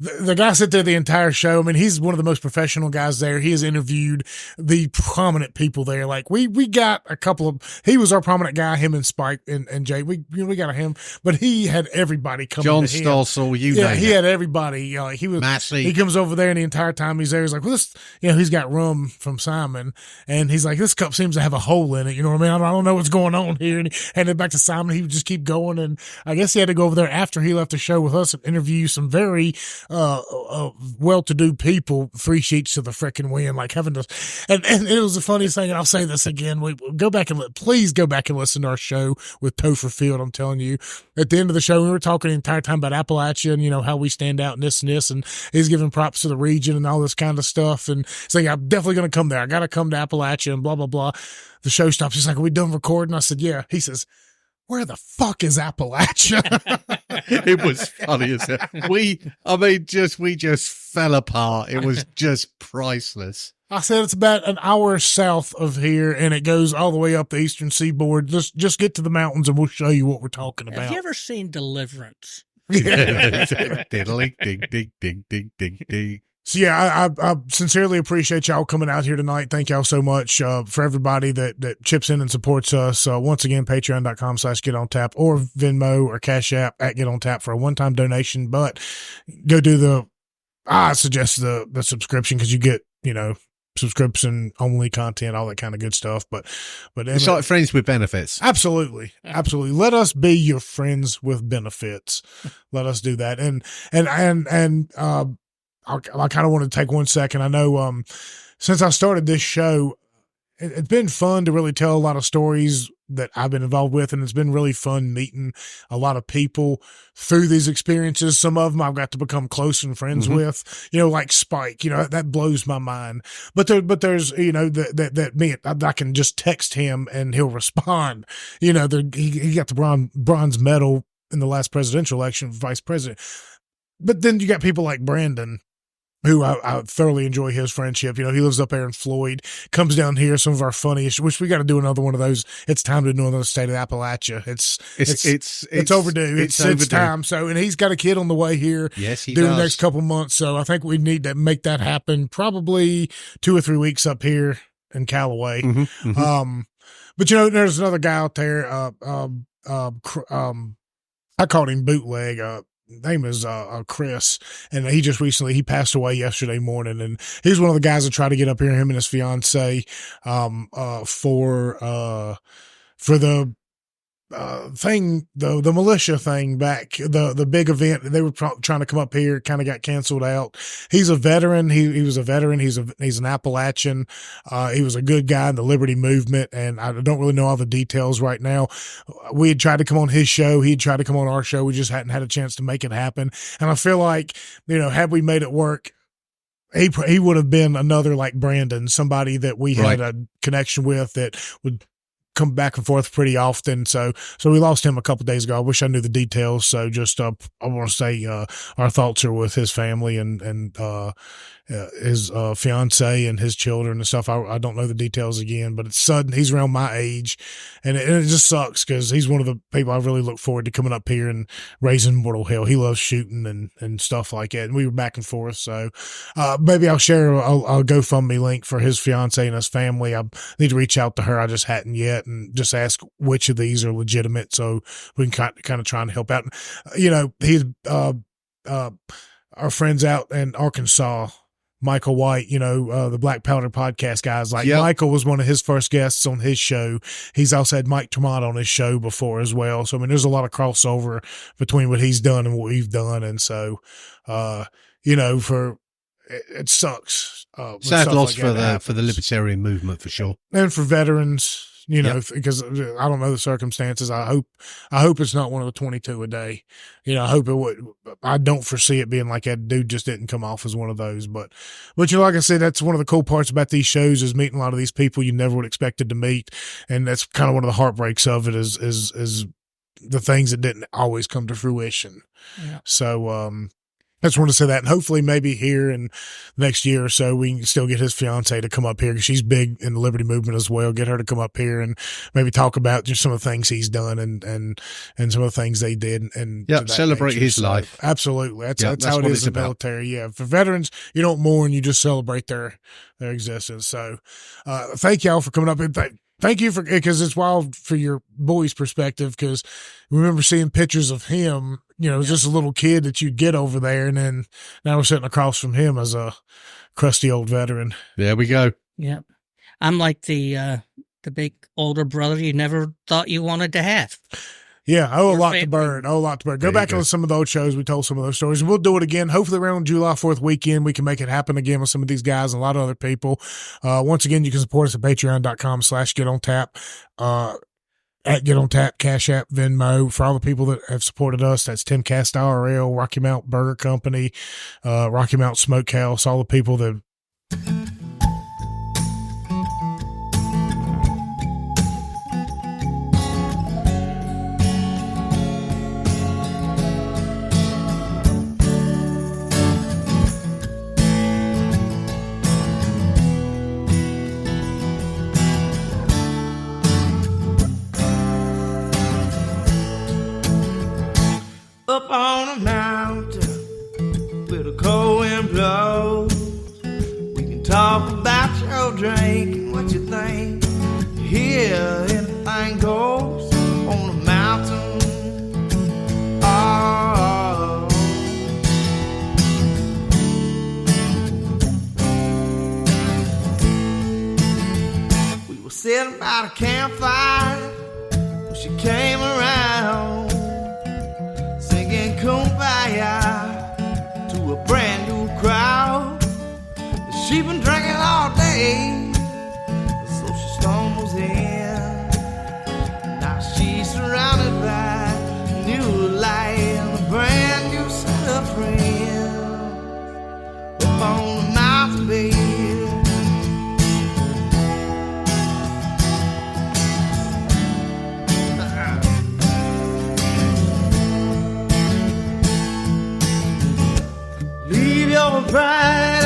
The guy sat there the entire show. I mean, he's one of the most professional guys there. He has interviewed the prominent people there. Like we got a couple of, he was our prominent guy, him and Spike and Jay. We got him, but he had everybody coming John to him. Stossel, he had everybody. Like he was, Massey. He comes over there and the entire time he's there, he's like, well, this, he's got rum from Simon and he's like, this cup seems to have a hole in it. You know what I mean? I don't know what's going on here. And he handed it back to Simon. He would just keep going. And I guess he had to go over there after he left the show with us and interview some very, well-to-do people 3 sheets to the frickin' wind, like having to, and it was the funniest thing. And I'll say this again: please go back and listen to our show with Topher Field. I'm telling you, at the end of the show, we were talking the entire time about Appalachia and how we stand out in this and this, and he's giving props to the region and all this kind of stuff. And saying, I'm definitely going to come there. I got to come to Appalachia and blah blah blah. The show stops. He's like, are we done recording? I said, yeah. He says, where the fuck is Appalachia? It was funny as hell. We just fell apart. It was just priceless. I said it's about an hour south of here, and it goes all the way up the eastern seaboard. Just get to the mountains, and we'll show you what we're talking about. Have you ever seen Deliverance? Diddly, ding, ding, ding, ding, ding, ding. So yeah, I sincerely appreciate y'all coming out here tonight. Thank y'all so much for everybody that chips in and supports us. Once again, patreon.com/getontap or Venmo or Cash App @getontap for a one-time donation. But go do I suggest the subscription because you get, subscription only content, all that kind of good stuff. But it's like friends with benefits. Absolutely. Let us be your friends with benefits. Let us do that. And I kind of want to take 1 second. I know since I started this show, it's been fun to really tell a lot of stories that I've been involved with, and it's been really fun meeting a lot of people through these experiences. Some of them I've got to become close and friends with, like Spike, that blows my mind. But there's, that me, I can just text him and he'll respond. He got the bronze medal in the last presidential election for vice president. But then you got people like Brandon, who I thoroughly enjoy his friendship. You know, he lives up there in Floyd, comes down here. Some of our funniest, which we got to do another one of those. It's time to do another State of Appalachia. It's overdue. It's time. So, and he's got a kid on the way here. Yes, he does. The next couple months. So I think we need to make that happen. Probably 2 or 3 weeks up here in Callaway. Mm-hmm, mm-hmm. But you know, there's another guy out there. I called him Bootleg. Name is Chris, and he passed away yesterday morning, and he's one of the guys that tried to get up here, him and his fiance, for the thing, the militia thing back, the big event. They were trying to come up here, kind of got canceled out. He's a veteran. He was a veteran. He's an Appalachian. He was a good guy in the Liberty movement, and I don't really know all the details right now. We had tried to come on his show. He had tried to come on our show. We just hadn't had a chance to make it happen. And I feel like, you know, had we made it work, he would have been another like Brandon, somebody that we had a connection with that would come back and forth pretty often. So we lost him a couple of days ago. I wish I knew the details. So just, I want to say, our thoughts are with his family and his fiance and his children and stuff. I don't know the details again, but it's sudden. He's around my age, and it just sucks because he's one of the people I really look forward to coming up here and raising mortal hell. He loves shooting and stuff like that. And we were back and forth. So maybe I'll share a GoFundMe link for his fiance and his family. I need to reach out to her. I just hadn't yet, and just ask which of these are legitimate so we can kind of try and help out. You know, he's our friends out in Arkansas, Michael White, you know, the Black Powder podcast guys. Like, Michael was one of his first guests on his show. He's also had Mike Tremont on his show before as well. So, I mean, there's a lot of crossover between what he's done and what we've done. And so, you know, it sucks. Sad loss like for the libertarian movement for sure. And for veterans, you know, because I don't know the circumstances. I hope it's not one of the 22 a day. You know, I hope it would. I don't foresee it being like that dude just didn't come off as one of those. But you know, like I said, that's one of the cool parts about these shows is meeting a lot of these people you never would expected to meet. And that's kind of one of the heartbreaks of it is the things that didn't always come to fruition. Yeah. So, I just want to say that, and hopefully maybe here in the next year or so, we can still get his fiance to come up here because she's big in the Liberty movement as well. Get her to come up here and maybe talk about just some of the things he's done and some of the things they did. And celebrate his life. Absolutely. That's how it is in the military. Yeah. For veterans, you don't mourn, you just celebrate their existence. So, thank y'all for coming up and thank you because it's wild for your boy's perspective, because I remember seeing pictures of him, you know, just a little kid that you'd get over there. And then now we're sitting across from him as a crusty old veteran. There we go. Yeah. I'm like the big older brother you never thought you wanted to have. Yeah, I owe a lot to Bird. Go back on some of the old shows. We told some of those stories, and we'll do it again. Hopefully around July 4th weekend, we can make it happen again with some of these guys and a lot of other people. Once again, you can support us at patreon.com/getontap, at Get On Tap, Cash App, Venmo. For all the people that have supported us, that's Tim Cast IRL, Rocky Mount Burger Company, Rocky Mount Smokehouse, all the people that up on a mountain where the cold wind blows. We can talk about your drink and what you think. Here, anything goes on a mountain. Oh. We were sitting by the campfire when she came around, kumbaya to a brand new crowd. She been drinking all day, so she stumbles in. Now she's surrounded by new light and a brand new set of friends up on the mountain, baby. Leave your pride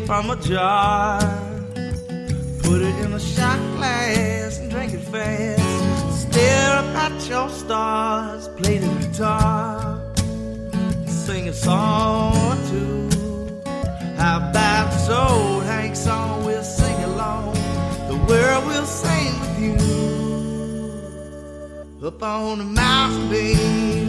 from a jar. Put it in a shot glass and drink it fast. Stare up at your stars, play the guitar, sing a song or two. How about this old Hank song? We'll sing along, the world will sing with you. Up on the mountain, babe,